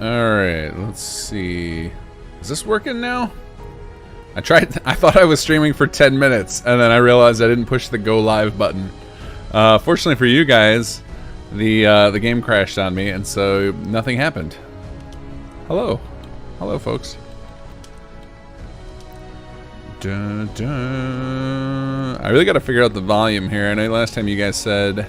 Alright, let's see. Is this working now? I thought I was streaming for 10 minutes, and then I realized I didn't push the go live button. Fortunately for you guys, the game crashed on me, and so nothing happened. Hello. Hello, folks. Dun, dun. I really got to figure out the volume here. I know last time you guys said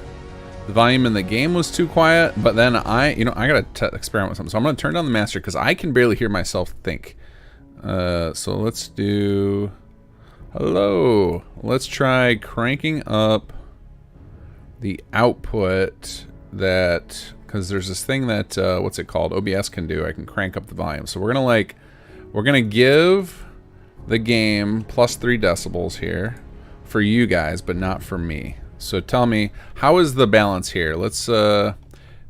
the volume in the game was too quiet, but then I got to experiment with something. So I'm going to turn down the master because I can barely hear myself think. So let's do... Hello. Let's try cranking up the output that... Because there's this thing that, what's it called? OBS can do. I can crank up the volume. So we're going to give the game plus 3 decibels here for you guys, but not for me. So tell me, how is the balance here? Let's, I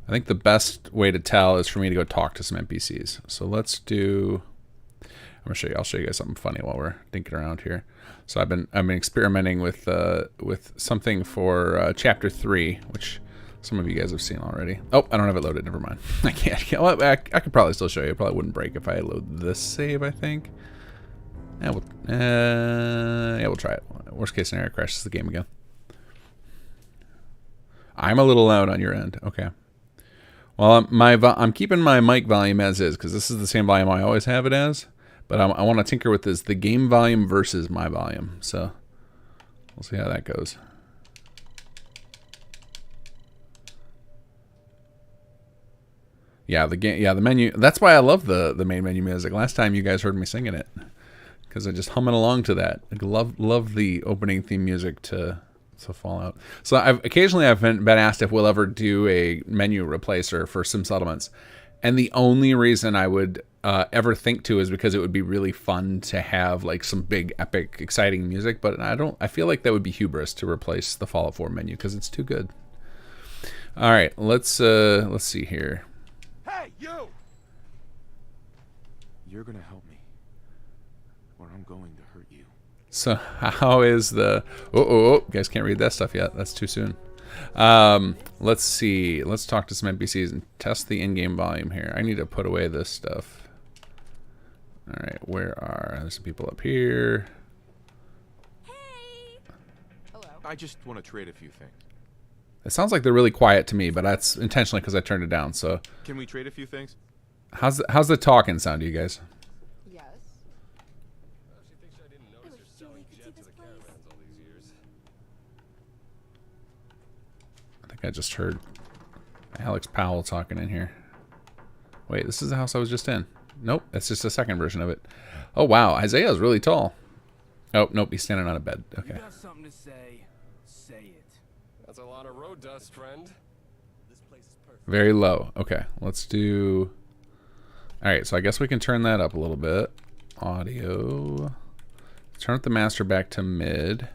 think the best way to tell is for me to go talk to some NPCs. So let's do, I'll show you guys something funny while we're thinking around here. So I've been experimenting with something for chapter 3, which some of you guys have seen already. Oh, I don't have it loaded, never mind. I can't, well, I could probably still show you. It probably wouldn't break if I load this save, I think. Yeah, we'll try it. Worst case scenario, crashes the game again. I'm a little loud on your end. Okay. Well, I'm keeping my mic volume as is because this is the same volume I always have it as. But I want to tinker with this, the game volume versus my volume. So we'll see how that goes. Yeah, the menu. That's why I love the main menu music. Last time you guys heard me singing it. Because I just humming along to that. I love the opening theme music to Fallout. So occasionally I've been asked if we'll ever do a menu replacer for Sim Settlements, and the only reason I would ever think to is because it would be really fun to have like some big epic exciting music. But I feel like that would be hubris to replace the Fallout 4 menu because it's too good. All right, let's see here. Hey, you! You're gonna help me, or I'm going to hurt you. So how is the... Oh, you guys can't read that stuff yet. That's too soon. Let's see. Let's talk to some NPCs and test the in-game volume here. I need to put away this stuff. All right, there's some people up here. Hey! Hello. I just want to trade a few things. It sounds like they're really quiet to me, but that's intentionally because I turned it down. So can we trade a few things? How's the talking sound to you guys? Yes. She thinks I didn't notice her selling jet to the caravans all these years. I think I just heard Alex Powell talking in here. Wait, this is the house I was just in. Nope, that's just a second version of it. Oh wow, Isaiah's really tall. Oh nope, he's standing on a bed. Okay. You got something to say? Say it. That's a lot of road dust, friend. This place is perfect. Very low. Okay, let's do... Alright, so I guess we can turn that up a little bit. Audio. Turn up the master back to mid.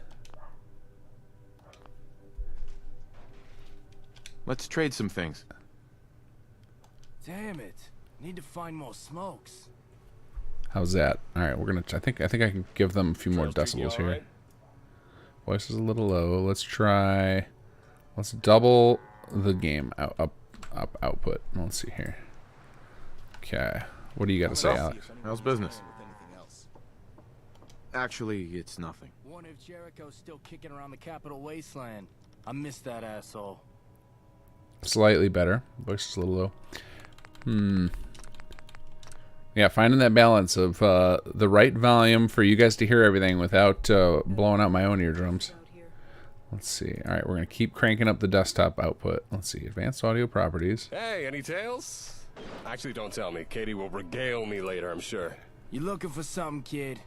Let's trade some things. Damn it. Need to find more smokes. How's that? Alright, we're gonna... I think I can give them a few more Trail's treating you decibels all here. right? Voice is a little low. Let's try... Let's double the game output. Let's see here. Okay. What do you got to say, Alex? How's business? Actually, it's nothing. Wonder if Jericho's still kicking around the Capital Wasteland. I miss that asshole. Slightly better. Voice is a little low. Yeah, finding that balance of the right volume for you guys to hear everything without blowing out my own eardrums. Let's see. All right, we're going to keep cranking up the desktop output. Let's see. Advanced audio properties. Hey, any tales? Actually, don't tell me. Katie will regale me later, I'm sure. You looking for something, kid?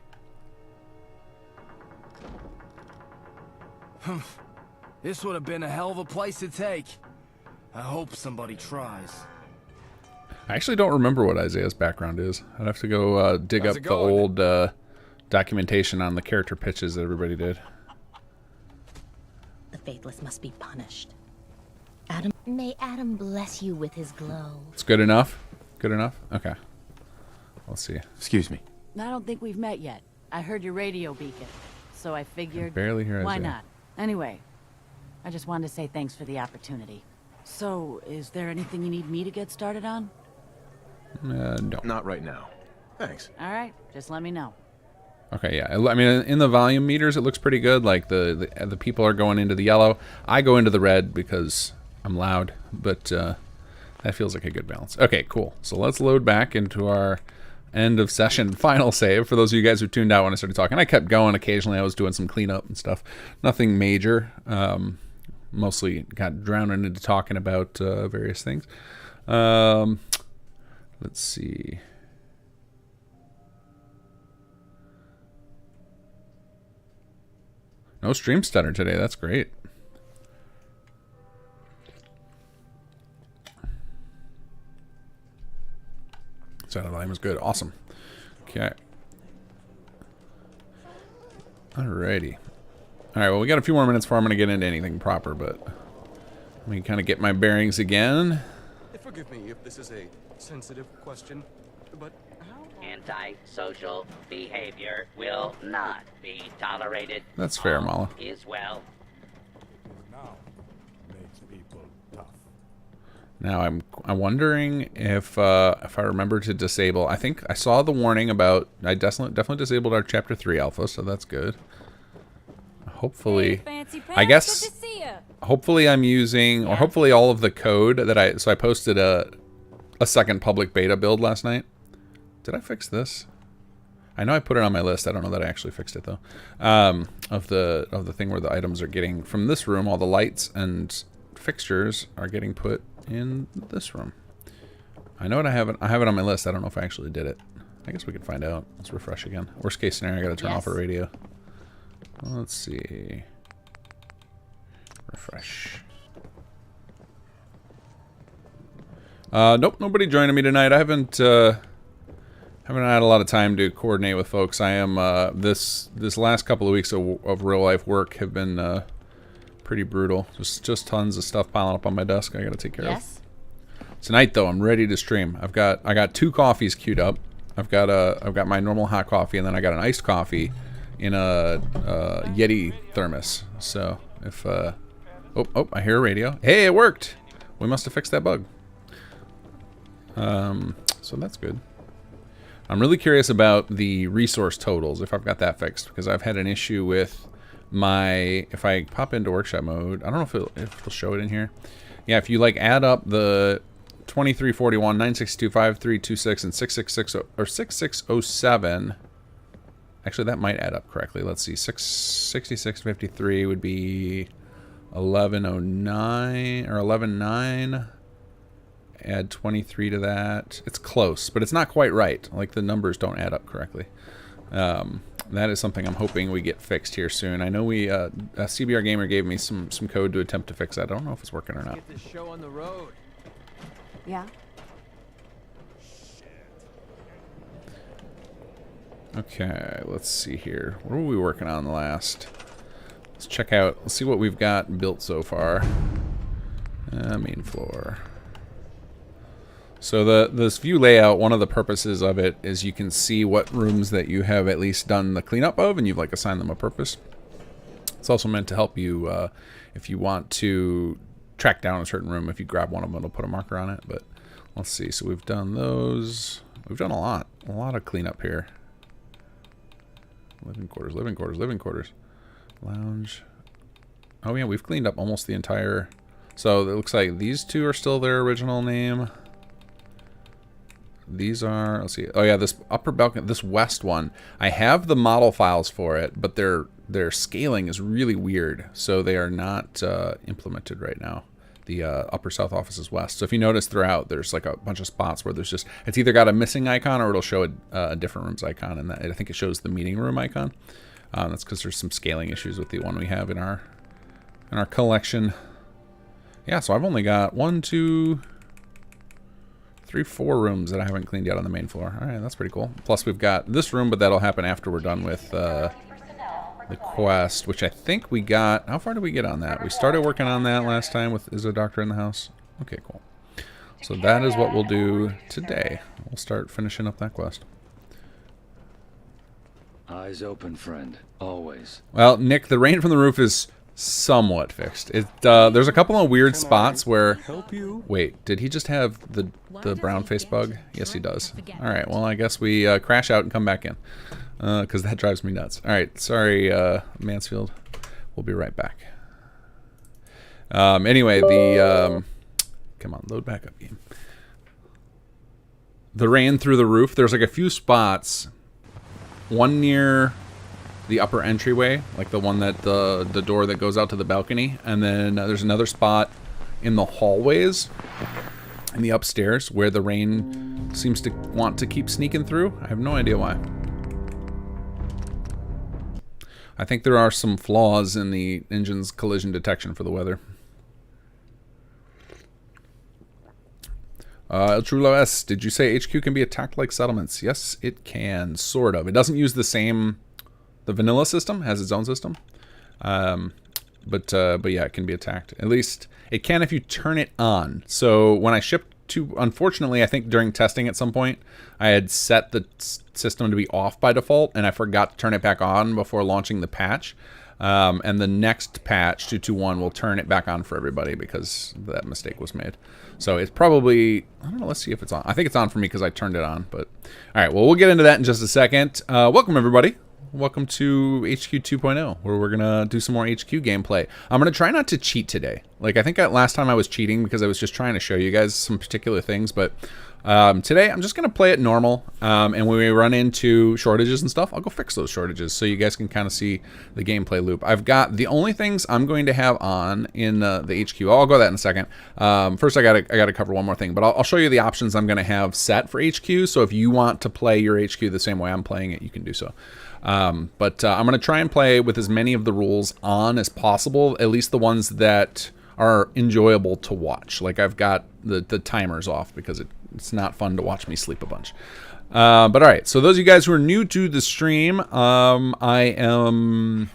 This would have been a hell of a place to take. I hope somebody tries. I actually don't remember what Isaiah's background is. I'd have to go dig How's up it the going? old documentation on the character pitches that everybody did. The faithless must be punished. Adam, may Adam bless you with his glow. It's good enough? Good enough? Okay. Let's see. Excuse me. I don't think we've met yet. I heard your radio beacon, so I figured, Barely hear why Isaiah. not? Anyway, I just wanted to say thanks for the opportunity. So, is there anything you need me to get started on? No. Not right now. Thanks. All right, just let me know. Okay, yeah. I mean, in the volume meters, it looks pretty good. Like the people are going into the yellow. I go into the red because I'm loud, but that feels like a good balance. Okay, cool. So let's load back into our end of session final save. For those of you guys who tuned out when I started talking, I kept going. Occasionally, I was doing some cleanup and stuff. Nothing major. Mostly got drowned into talking about various things. Let's see. No stream stutter today. That's great. Sound volume is good. Awesome. Okay. Alrighty. Alright, well, we got a few more minutes before I'm going to get into anything proper, but let me kind of get my bearings again. Forgive me if this is a sensitive question, but how... Antisocial behavior will not be tolerated. That's fair, Mala. Is well. Now makes people tough. Now I'm wondering if I remember to disable. I think I saw the warning about. I definitely disabled our Chapter 3 alpha, so that's good. Hopefully, I guess. Hopefully, I'm using, or hopefully all of the code that I. So I posted a second public beta build last night. Did I fix this? I know I put it on my list. I don't know that I actually fixed it though. Of the thing where the items are getting from this room, all the lights and fixtures are getting put in this room. I know what I have it on my list. I don't know if I actually did it. I guess we can find out. Let's refresh again. Worst case scenario, I gotta turn off a radio. Let's see. Refresh. Nope, nobody joining me tonight. I haven't had a lot of time to coordinate with folks. I am this last couple of weeks of real life work have been pretty brutal. Just tons of stuff piling up on my desk I gotta take care of. Tonight though, I'm ready to stream. I got 2 coffees queued up. I've got my normal hot coffee, and then I got an iced coffee in a Yeti thermos. So if oh, I hear a radio. Hey, it worked. We must have fixed that bug. So that's good. I'm really curious about the resource totals, if I've got that fixed, because I've had an issue with my, if I pop into workshop mode, I don't know if it'll show it in here. Yeah, if you like add up the 2341, 962, 5326, and 666 or 6607, actually that might add up correctly. Let's see, 66653 would be 1109 or 119. Add 23 to that. It's close, but it's not quite right. Like the numbers don't add up correctly. That is something I'm hoping we get fixed here soon. I know we a CBR Gamer gave me some code to attempt to fix that. I don't know if it's working or not. Get this show on the road. Yeah. Okay, let's see here. What were we working on last? Let's check out. Let's see what we've got built so far. Main floor. So this view layout, one of the purposes of it is you can see what rooms that you have at least done the cleanup of, and you've like assigned them a purpose. It's also meant to help you if you want to track down a certain room. If you grab one of them, it'll put a marker on it. But let's see. So we've done those. We've done a lot of cleanup here. Living quarters, living quarters, living quarters. Lounge. Oh yeah, we've cleaned up almost the entire. So it looks like these 2 are still their original name. These are, let's see. Oh yeah, this upper balcony, this west one. I have the model files for it, but their scaling is really weird, so they are not implemented right now. The upper south office is west. So if you notice throughout, there's like a bunch of spots where there's just, it's either got a missing icon or it'll show a different room's icon, and that I think it shows the meeting room icon. That's because there's some scaling issues with the one we have in our collection. Yeah, so I've only got 1, 2, 3, 4 rooms that I haven't cleaned yet on the main floor. All right, that's pretty cool. Plus we've got this room, but that'll happen after we're done with the quest, which I think we got. How far did we get on that? We started working on that last time with Is a Doctor in the House? Okay, cool. So that is what we'll do today. We'll start finishing up that quest. Eyes open, friend. Always. Well, Nick, the rain from the roof is somewhat fixed. There's a couple of weird spots where... Help you? Wait, did he just have the brown face bug? Yes, he does. Alright, well, I guess we crash out and come back in. Because that drives me nuts. Alright, sorry, Mansfield. We'll be right back. Anyway, come on, load back up, game. The rain through the roof. There's like a few spots. One near the upper entryway, like the one that the door that goes out to the balcony, and then there's another spot in the hallways in the upstairs where the rain seems to want to keep sneaking through. I have no idea why. I think there are some flaws in the engine's collision detection for the weather. El Chulo S, did you say HQ can be attacked like settlements? Yes, it can, sort of. It doesn't use the same... The vanilla system has its own system. But yeah, it can be attacked. At least, it can if you turn it on. So when I shipped to... Unfortunately, I think during testing at some point, I had set the system to be off by default, and I forgot to turn it back on before launching the patch. And the next patch, 2.2.1, will turn it back on for everybody because that mistake was made. So it's probably, I don't know, let's see if it's on. I think it's on for me because I turned it on. But all right, well, we'll get into that in just a second. Welcome, everybody. Welcome to HQ 2.0, where we're going to do some more HQ gameplay. I'm going to try not to cheat today. Like, I think last time I was cheating because I was just trying to show you guys some particular things, but today I'm just going to play it normal, and when we run into shortages and stuff, I'll go fix those shortages so you guys can kind of see the gameplay loop. I've got the only things I'm going to have on in the HQ. I'll go that in a second. First, I gotta cover one more thing, but I'll show you the options I'm going to have set for HQ, so if you want to play your HQ the same way I'm playing it, you can do so. But I'm going to try and play with as many of the rules on as possible, at least the ones that are enjoyable to watch. Like, I've got the timers off because it's not fun to watch me sleep a bunch. But alright, so those of you guys who are new to the stream, I am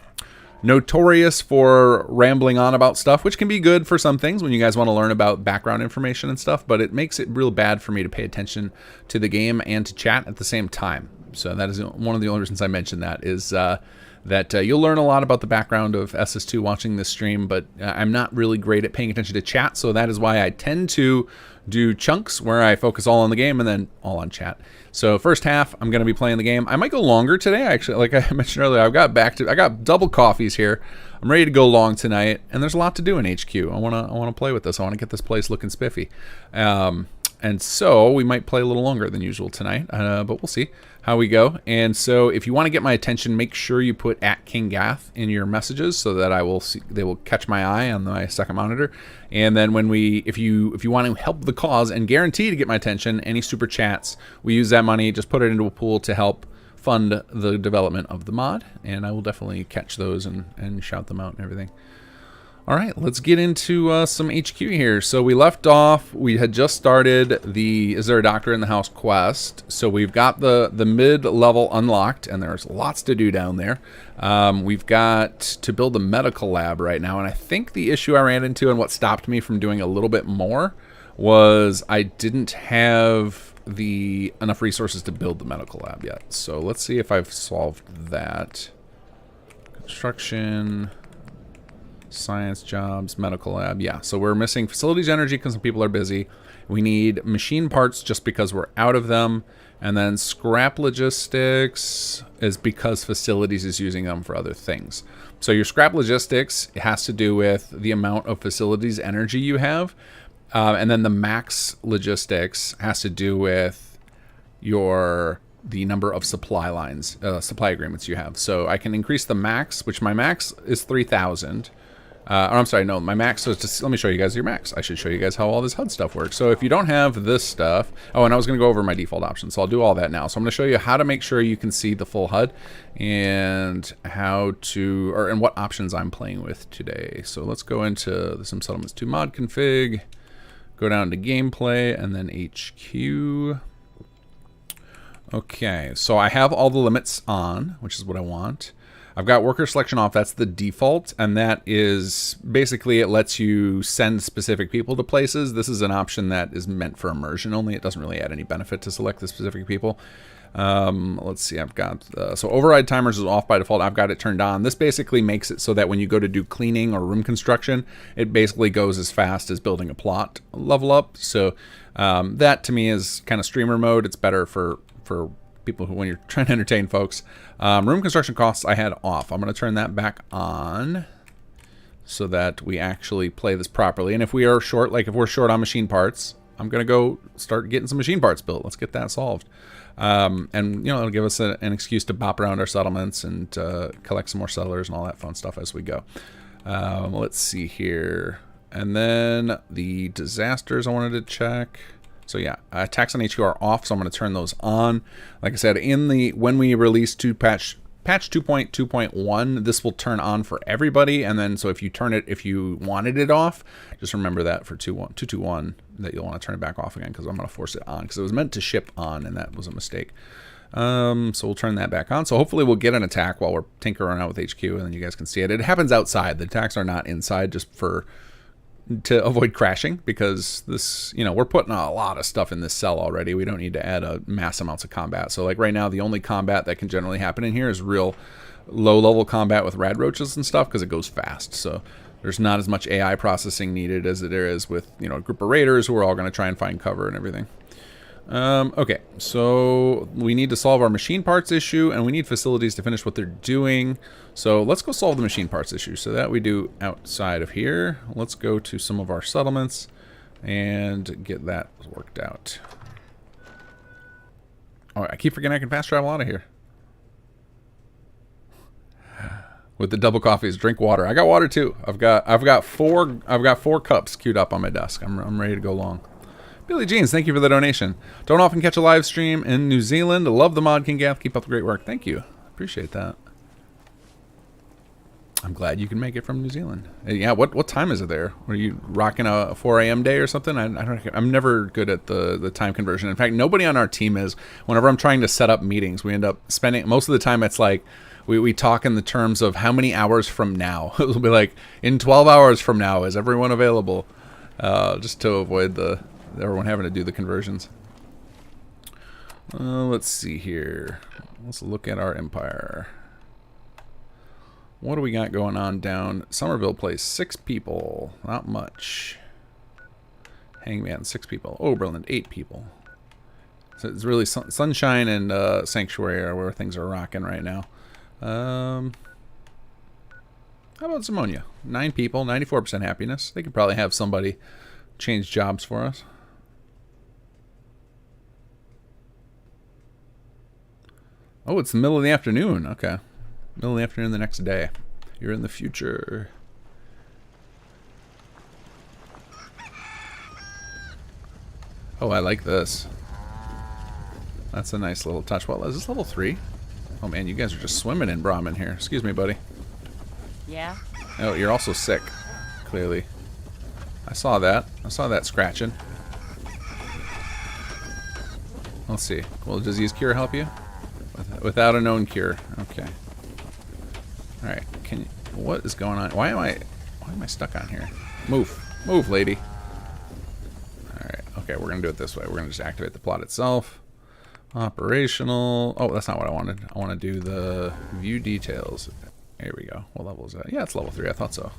notorious for rambling on about stuff, which can be good for some things when you guys want to learn about background information and stuff, but it makes it real bad for me to pay attention to the game and to chat at the same time. So that is one of the only reasons I mentioned that, is that you'll learn a lot about the background of SS2 watching this stream, but I'm not really great at paying attention to chat, so that is why I tend to do chunks where I focus all on the game and then all on chat. So first half, I'm going to be playing the game. I might go longer today, actually. Like I mentioned earlier, I got double coffees here. I'm ready to go long tonight, and there's a lot to do in HQ. I want to play with this. I want to get this place looking spiffy. And so we might play a little longer than usual tonight, but we'll see how we go. And so if you want to get my attention, make sure you put @KingGath in your messages so that they will catch my eye on my second monitor. And then if you want to help the cause and guarantee to get my attention, any super chats, we use that money, just put it into a pool to help fund the development of the mod, and I will definitely catch those and shout them out and everything. All right, let's get into some HQ here. So we left off, we had just started the Is There a Doctor in the House quest. So we've got the mid-level unlocked, and there's lots to do down there. We've got to build a medical lab right now, and I think the issue I ran into and what stopped me from doing a little bit more was I didn't have enough resources to build the medical lab yet. So let's see if I've solved that. Construction... Science jobs, medical lab. Yeah, so we're missing facilities energy because some people are busy. We need machine parts just because we're out of them. And then scrap logistics is because facilities is using them for other things. So your scrap logistics, it has to do with the amount of facilities energy you have. And then the max logistics has to do with the number of supply lines, supply agreements you have. So I can increase the max, which my max is 3,000. I'm sorry, no, my max was just, let me show you guys your max. I should show you guys how all this HUD stuff works. So if you don't have this stuff, oh, and I was going to go over my default options, so I'll do all that now. So I'm going to show you how to make sure you can see the full HUD and and what options I'm playing with today. So let's go into the Sim Settlements 2 mod config, go down to gameplay, and then HQ. Okay, so I have all the limits on, which is what I want. I've got worker selection off, that's the default, and that is basically it lets you send specific people to places. This is an option that is meant for immersion only. It doesn't really add any benefit to select the specific people. Let's see, I've got, so override timers is off by default. I've got it turned on. This basically makes it so that when you go to do cleaning or room construction, it basically goes as fast as building a plot level up. So that to me is kind of streamer mode. It's better for people who, when you're trying to entertain folks. Room construction costs I had off. I'm going to turn that back on so that we actually play this properly. And if we are short, like if we're short on machine parts, I'm going to go start getting some machine parts built. Let's get that solved. And, you know, it'll give us an excuse to bop around our settlements and collect some more settlers and all that fun stuff as we go. Let's see here. And then the disasters I wanted to check. So yeah, attacks on HQ are off, so I'm going to turn those on. Like I said, when we release patch 2.2.1, this will turn on for everybody. And then so if you wanted it off, just remember that for 2.2.1 that you'll want to turn it back off again, because I'm going to force it on because it was meant to ship on, and that was a mistake. So we'll turn that back on. So hopefully we'll get an attack while we're tinkering around with HQ, and then you guys can see it. It happens outside. The attacks are not inside, just to avoid crashing, because this, you know, we're putting a lot of stuff in this cell already. We don't need to add mass amounts of combat. So like right now, the only combat that can generally happen in here is real low level combat with rad roaches and stuff, because it goes fast. So there's not as much AI processing needed as there is with, you know, a group of raiders who are all going to try and find cover and everything. Okay, so we need to solve our machine parts issue, and we need facilities to finish what they're doing. So let's go solve the machine parts issue. So that we do outside of here. Let's go to some of our settlements and get that worked out. Oh, I keep forgetting I can fast travel out of here. With the double coffees, drink water. I got water too. I've got four cups queued up on my desk. I'm ready to go long. Billy Jeans, thank you for the donation. Don't often catch a live stream in New Zealand. Love the mod, King Gath. Keep up the great work. Thank you. Appreciate that. I'm glad you can make it from New Zealand. Yeah, what time is it there? Are you rocking a 4 a.m. day or something? I'm never good at the time conversion. In fact, nobody on our team is. Whenever I'm trying to set up meetings, we end up spending, most of the time it's like, we talk in the terms of how many hours from now. It'll be like, in 12 hours from now, is everyone available? Just to avoid everyone having to do the conversions. Let's see here. Let's look at our empire. What do we got going on down Somerville Place? 6 people. Not much. Hangman, 6 people. Oberlin, 8 people. So it's really Sunshine and Sanctuary are where things are rocking right now. How about Zimonia? 9 people, 94% happiness. They could probably have somebody change jobs for us. Oh, it's the middle of the afternoon. Okay. Middle of the afternoon the next day. You're in the future. Oh, I like this. That's a nice little touch. Well, is this level 3? Oh man, you guys are just swimming in Brahmin here. Excuse me, buddy. Yeah? Oh, you're also sick. Clearly. I saw that. I saw that scratching. Let's see. Will disease cure help you? Without a known cure. Okay. Alright. What is going on? Why am I stuck on here? Move. Move, lady. Alright. Okay, we're gonna do it this way. We're gonna just activate the plot itself. Operational. Oh, that's not what I wanted. I want to do the view details. Here we go. What level is that? Yeah, it's level 3. I thought so.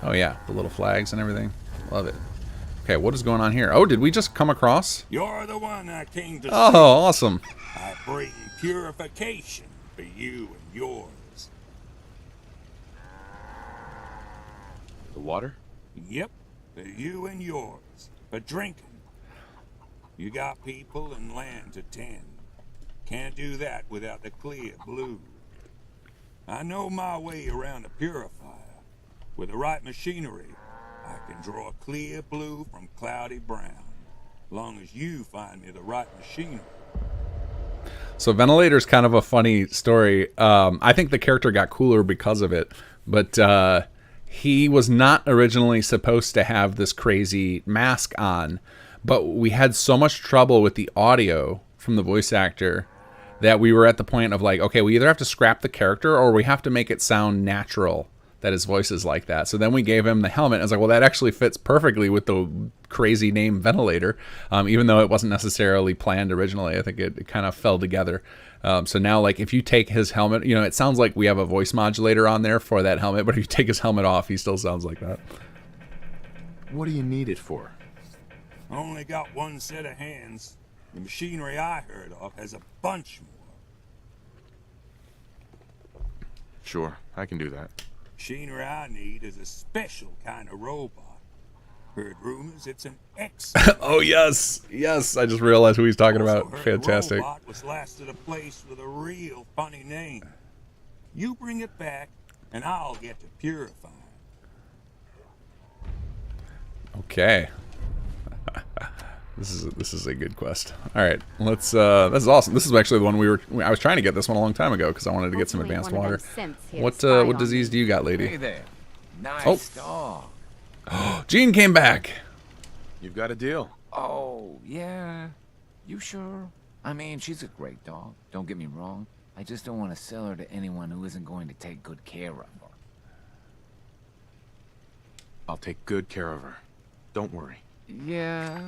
Oh yeah, the little flags and everything. Love it. Okay, what is going on here? Oh, did we just come across? You're the one I came to see. Oh, awesome. I bring purification for you and yours. The water? Yep, for you and yours. For drinking. You got people and land to tend. Can't do that without the clear blue. I know my way around a purifier. With the right machinery, I can draw a clear blue from cloudy brown. Long as you find me the right machinery. So Ventilator's kind of a funny story. I think the character got cooler because of it. But he was not originally supposed to have this crazy mask on. But we had so much trouble with the audio from the voice actor that we were at the point of like, okay, we either have to scrap the character or we have to make it sound natural that his voice is like that. So then we gave him the helmet. I was like, well, that actually fits perfectly with the crazy name Ventilator, even though it wasn't necessarily planned originally. I think it kind of fell together. So now, like, if you take his helmet, you know, it sounds like we have a voice modulator on there for that helmet, but if you take his helmet off, he still sounds like that. What do you need it for? Only got one set of hands. The machinery I heard of has a bunch more. Sure, I can do that. Machinery I need is a special kind of robot. Heard rumors it's an excellent. Oh, yes. Yes, I just realized who he's talking about. Also heard Fantastic. The robot was last at a place with a real funny name. You bring it back, and I'll get to purify it. Okay. This is a good quest. All right, let's. This is awesome. This is actually the one I was trying to get this one a long time ago because I wanted to get some advanced water. What disease do you got, lady? Hey there. Nice dog. Jean came back. You've got a deal. Oh, yeah. You sure? I mean, she's a great dog. Don't get me wrong. I just don't want to sell her to anyone who isn't going to take good care of her. I'll take good care of her. Don't worry. Yeah,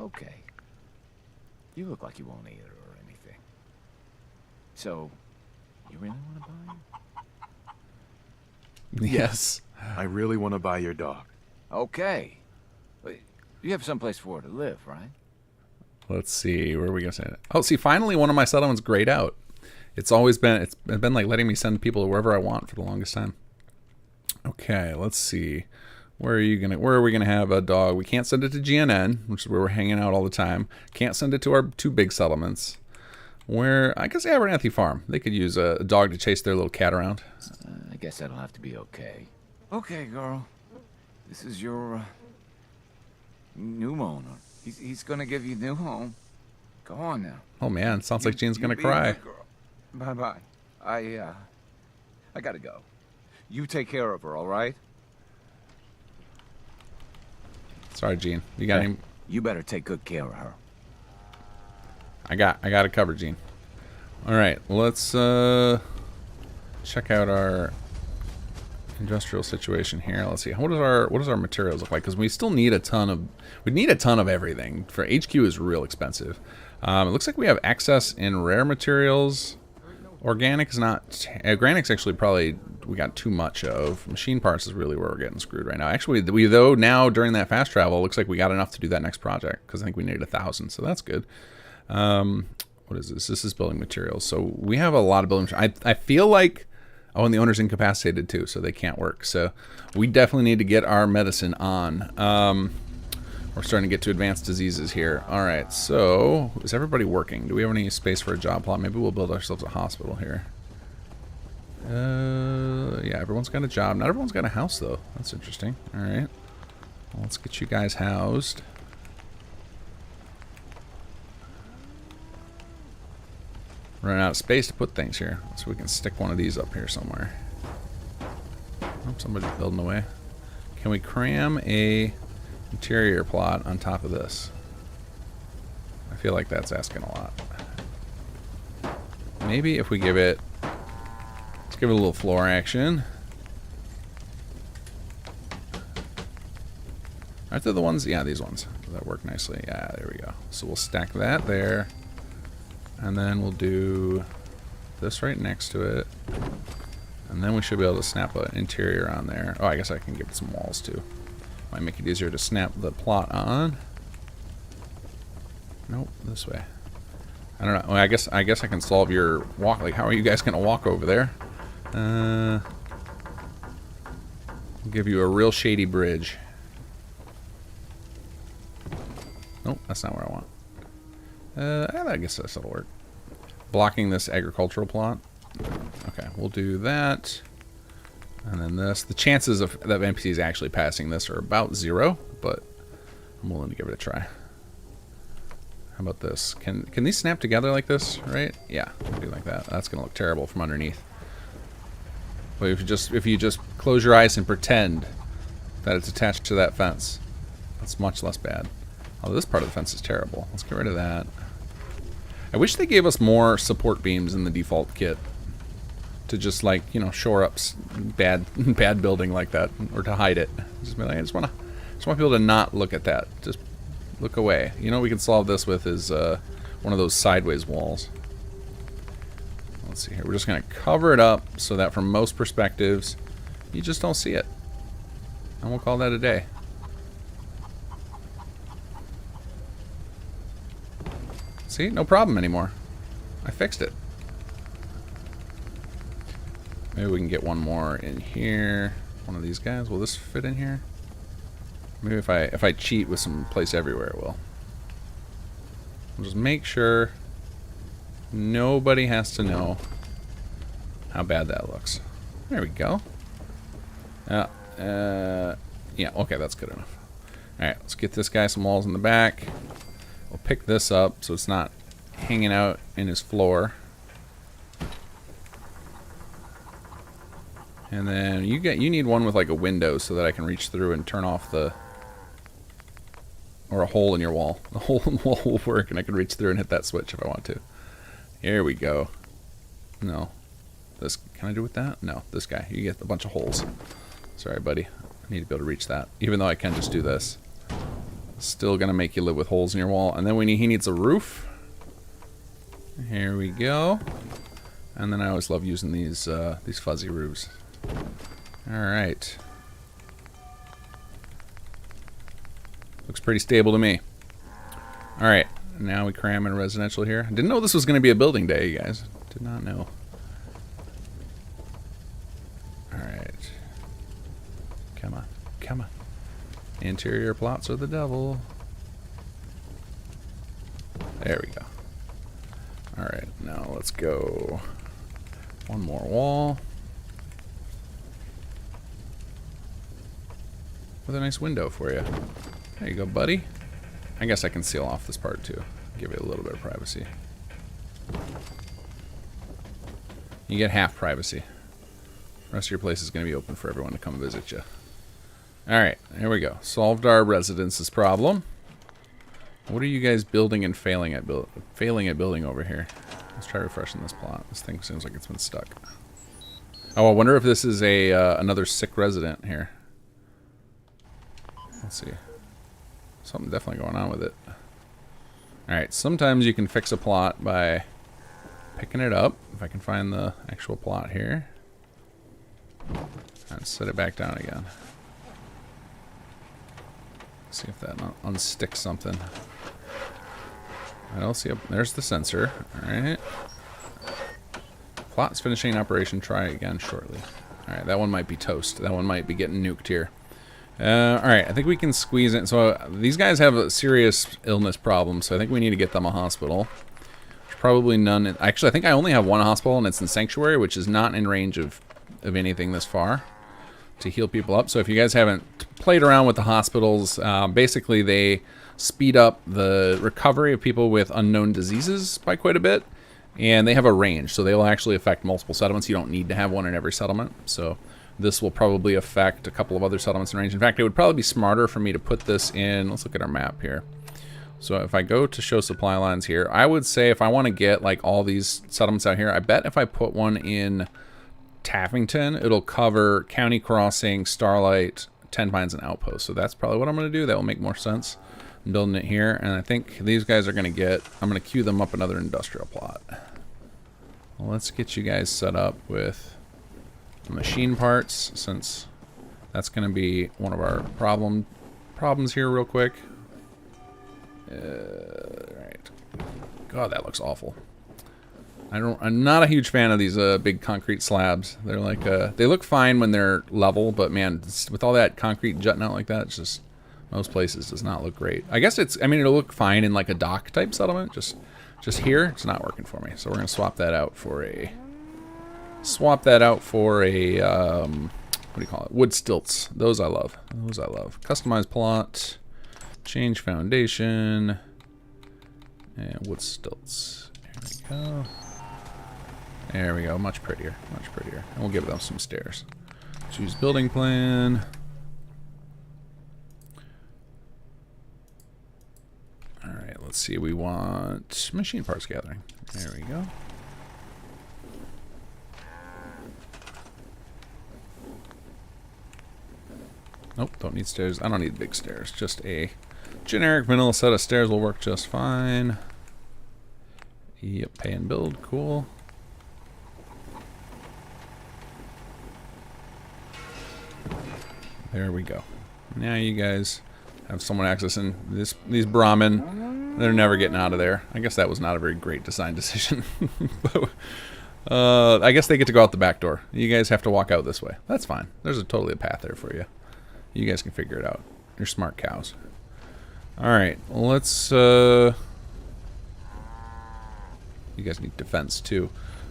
okay. You look like you won't eat her or anything. So, you really want to buy her? Yes. I really want to buy your dog. Okay. But you have someplace for her to live, right? Let's see. Where are we gonna send it? Oh, see, finally one of my settlements grayed out. It's been like letting me send people to wherever I want for the longest time. Okay, let's see. Where are we gonna have a dog? We can't send it to GNN, which is where we're hanging out all the time. Can't send it to our 2 big settlements. Where I guess Abernathy Farm. They could use a dog to chase their little cat around. I guess that'll have to be okay. Okay, girl. This is your new owner. He's gonna give you a new home. Go on now. Oh man, sounds like Jean's gonna cry. Bye bye. I gotta go. You take care of her, all right? Sorry, Jean. You got any? You better take good care of her. I got it covered, Jean. All right, let's check out our industrial situation here. Let's see. What does our materials look like? Because we still need a ton of everything. For HQ is real expensive. It looks like we have access in rare materials. Organic is not. Organic's actually probably we got too much of. Machine parts is really where we're getting screwed right now. Actually, now during that fast travel, it looks like we got enough to do that next project because I think we needed 1,000, so that's good. What is this? This is building materials. So we have a lot of building. I feel like. Oh, and the owner's incapacitated too, so they can't work. So we definitely need to get our medicine on. We're starting to get to advanced diseases here. All right, so is everybody working? Do we have any space for a job plot? Maybe we'll build ourselves a hospital here. Yeah, everyone's got a job. Not everyone's got a house, though. That's interesting. All right. Well, let's get you guys housed. Running out of space to put things here. So we can stick one of these up here somewhere. Oh, somebody's building away. Can we cram a interior plot on top of this? I feel like that's asking a lot. Maybe if we give it... Let's give it a little floor action. Aren't they the ones? Yeah, these ones. That work nicely. Yeah, there we go. So we'll stack that there. And then we'll do this right next to it. And then we should be able to snap an interior on there. Oh, I guess I can give it some walls too. Might make it easier to snap the plot on. Nope, this way. I don't know. Well, I guess I can solve your walk. Like, how are you guys gonna walk over there? I'll give you a real shady bridge. Nope, that's not where I want. I guess that'll work. Blocking this agricultural plot. Okay, we'll do that. And then this. The chances of that NPCs actually passing this are about 0, but I'm willing to give it a try. How about this? Can these snap together like this, right? Yeah, do like that. That's gonna look terrible from underneath. But if you just close your eyes and pretend that it's attached to that fence, that's much less bad. Although this part of the fence is terrible. Let's get rid of that. I wish they gave us more support beams in the default kit. to just like, you know, shore up bad building like that, or to hide it. Just be like, I just want people to not look at that. Just look away. You know what we can solve this with is one of those sideways walls. Let's see here. We're just going to cover it up so that from most perspectives, you just don't see it. And we'll call that a day. See? No problem anymore. I fixed it. Maybe we can get one more in here. One of these guys. Will this fit in here? Maybe if I cheat with some place everywhere, it will. We'll just make sure nobody has to know how bad that looks. There we go. Yeah, okay, that's good enough. Alright, let's get this guy some walls in the back. We'll pick this up so it's not hanging out in his floor. And then you need one with like a window so that I can reach through and turn off the, or a hole in your wall. The hole in the wall will work and I can reach through and hit that switch if I want to. Here we go. No. This, can I do with that? No, this guy. You get a bunch of holes. Sorry, buddy. I need to be able to reach that. Even though I can just do this. Still gonna make you live with holes in your wall. And then he needs a roof. Here we go. And then I always love using these fuzzy roofs. Alright. Looks pretty stable to me. Alright. Now we cram in residential here. I didn't know this was going to be a building day, you guys. Did not know. Alright. Come on. Come on. Interior plots are the devil. There we go. Alright, now let's go one more wall. With a nice window for you. There you go, buddy. I guess I can seal off this part too. Give it a little bit of privacy. You get half privacy. The rest of your place is going to be open for everyone to come visit you. Alright, here we go. Solved our residences problem. What are you guys building and failing at building over here? Let's try refreshing this plot. This thing seems like it's been stuck. Oh, I wonder if this is a another sick resident here. Let's see. Something definitely going on with it. Alright, sometimes you can fix a plot by picking it up. If I can find the actual plot here. And set it back down again. See if that unsticks something. I don't see there's the sensor. Alright. Plot's finishing operation. Try again shortly. Alright, that one might be toast. That one might be getting nuked here. Alright, I think we can squeeze it. So these guys have a serious illness problem, so I think we need to get them a hospital. There's probably none. Actually, I think I only have one hospital, and it's in Sanctuary, which is not in range of anything this far to heal people up. So if you guys haven't played around with the hospitals, basically they speed up the recovery of people with unknown diseases by quite a bit, and they have a range, so they will actually affect multiple settlements. You don't need to have one in every settlement, so this will probably affect a couple of other settlements in range. In fact, it would probably be smarter for me to put this in. Let's look at our map here. So if I go to show supply lines here, I would say if I want to get like all these settlements out here, I bet if I put one in Taffington, it'll cover County Crossing, Starlight, Ten Pines, and Outpost. So that's probably what I'm going to do. That will make more sense. I'm building it here, and I think these guys are going to get, I'm going to queue them up another industrial plot. Well, let's get you guys set up with machine parts, since that's going to be one of our problems here real quick. Right. God, that looks awful. I'm not a huge fan of these big concrete slabs. They're like they look fine when they're level, but man, with all that concrete jutting out like that, it's just most places does not look great. I guess I mean it'll look fine in like a dock type settlement. Just here, it's not working for me. So we're gonna swap that out for a what do you call it? Wood stilts. Those I love. Those I love. Customize plot, change foundation, and wood stilts. There we go. There we go. Much prettier. Much prettier. And we'll give them some stairs. Choose building plan. Alright, let's see. We want machine parts gathering. There we go. Nope, don't need stairs. I don't need big stairs. Just a generic vanilla set of stairs will work just fine. Yep, pay and build. Cool. There we go. Now you guys have someone accessing these Brahmin. They're never getting out of there. I guess that was not a very great design decision. But, I guess they get to go out the back door. You guys have to walk out this way. That's fine. There's totally a path there for you. You guys can figure it out. You're smart cows. Alright, let's... You guys need defense too.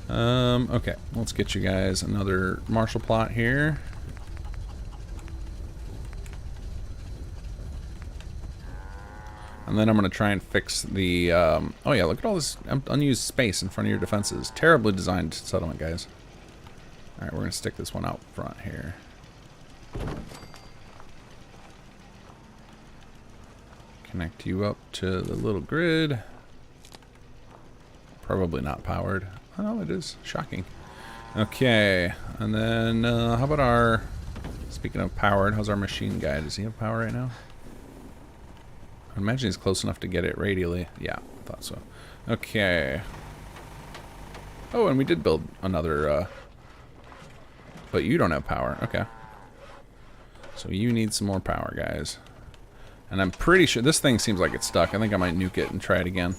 Okay, let's get you guys another martial plot here. And then I'm going to try and fix the... oh yeah, look at all this unused space in front of your defenses. Terribly designed settlement, guys. Alright, we're going to stick this one out front here. Connect you up to the little grid. Probably not powered. Oh, it is. Shocking. Okay, and then how about our... Speaking of powered, how's our machine guy? Does he have power right now? I imagine he's close enough to get it radially. Yeah, I thought so. Okay. Oh, and we did build another, but you don't have power. Okay. So you need some more power, guys. And I'm pretty sure this thing seems like it's stuck. I think I might nuke it and try it again.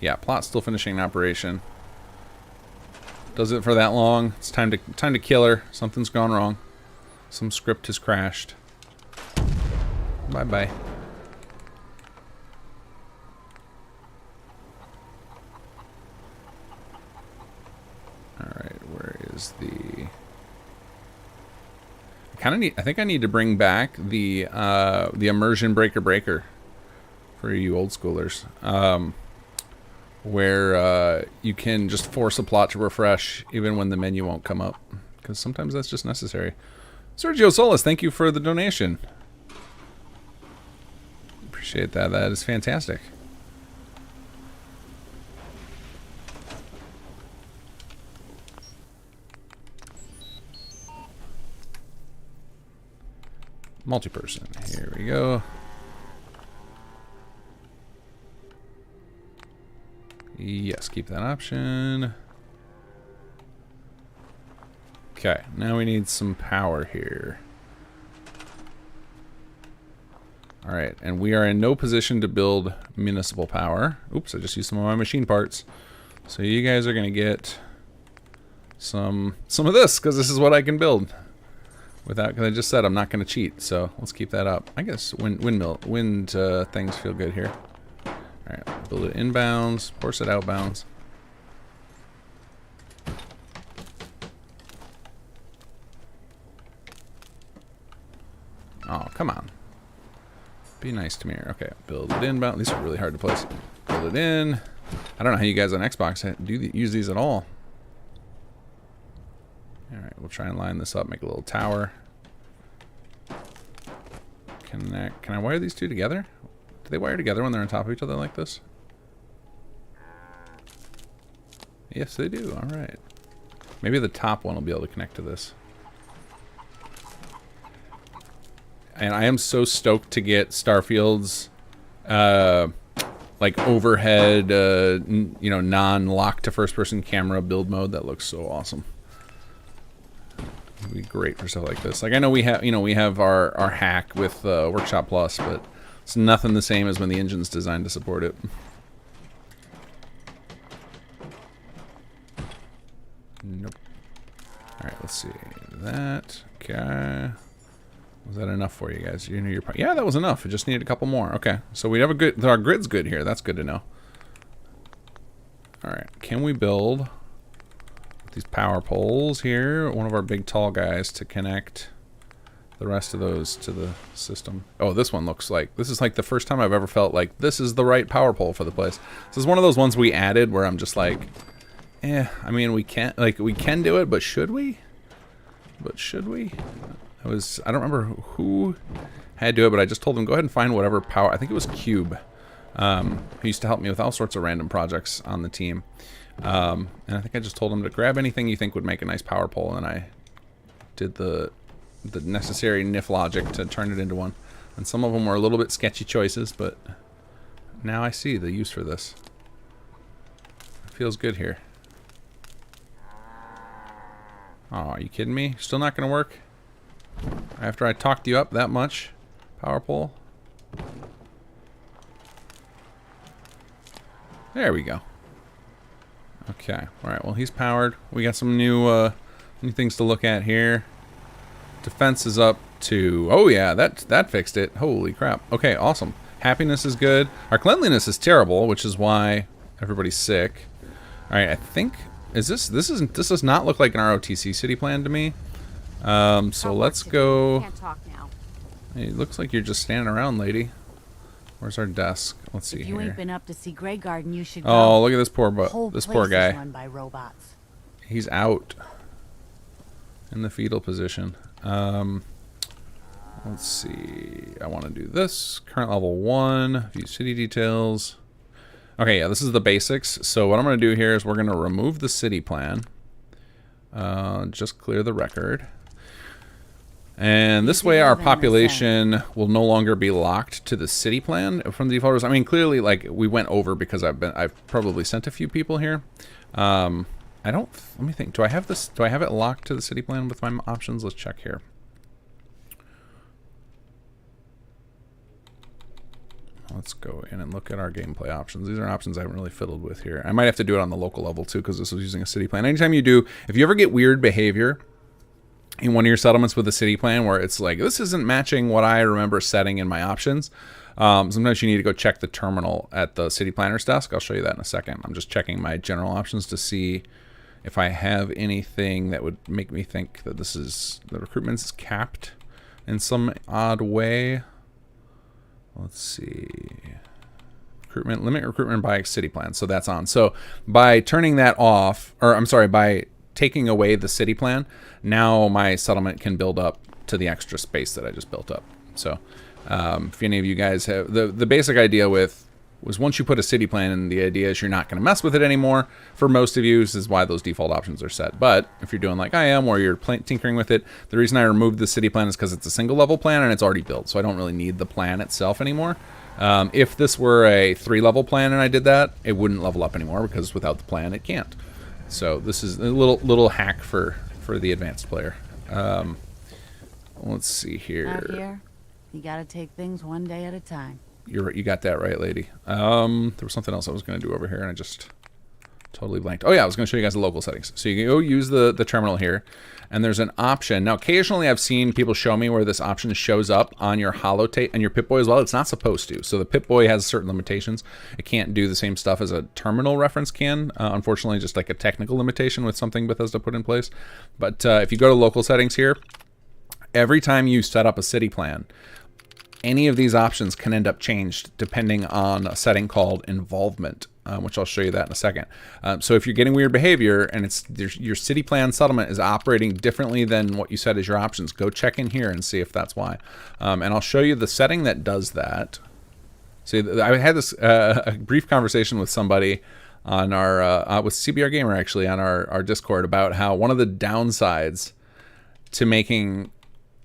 Yeah, plot's still finishing an operation. Does it for that long? It's time to kill her. Something's gone wrong. Some script has crashed. Bye-bye. Alright, where is the... I think I need to bring back the immersion breaker for you old schoolers. Where you can just force a plot to refresh even when the menu won't come up. Because sometimes that's just necessary. Sergio Solis, thank you for the donation. Appreciate that. That is fantastic. Multi-person. Here we go. Yes, keep that option. Okay, now we need some power here. Alright, and we are in no position to build municipal power. Oops, I just used some of my machine parts. So you guys are going to get some of this, because this is what I can build. Because I just said I'm not going to cheat, so let's keep that up. I guess wind things feel good here. Alright, build it inbounds, force it outbounds. Oh, come on. Be nice to me here. Okay, build it inbound. These are really hard to place. Build it in. I don't know how you guys on Xbox use these at all. Alright, we'll try and line this up, make a little tower. Can I wire these two together? Do they wire together when they're on top of each other like this? Yes, they do. Alright. Maybe the top one will be able to connect to this. And I am so stoked to get Starfield's like overhead, you know, non-lock to first-person camera build mode. That looks so awesome. It'd be great for stuff like this. Like, I know we have our hack with Workshop Plus, but it's nothing the same as when the engine's designed to support it. Nope. All right, let's see that. Okay. Was that enough for you guys? You know your yeah, that was enough. It just needed a couple more. Okay, so we have a good. Our grid's good here. That's good to know. All right, can we build these power poles here? One of our big tall guys to connect the rest of those to the system. Oh, this one looks like this is like the first time I've ever felt like this is the right power pole for the place. This is one of those ones we added where I'm just like, I mean, we can do it, but should we? I don't remember who had to do it, but I just told him, go ahead and find whatever power. I think it was Cube, who used to help me with all sorts of random projects on the team. And I think I just told him to grab anything you think would make a nice power pole, and I did the the necessary NIF logic to turn it into one. And some of them were a little bit sketchy choices, but now I see the use for this. It feels good here. Oh, are you kidding me? Still not going to work? After I talked you up that much? Power pole? There we go. Okay. Alright, well he's powered. We got some new things to look at here. Defense is up to... Oh yeah, that fixed it. Holy crap. Okay, awesome. Happiness is good. Our cleanliness is terrible, which is why everybody's sick. Alright, I think... This does not look like an ROTC city plan to me. So let's go... Can't talk now. It looks like you're just standing around, lady. Where's our desk? Let's see If you here. ain't been up to see Grey Garden, you should go. Oh, look at this poor Whole poor place guy. is run by robots. He's out in the fetal position. Let's see. I want to do this. Current level 1. View city details. Okay, yeah, this is the basics. So what I'm going to do here is we're going to remove the city plan. Just clear the record. And this way our population will no longer be locked to the city plan from the defaulters. I mean, clearly, like, we went over because I've probably sent a few people here. I don't, let me think. Do I have it locked to the city plan with my options? Let's check here. Let's go in and look at our gameplay options. These are options I haven't really fiddled with here. I might have to do it on the local level too, because this was using a city plan. Anytime you do, if you ever get weird behavior in one of your settlements with a city plan where it's like, this isn't matching what I remember setting in my options, sometimes you need to go check the terminal at the city planner's desk. I'll show you that in a second. I'm just checking my general options to see if I have anything that would make me think that this is, the recruitment is capped in some odd way. Let's see. Recruitment, limit recruitment by city plan. So that's on. So by turning that off, or I'm sorry, by taking away the city plan, now my settlement can build up to the extra space that I just built up. So if any of you guys have, the basic idea was once you put a city plan in, the idea is you're not going to mess with it anymore. For most of you, this is why those default options are set. But if you're doing like I am, where you're tinkering with it, the reason I removed the city plan is because it's a single level plan and it's already built. So I don't really need the plan itself anymore. If this were a 3-level plan and I did that, it wouldn't level up anymore because without the plan, it can't. So this is a little hack for the advanced player. Let's see here. Out here, you gotta take things one day at a time. You got that right, lady. There was something else I was going to do over here, and I just totally blanked. Oh yeah, I was going to show you guys the local settings. So you can go use the terminal here, and there's an option. Now, occasionally I've seen people show me where this option shows up on your holotape and your Pip-Boy as well. It's not supposed to. So the Pip-Boy has certain limitations. It can't do the same stuff as a terminal reference can. Unfortunately, just like a technical limitation with something Bethesda put in place. But if you go to local settings here, every time you set up a city plan, any of these options can end up changed depending on a setting called involvement, which I'll show you that in a second. So if you're getting weird behavior and your city plan settlement is operating differently than what you set as your options, go check in here and see if that's why. And I'll show you the setting that does that. See, I had this a brief conversation with somebody on our with CBR Gamer actually on our Discord about how one of the downsides to making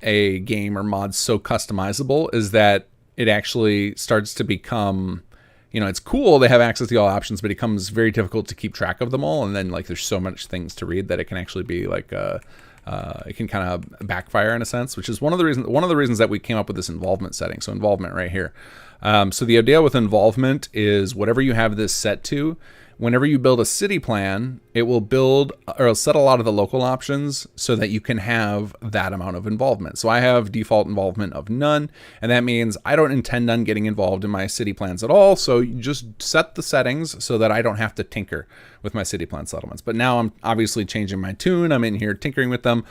a game or mod so customizable is that it actually starts to become, you know, it's cool they have access to all options, but it becomes very difficult to keep track of them all, and then like there's so much things to read that it can actually be like it can kind of backfire in a sense, which is one of the reasons that we came up with this involvement setting. So involvement right here. So the idea with involvement is whatever you have this set to, whenever you build a city plan, it will build or it'll set a lot of the local options so that you can have that amount of involvement. So I have default involvement of none, and that means I don't intend on getting involved in my city plans at all. So you just set the settings so that I don't have to tinker with my city plan settlements. But now I'm obviously changing my tune. I'm in here tinkering with them.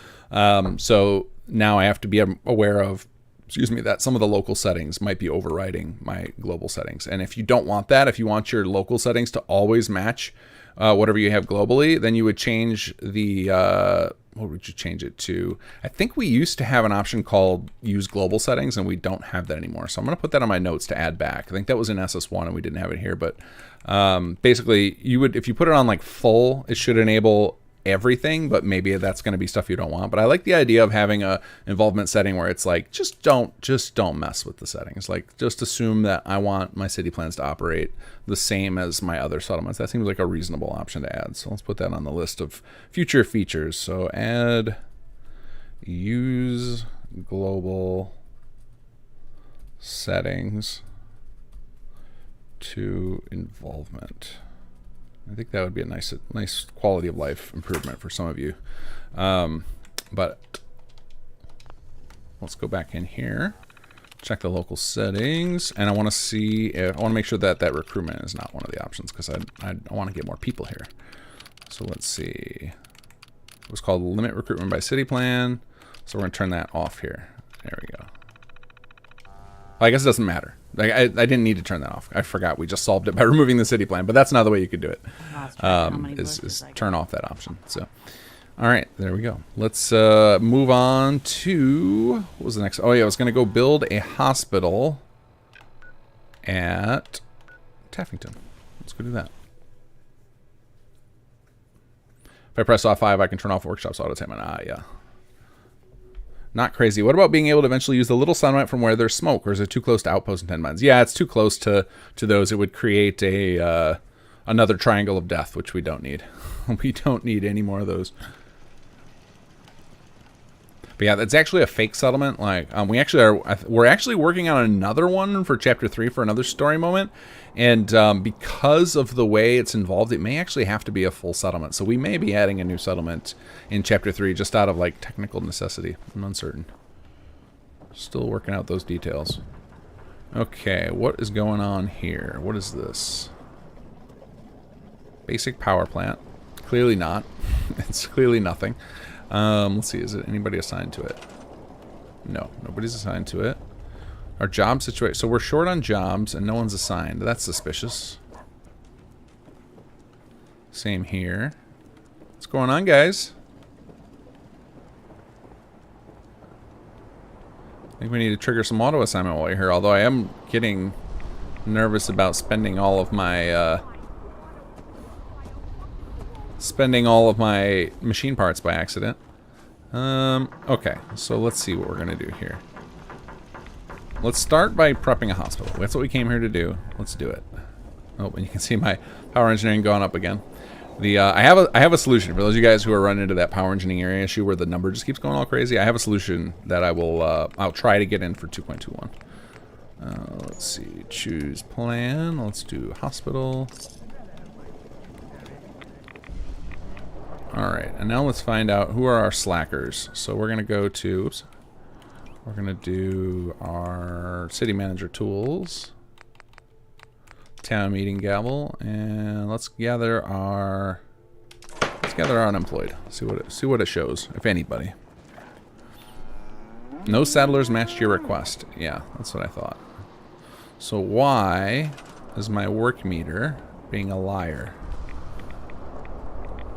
So now I have to be aware of, that some of the local settings might be overriding my global settings. And if you don't want that, if you want your local settings to always match whatever you have globally, then you would change the, what would you change it to? I think we used to have an option called use global settings, and we don't have that anymore. So I'm going to put that on my notes to add back. I think that was in SS1 and we didn't have it here, but basically you would, if you put it on like full, it should enable everything, but maybe that's going to be stuff you don't want. But I like the idea of having a involvement setting where it's like, just don't mess with the settings. Like, just assume that I want my city plans to operate the same as my other settlements. That seems like a reasonable option to add. So let's put that on the list of future features. So add use global settings to involvement. I think that would be a nice quality of life improvement for some of you. But let's go back in here, check the local settings, and I want to see if I want to make sure that that recruitment is not one of the options, because I want to get more people here. So let's see. It was called limit recruitment by city plan. So we're gonna turn that off here. There we go. Well, I guess it doesn't matter. Like, I didn't need to turn that off. I forgot we just solved it by removing the city plan, but that's not the way you could do it. Is turn off that option. So, all right, there we go. Let's move on to, what was the next? Oh yeah, I was gonna go build a hospital at Taffington. Let's go do that. If I press F5, I can turn off workshops auto time. Yeah. Not crazy. What about being able to eventually use the little settlement from where there's smoke, or is it too close to outposts and 10 mines? Yeah, it's too close to those. It would create a another triangle of death, which we don't need. We don't need any more of those. But yeah, that's actually a fake settlement. Like, we're actually working on another one for chapter 3 for another story moment, and because of the way it's involved, it may actually have to be a full settlement. So we may be adding a new settlement in chapter 3 just out of like technical necessity. I'm uncertain. Still working out those details. Okay, what is going on here? What is this? Basic power plant. Clearly not. It's clearly nothing. Let's see, is it anybody assigned to it? No, nobody's assigned to it. Our job situation, so we're short on jobs and no one's assigned. That's suspicious. Same here. What's going on, guys? I think we need to trigger some auto assignment while you're here, although I am getting nervous about spending all of my machine parts by accident. Okay, so let's see what we're gonna do here. Let's start by prepping a hospital. That's what we came here to do. Let's do it. Oh, and you can see my power engineering going up again. I have a solution for those of you guys who are running into that power engineering issue where the number just keeps going all crazy. I have a solution that I'll try to get in for 2.21. Let's see, choose plan. Let's do hospital. Alright, and now let's find out who are our slackers. So we're going to go to, oops, we're going to do our city manager tools, town meeting gavel, and let's gather our unemployed. See what it shows, if anybody. No settlers matched your request. Yeah, that's what I thought. So why is my work meter being a liar?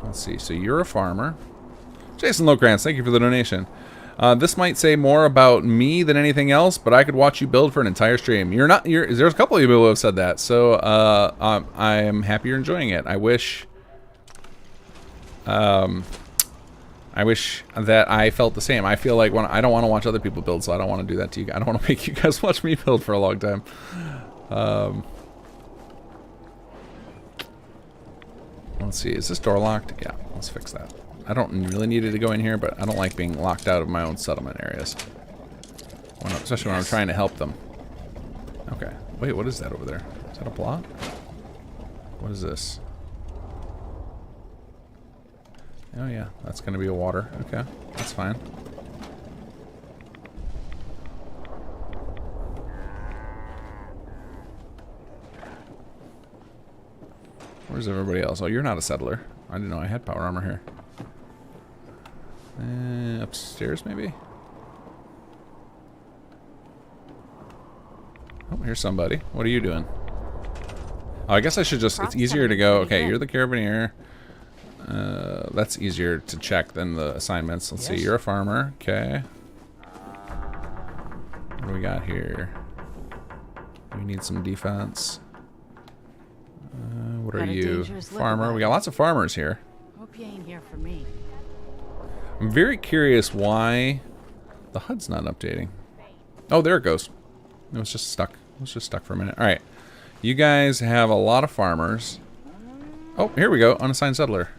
Let's see. So you're a farmer. Jason Locrance, thank you for the donation. This might say more about me than anything else, but I could watch you build for an entire stream. There's a couple of people who have said that, so I am happy you're enjoying it. I wish that I felt the same. I feel like I don't want to watch other people build, so I don't want to do that to you. I don't want to make you guys watch me build for a long time. Let's see, is this door locked? Yeah, let's fix that. I don't really need it to go in here, but I don't like being locked out of my own settlement areas. Especially when I'm trying to help them. Okay, wait, what is that over there? Is that a block? What is this? Oh yeah, that's gonna be a water. Okay, that's fine. Where's everybody else? Oh, you're not a settler. I didn't know I had power armor here. Upstairs, maybe? Oh, here's somebody. What are you doing? Oh, I guess I should just... It's easier to go... Okay, you're the carabiner. That's easier to check than the assignments. Let's see. You're a farmer. Okay. What do we got here? We need some defense. What are you? Farmer. We got lots of farmers here. Hope you ain't here for me. I'm very curious why the HUD's not updating. Oh, there it goes. It was just stuck. It was just stuck for a minute. All right. You guys have a lot of farmers. Oh, here we go. Unassigned settler.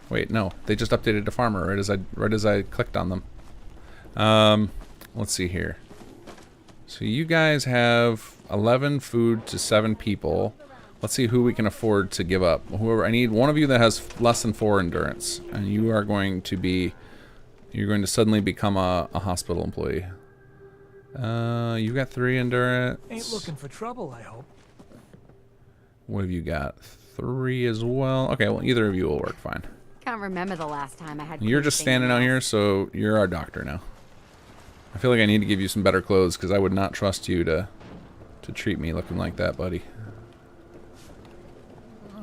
Wait, no. They just updated to farmer right as I clicked on them. Let's see here. So you guys have 11 food to 7 people. Let's see who we can afford to give up. Whoever, I need one of you that has less than 4 endurance, and you are going to be, you're going to suddenly become a hospital employee. You got 3 endurance. Ain't looking for trouble, I hope. What have you got? 3 as well. Okay, well either of you will work fine. Can't remember the last time I had. You're just standing out here, so you're our doctor now. I feel like I need to give you some better clothes because I would not trust you to treat me looking like that, buddy.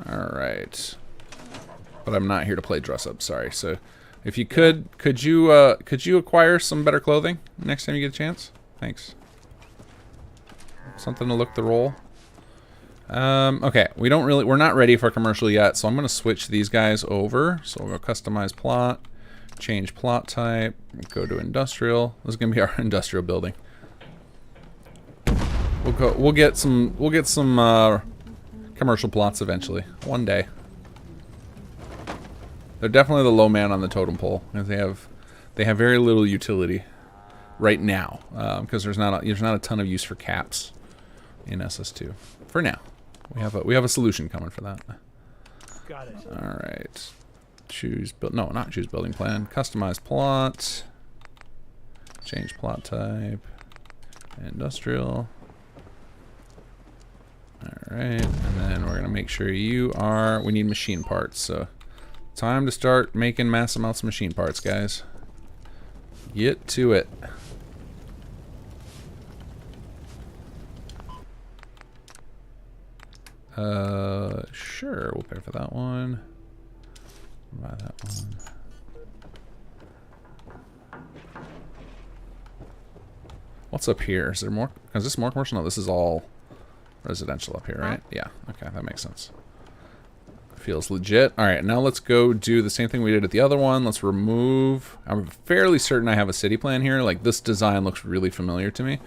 Alright. But I'm not here to play dress up, sorry. So if you could you acquire some better clothing next time you get a chance? Thanks. Something to look the role. Okay, we're not ready for commercial yet, so I'm gonna switch these guys over. So we'll go customize plot, change plot type, go to industrial. This is gonna be our industrial building. We'll get some commercial plots eventually, one day. They're definitely the low man on the totem pole, because they have very little utility right now, because there's not a ton of use for caps in SS2 for now. We have a solution coming for that. Got it. All right, not choose building plan. Customize plot, change plot type, industrial. All right, and then we're gonna make sure we need machine parts. So time to start making mass amounts of machine parts, guys. Get to it. Sure, we'll pay for that one. Buy that one. What's up here? Is there more? Is this more commercial? No, this is all residential up here, right? Yeah, okay, that makes sense. Feels legit. Alright, now let's go do the same thing we did at the other one. Let's remove... I'm fairly certain I have a city plan here. Like, this design looks really familiar to me.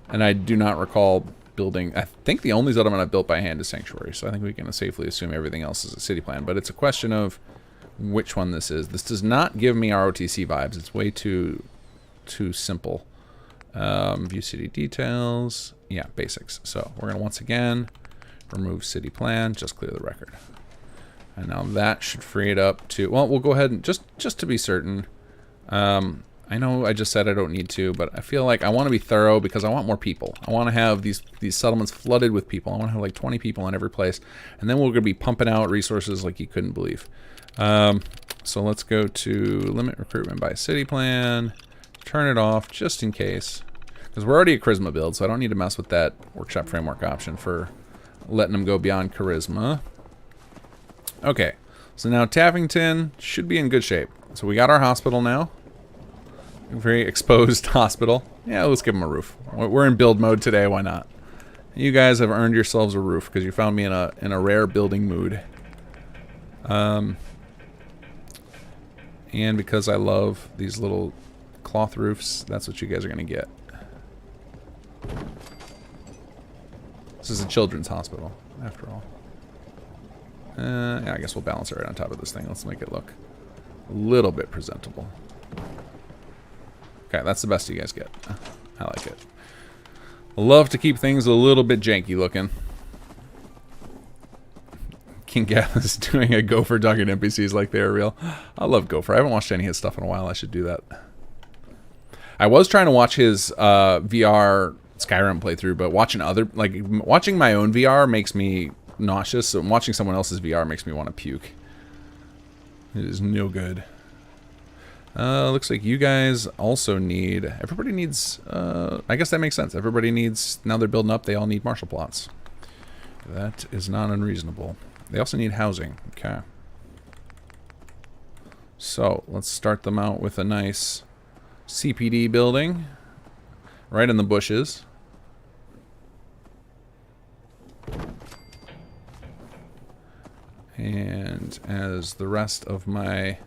And I do not recall building... I think the only settlement I've built by hand is Sanctuary, so I think we can safely assume everything else is a city plan. But it's a question of which one this is. This does not give me ROTC vibes. It's way too simple. View city details. Yeah, basics. So we're going to once again remove city plan, just clear the record. And now that should free it up to... Well, we'll go ahead and just to be certain. I know I just said I don't need to, but I feel like I want to be thorough because I want more people. I want to have these settlements flooded with people. I want to have like 20 people in every place. And then we're going to be pumping out resources like you couldn't believe. So let's go to limit recruitment by city plan. Turn it off just in case. Because we're already a charisma build, so I don't need to mess with that workshop framework option for letting them go beyond charisma. Okay, so now Tappington should be in good shape. So we got our hospital now. Very exposed hospital. Yeah, let's give them a roof. We're in build mode today, why not? You guys have earned yourselves a roof because you found me in a rare building mood. And because I love these little cloth roofs, that's what you guys are going to get. This is a children's hospital, after all. Yeah, I guess we'll balance it right on top of this thing. Let's make it look a little bit presentable. Okay, that's the best you guys get. I like it. I love to keep things a little bit janky looking. King Gath is doing a Gopher ducking NPCs like they're real. I love Gopher. I haven't watched any of his stuff in a while. I should do that. I was trying to watch his VR Skyrim playthrough, but watching my own VR makes me nauseous. So watching someone else's VR makes me want to puke. It is no good. Looks like you guys also need... Everybody needs... I guess that makes sense. Everybody needs... Now they're building up, they all need marshal plots. That is not unreasonable. They also need housing. Okay. So, let's start them out with a nice CPD building. Right in the bushes. And as the rest of my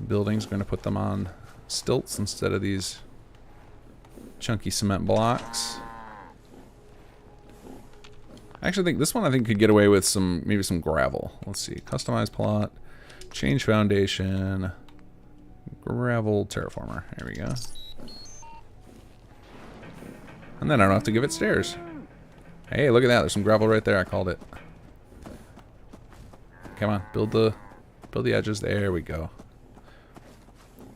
buildings, going to put them on stilts instead of these chunky cement blocks. I actually think this one could get away with maybe some gravel. Let's see. Customize plot. Change foundation. Gravel terraformer. There we go. And then I don't have to give it stairs. Hey, look at that. There's some gravel right there. I called it. Come on. Build the edges. There we go.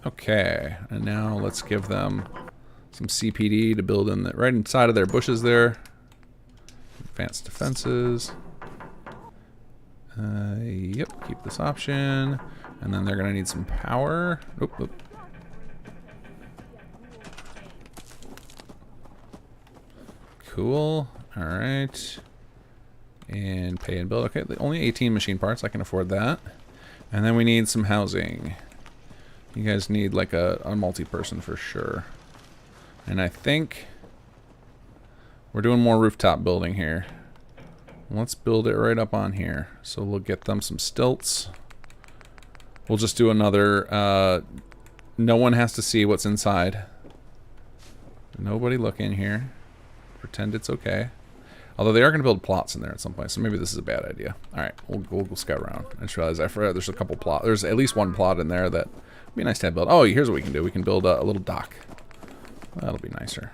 Okay. And now let's give them some CPD to build in right inside of their bushes there. Advanced defenses. Yep, keep this option. And then they're going to need some power. Oop, oop. Cool. Alright. And pay and build. Okay, only 18 machine parts. I can afford that. And then we need some housing. You guys need like a multi-person for sure. And I think we're doing more rooftop building here. Let's build it right up on here. So we'll get them some stilts. We'll just do another, no one has to see what's inside. Nobody look in here. Pretend it's okay. Although they are going to build plots in there at some point, so maybe this is a bad idea. Alright, we'll go scout around. I just realized I forgot there's a couple plots. There's at least one plot in there that would be nice to have built. Oh, here's what we can do. We can build a little dock. That'll be nicer.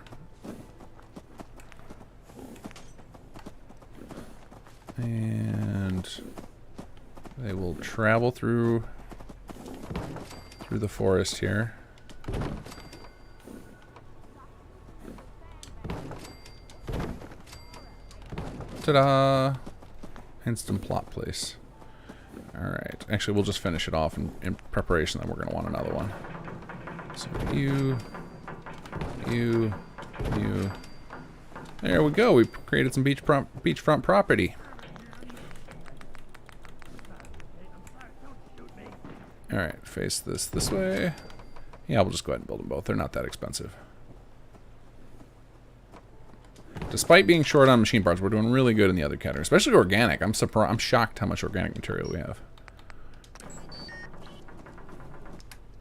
And they will travel through the forest here. Ta-da! Instant plot place. Alright. Actually, we'll just finish it off in preparation that we're going to want another one. So you. There we go. We created some beachfront property. Alright, face this way. Yeah, we'll just go ahead and build them both. They're not that expensive. Despite being short on machine parts, we're doing really good in the other category, especially organic. I'm surprised. I'm shocked how much organic material we have.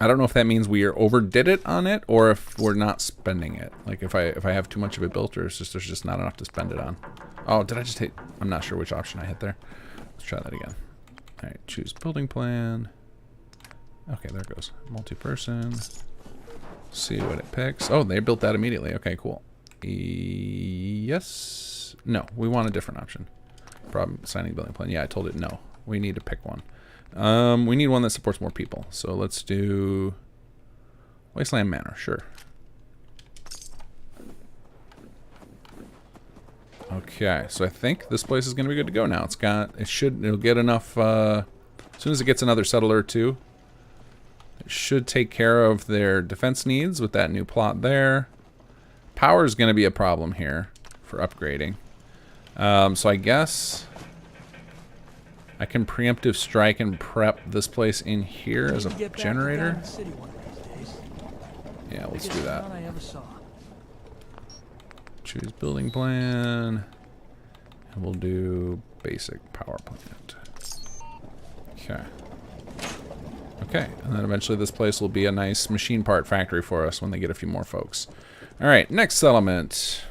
I don't know if that means we overdid it on it, or if we're not spending it. Like if I have too much of it built, or there's just not enough to spend it on. Oh, did I just hit? I'm not sure which option I hit there. Let's try that again. All right, choose building plan. Okay, there it goes. Multi-person. See what it picks. Oh, they built that immediately. Okay, cool. Yes. No, we want a different option. Problem signing building plan. Yeah, I told it no. We need to pick one. We need one that supports more people. So let's do Wasteland Manor. Sure. Okay, so I think this place is going to be good to go now. It'll get enough. As soon as it gets another settler or two, it should take care of their defense needs with that new plot there. Power is going to be a problem here for upgrading. So I guess I can preemptive strike and prep this place in here as a generator. Yeah, let's do that. Choose building plan. And we'll do basic power plant. Okay. Okay, and then eventually this place will be a nice machine part factory for us when they get a few more folks. Alright, next settlement.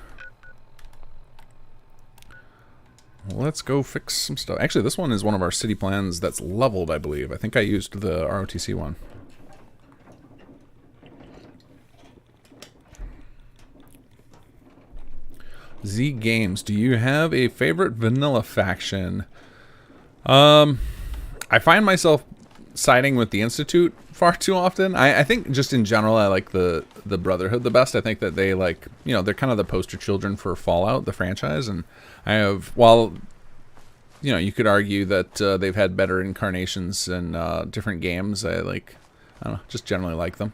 Let's go fix some stuff. Actually, this one is one of our city plans that's leveled, I believe. I think I used the ROTC one. Z Games, do you have a favorite vanilla faction? I find myself siding with the Institute far too often. I think just in general I like the Brotherhood the best. I think that they like, you know, they're kind of the poster children for Fallout, the franchise, and I have, while, you know, you could argue that they've had better incarnations in different games, I don't know, just generally like them.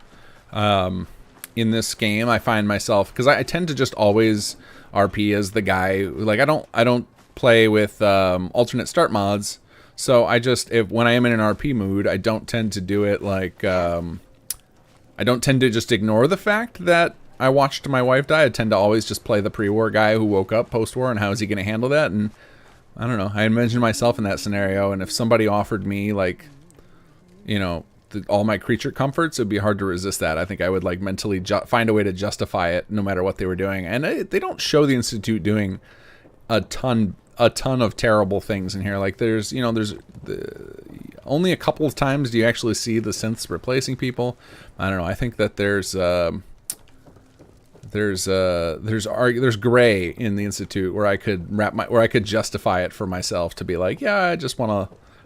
In this game I find myself, because I tend to just always RP as the guy, like I don't play with alternate start mods. So I just, when I am in an RP mood, I don't tend to do it like, I don't tend to just ignore the fact that I watched my wife die. I tend to always just play the pre-war guy who woke up post-war and how is he going to handle that. And I don't know. I imagine myself in that scenario, and if somebody offered me, like, you know, all my creature comforts, it would be hard to resist that. I think I would, like, mentally find a way to justify it no matter what they were doing. And they don't show the Institute doing a ton of terrible things in here. Like, there's, you know, only a couple of times do you actually see the synths replacing people. I don't know. I think that there's gray in the Institute where I could justify it for myself to be like, yeah,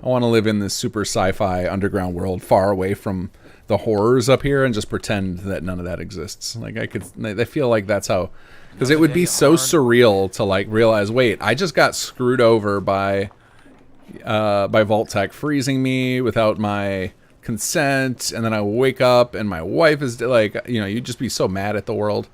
I want to live in this super sci-fi underground world far away from the horrors up here and just pretend that none of that exists. Like, I feel like that's how, because it would be so surreal to, like, realize, wait, I just got screwed over by Vault Tech freezing me without my consent, and then I wake up and my wife is, like, you know, you'd just be so mad at the world.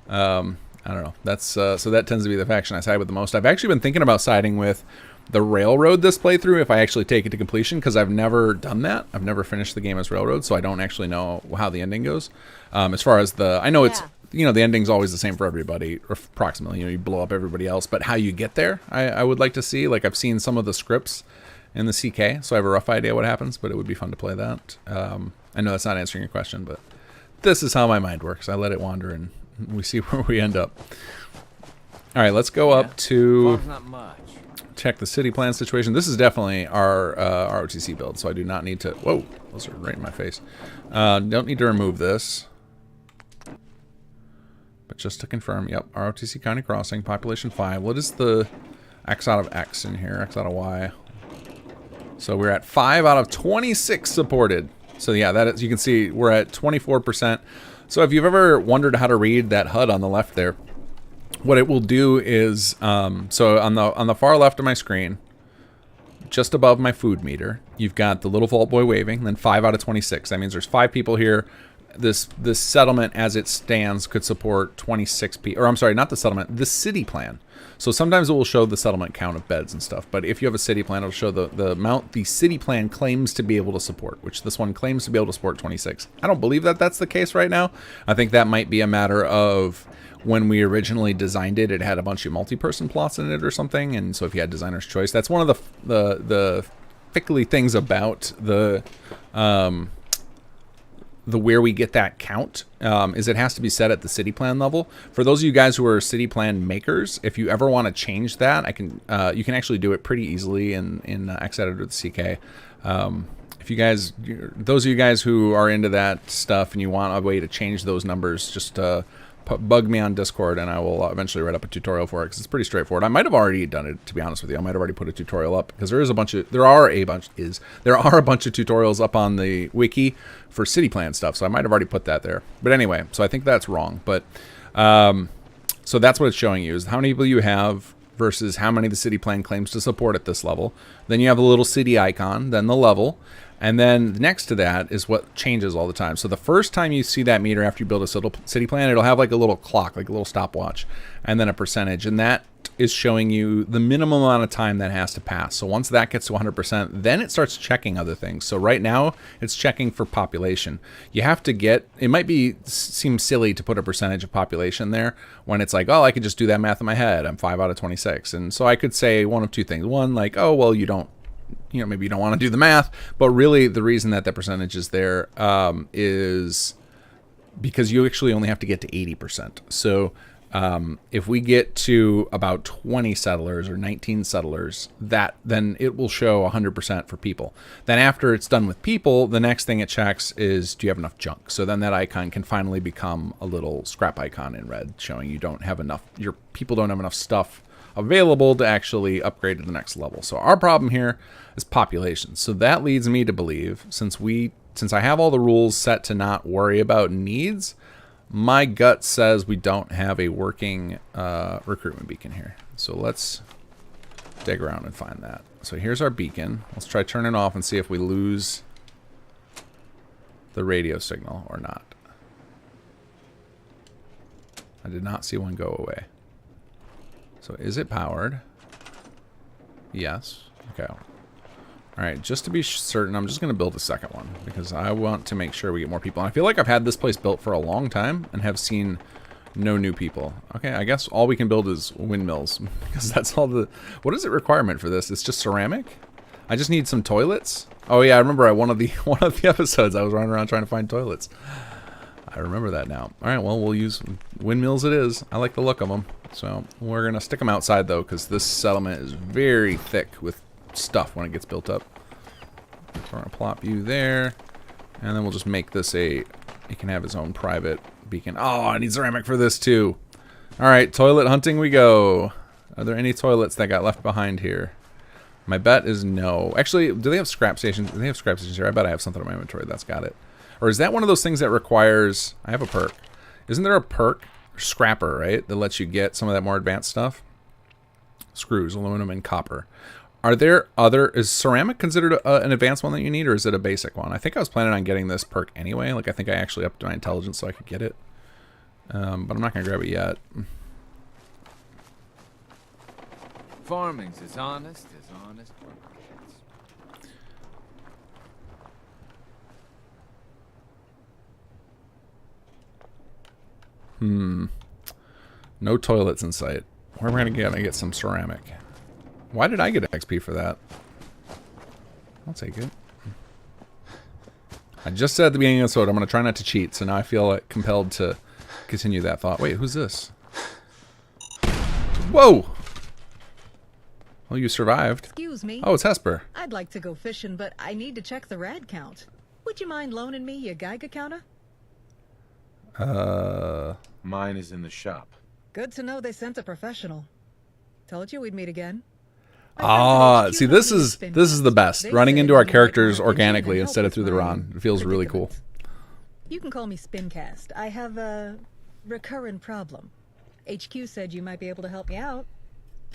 I don't know. That's so that tends to be the faction I side with the most. I've actually been thinking about siding with the Railroad this playthrough if I actually take it to completion, because I've never done that. I've never finished the game as Railroad, so I don't actually know how the ending goes. As far as I know it's, you know, the ending's always the same for everybody, or approximately. You know, you blow up everybody else, but how you get there, I would like to see. Like, I've seen some of the scripts in the CK, so I have a rough idea what happens, but it would be fun to play that. I know that's not answering your question, but this is how my mind works. I let it wander, and we see where we end up. All right, let's go up to check the city plan situation. This is definitely our ROTC build, so I do not need to... Whoa, those are right in my face. Don't need to remove this. But just to confirm, yep, ROTC County Crossing, population 5. What is the X out of X in here? X out of Y. So we're at 5 out of 26 supported. So yeah, that is, you can see we're at 24%. So if you've ever wondered how to read that HUD on the left there, what it will do is, so on the far left of my screen, just above my food meter, you've got the little Vault Boy waving, then 5 out of 26. That means there's 5 people here. This settlement as it stands could support 26 people, or I'm sorry, not the settlement, the city plan. So sometimes it will show the settlement count of beds and stuff, but if you have a city plan, it'll show the amount the city plan claims to be able to support, which this one claims to be able to support 26. I don't believe that that's the case right now. I think that might be a matter of when we originally designed it, it had a bunch of multi-person plots in it or something, and so if you had designer's choice, that's one of the fickly things about the where we get that count, is it has to be set at the city plan level. For those of you guys who are city plan makers, if you ever want to change that, you can actually do it pretty easily in Xeditor, the CK. If you guys, those of you guys who are into that stuff and you want a way to change those numbers, just bug me on Discord and I will eventually write up a tutorial for it, because it's pretty straightforward. I might have already done it, to be honest with you. I might have already put a tutorial up, because there are a bunch of tutorials up on the wiki for city plan stuff, so I might have already put that there. But anyway, so I think that's wrong. But so that's what it's showing you, is how many people you have versus how many the city plan claims to support at this level. Then you have a little city icon, then the level. And then next to that is what changes all the time. So the first time you see that meter after you build a city plan, it'll have like a little clock, like a little stopwatch, and then a percentage. And that is showing you the minimum amount of time that has to pass. So once that gets to 100%, then it starts checking other things. So right now, it's checking for population. You have to get, it might seem silly to put a percentage of population there when it's like, oh, I could just do that math in my head. I'm 5 out of 26. And so I could say one of two things. One, like, oh, well, maybe you don't want to do the math, but really the reason that percentage is there is because you actually only have to get to 80%. So if we get to about 20 settlers or 19 settlers, then it will show 100% for people. Then after it's done with people, the next thing it checks is, do you have enough junk? So then that icon can finally become a little scrap icon in red, showing you don't have enough, your people don't have enough stuff available to actually upgrade to the next level. So our problem here is population. So that leads me to believe, since I have all the rules set to not worry about needs, my gut says we don't have a working recruitment beacon here. So let's dig around and find that. So here's our beacon. Let's try turning it off and see if we lose the radio signal or not. I did not see one go away. So is it powered? Yes. Okay. All right, just to be certain, I'm just going to build a second one because I want to make sure we get more people. And I feel like I've had this place built for a long time and have seen No new people. Okay, I guess all we can build is windmills because that's all the. What is the requirement for this? It's just ceramic. I just need some toilets. Oh yeah, I remember at one of the episodes I was running around trying to find toilets. I remember that now. All right, well we'll use windmills. It is. I like the look of them. So we're gonna stick them outside though, because this settlement is very thick with stuff when it gets built up. So we're gonna plop you there, and then we'll just make this a. He can have his own private beacon. Oh, I need ceramic for this too. All right, toilet hunting we go. Are there any toilets that got left behind here? My bet is no. Actually, do they have scrap stations? They have scrap stations here. I bet I have something in my inventory that's got it. Or is that one of those things that requires... I have a perk. Isn't there a perk? Scrapper, right? That lets you get some of that more advanced stuff? Screws, aluminum, and copper. Are there other... Is ceramic considered an advanced one that you need, or is it a basic one? I think I was planning on getting this perk anyway. Like, I think I actually upped my intelligence so I could get it. But I'm not going to grab it yet. Farming's as honest work gets. No toilets in sight. Where am I going to get some ceramic? Why did I get XP for that? I'll take it. I just said at the beginning of the episode I'm going to try not to cheat, so now I feel like compelled to continue that thought. Wait, who's this? Whoa! Well, you survived. Excuse me. Oh, it's Hesper. I'd like to go fishing, but I need to check the rad count. Would you mind loaning me your Geiger counter? Mine is in the shop. Good to know they sent a professional. Told you we'd meet again. Ah, see, this is the best. Running into our characters organically instead of through the RON. It feels really cool. You can call me Spincast. I have a recurrent problem. HQ said you might be able to help me out.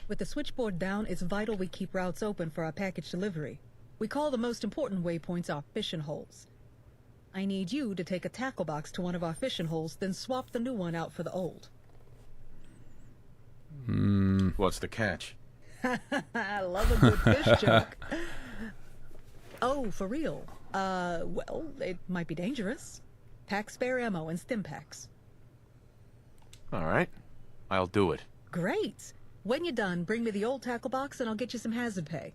With the switchboard down, it's vital we keep routes open for our package delivery. We call the most important waypoints our fishing holes. I need you to take a tackle box to one of our fishing holes, then swap the new one out for the old. What's the catch? I love a good fish joke. Oh, for real? Well, it might be dangerous. Pack spare ammo and stim packs. All right. I'll do it. Great. When you're done, bring me the old tackle box and I'll get you some hazard pay.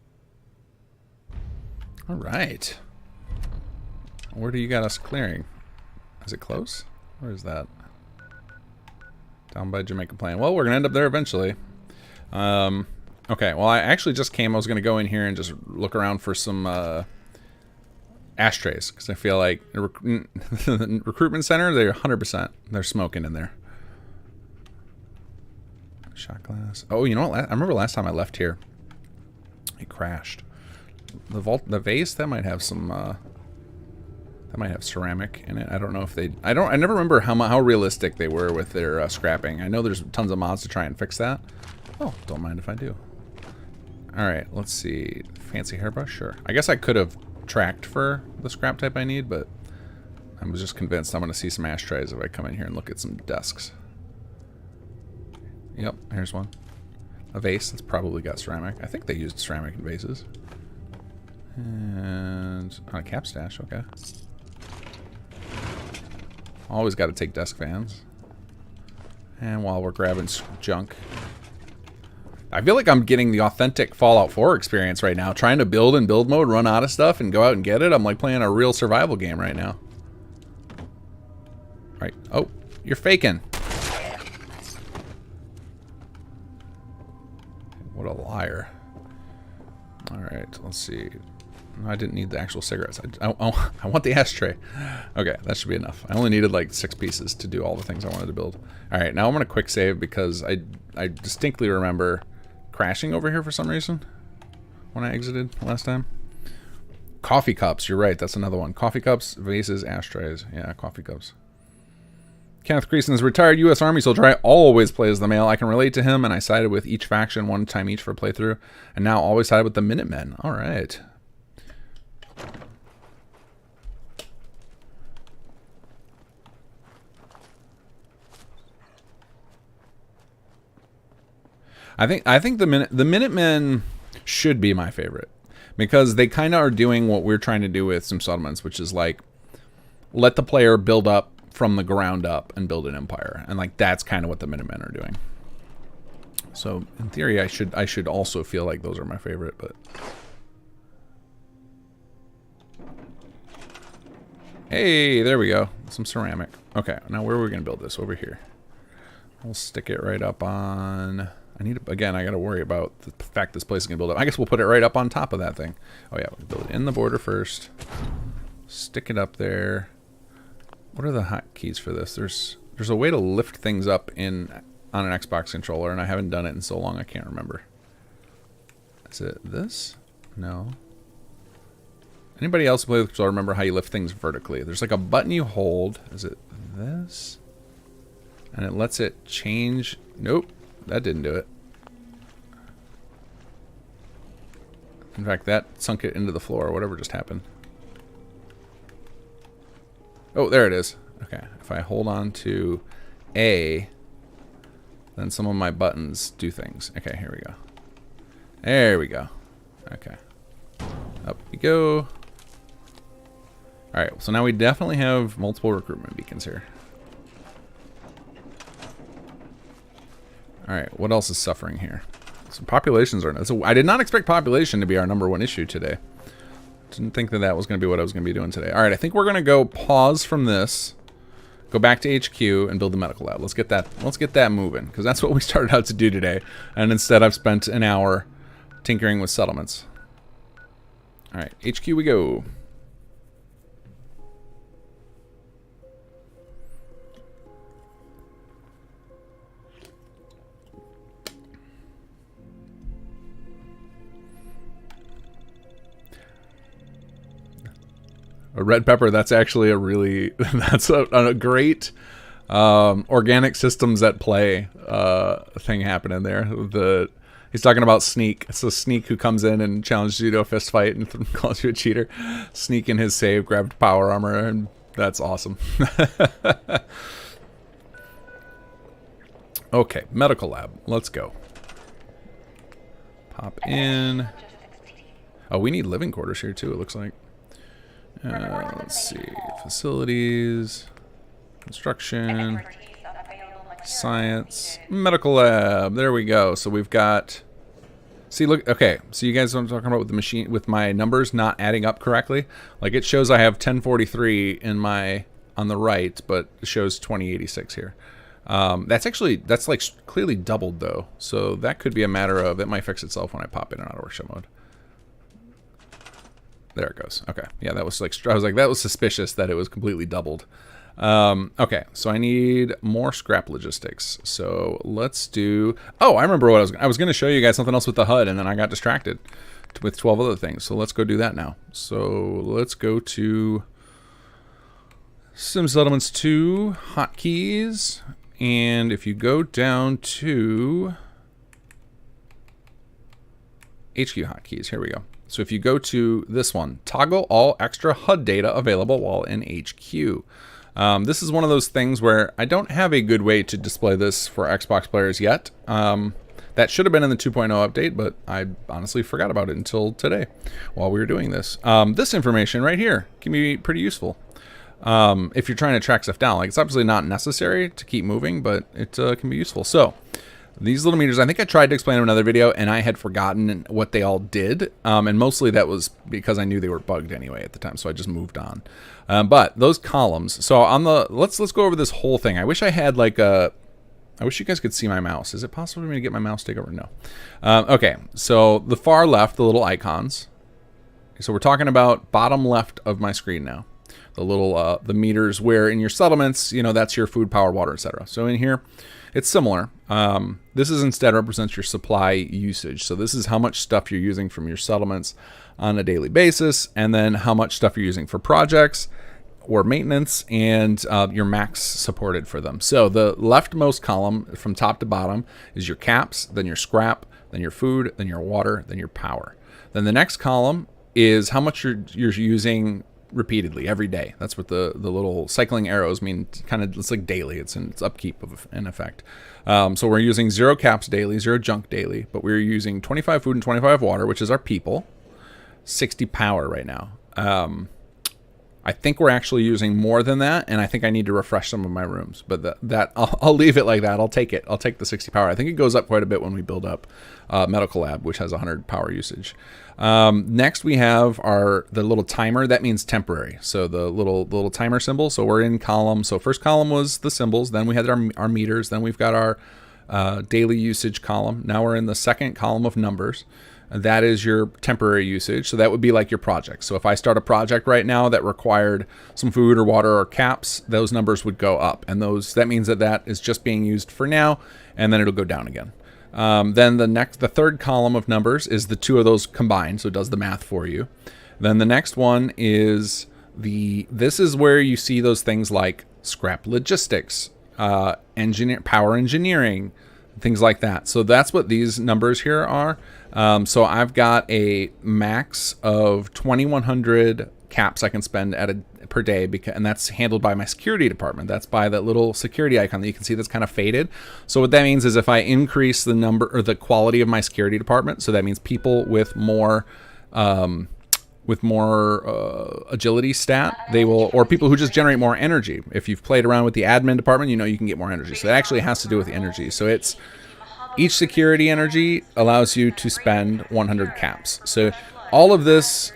All right. Where do you got us clearing? Is it close? Where is that? Down by Jamaica Plain. Well, we're going to end up there eventually. Okay, well, I actually just came. I was going to go in here and just look around for some ashtrays. Because I feel like the recruitment center, they're 100%. They're smoking in there. Shot glass. Oh, you know what? I remember last time I left here, it crashed. The vase, that might have some... that might have ceramic in it. I don't know if they... I never remember how realistic they were with their scrapping. I know there's tons of mods to try and fix that. Oh, don't mind if I do. Alright, let's see. Fancy hairbrush? Sure. I guess I could have tracked for the scrap type I need, but I was just convinced I'm going to see some ashtrays if I come in here and look at some desks. Yep, here's one. A vase that's probably got ceramic. I think they used ceramic in vases. And... a cap stash, okay. Always got to take desk fans. And while we're grabbing junk... I feel like I'm getting the authentic Fallout 4 experience right now. Trying to build in build mode, run out of stuff, and go out and get it. I'm like playing a real survival game right now. Right. Oh, you're faking. What a liar. Alright, let's see. I didn't need the actual cigarettes. I want the ashtray. Okay, that should be enough. I only needed like 6 pieces to do all the things I wanted to build. Alright, now I'm going to quick save because I distinctly remember crashing over here for some reason when I exited last time. Coffee cups, you're right, that's another one. Coffee cups, vases, ashtrays. Yeah, coffee cups. Kenneth Creason is a retired U.S. Army soldier. I always play as the male. I can relate to him, and I sided with each faction one time each for a playthrough, and now always sided with the Minutemen. All right. I think the Minutemen should be my favorite because they kind of are doing what we're trying to do with some settlements, which is like let the player build up from the ground up and build an empire. And like that's kind of what the Minutemen are doing. So in theory, I should also feel like those are my favorite, but hey, there we go. Some ceramic. Okay, now where are we gonna build this? Over here. We'll stick it right up on. I gotta worry about the fact this place is gonna build up. I guess we'll put it right up on top of that thing. Oh yeah, we'll build it in the border first. Stick it up there. What are the hotkeys for this? There's a way to lift things up on an Xbox controller, and I haven't done it in so long I can't remember. Is it this? No. Anybody else play with controller remember how you lift things vertically? There's like a button you hold. Is it this? And it lets it change. Nope, that didn't do it. In fact, that sunk it into the floor. Whatever just happened. Oh, there it is. Okay, if I hold on to A, then some of my buttons do things. Okay, here we go. There we go. Okay. Up we go. Alright, so now we definitely have multiple recruitment beacons here. Alright, what else is suffering here? Some populations are... I did not expect population to be our #1 issue today. Didn't think that was going to be what I was going to be doing today. Alright, I think we're going to go pause from this. Go back to HQ and build the medical lab. Let's get that moving, because that's what we started out to do today. And instead I've spent an hour tinkering with settlements. Alright, HQ we go. A red pepper, that's actually that's a great organic systems at play thing happening there. He's talking about Sneak. It's a Sneak who comes in and challenges you to a fist fight and calls you a cheater. Sneak in his save, grabbed power armor, and that's awesome. Okay, medical lab. Let's go. Pop in. Oh, we need living quarters here too, it looks like. Let's see. Facilities. Construction. Science. Medical lab. There we go. So we've got... See, look. Okay. So you guys know what I'm talking about with the machine, with my numbers not adding up correctly? Like it shows I have 1043 in my... on the right, but it shows 2086 here. That's like clearly doubled though. So that could be a matter of... It might fix itself when I pop in and out of workshop mode. There it goes. Okay. Yeah, that was like, I was like, that was suspicious that it was completely doubled. Okay, so I need more scrap logistics. So let's do... Oh, I remember what I was going to show you guys something else with the HUD, and then I got distracted with 12 other things. So let's go do that now. So let's go to Sim Settlements 2, hotkeys, and if you go down to HQ hotkeys, here we go. So if you go to this one, toggle all extra HUD data available while in HQ. This is one of those things where I don't have a good way to display this for Xbox players yet. That should have been in the 2.0 update, but I honestly forgot about it until today while we were doing this. This information right here can be pretty useful if you're trying to track stuff down. Like, it's obviously not necessary to keep moving, but it can be useful. So these little meters, I think I tried to explain in another video, and I had forgotten what they all did. And mostly that was because I knew they were bugged anyway at the time, so I just moved on. But those columns, so on the, let's go over this whole thing. I wish I had like a, I wish you guys could see my mouse. Is it possible for me to get my mouse to take over? No. Okay, so the far left, the little icons. So we're talking about bottom left of my screen now. The little, the meters where in your settlements, you know, that's your food, power, water, etc. So in here, it's similar. This is instead represents your supply usage. So this is how much stuff you're using from your settlements on a daily basis, and then how much stuff you're using for projects or maintenance, and your max supported for them. So the leftmost column from top to bottom is your caps, then your scrap, then your food, then your water, then your power. Then the next column is how much you're using repeatedly every day. That's what the little cycling arrows mean. Kind of, it's like daily. It's upkeep in effect. So we're using 0 caps daily, 0 junk daily, but we're using 25 food and 25 water, which is our people. 60 power right now. I think we're actually using more than that, and I think I need to refresh some of my rooms. But that I'll leave it like that. I'll take it. I'll take the 60 power. I think it goes up quite a bit when we build up medical lab, which has 100 power usage. Next we have the little timer. That means temporary. So the little timer symbol. So we're in column. So first column was the symbols. Then we had our meters. Then we've got our daily usage column. Now we're in the second column of numbers. That is your temporary usage. So that would be like your project. So if I start a project right now that required some food or water or caps, those numbers would go up. And that means that is just being used for now, and then it'll go down again. Then the third column of numbers is the two of those combined. So it does the math for you. Then the next one is this is where you see those things like scrap logistics, power engineering, things like that. So that's what these numbers here are. So I've got a max of 2,100 caps I can spend per day, and that's handled by my security department. That's by that little security icon that you can see that's kind of faded. So what that means is if I increase the number or the quality of my security department, so that means people with more agility stat, or people who just generate more energy. If you've played around with the admin department, you know you can get more energy. So that actually has to do with the energy. So each security energy allows you to spend 100 caps. So all of this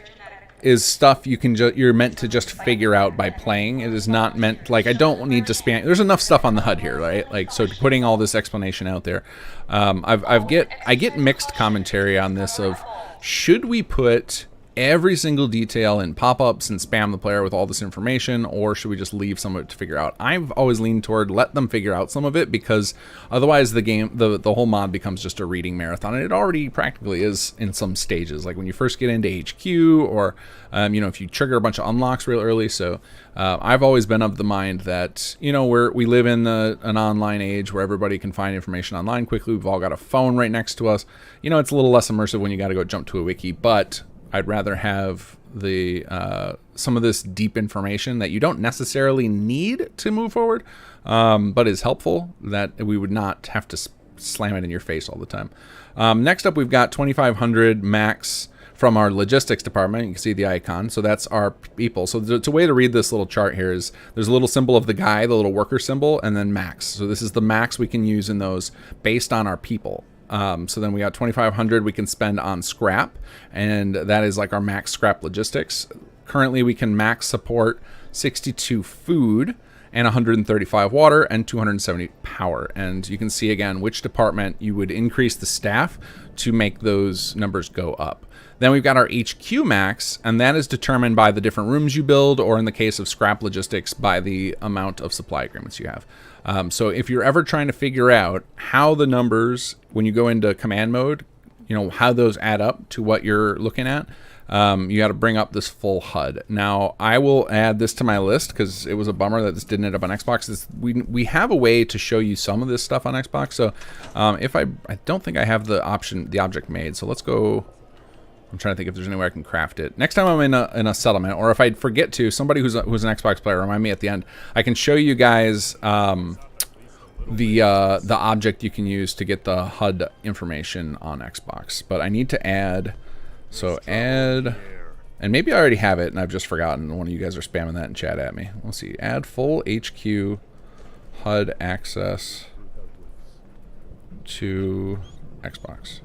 is stuff you're meant to just figure out by playing. It is not meant, like, I don't need to spam. There's enough stuff on the HUD here, right? Like, so putting all this explanation out there, I get mixed commentary on this of, should we put every single detail in pop-ups and spam the player with all this information, or should we just leave some of it to figure out? I've always leaned toward let them figure out some of it, because otherwise the whole mod becomes just a reading marathon, and it already practically is in some stages, like when you first get into HQ, or if you trigger a bunch of unlocks real early. So I've always been of the mind that we live in an online age where everybody can find information online quickly. We've all got a phone right next to us. It's a little less immersive when you got to go jump to a wiki, but I'd rather have some of this deep information that you don't necessarily need to move forward, but is helpful, that we would not have to slam it in your face all the time. Next up, we've got 2,500 max from our logistics department. You can see the icon. So that's our people. So the way to read this little chart here is there's a little symbol of the guy, the little worker symbol, and then max. So this is the max we can use in those based on our people. So then we got 2,500 we can spend on scrap, and that is like our max scrap logistics. Currently we can max support 62 food and 135 water and 270 power. And you can see again which department you would increase the staff to make those numbers go up. Then we've got our HQ max, and that is determined by the different rooms you build, or in the case of scrap logistics, by the amount of supply agreements you have. So if you're ever trying to figure out how the numbers, when you go into command mode, how those add up to what you're looking at, you got to bring up this full HUD. Now, I will add this to my list because it was a bummer that this didn't end up on Xbox. We have a way to show you some of this stuff on Xbox. So if I don't think I have the object made. So let's go. I'm trying to think if there's any way I can craft it. Next time I'm in a settlement, or if I forget to, somebody who's an Xbox player, remind me at the end. I can show you guys the object you can use to get the HUD information on Xbox. But I need to add, and maybe I already have it and I've just forgotten. One of you guys are spamming that in chat at me. Let's see, add full HQ HUD access to Xbox.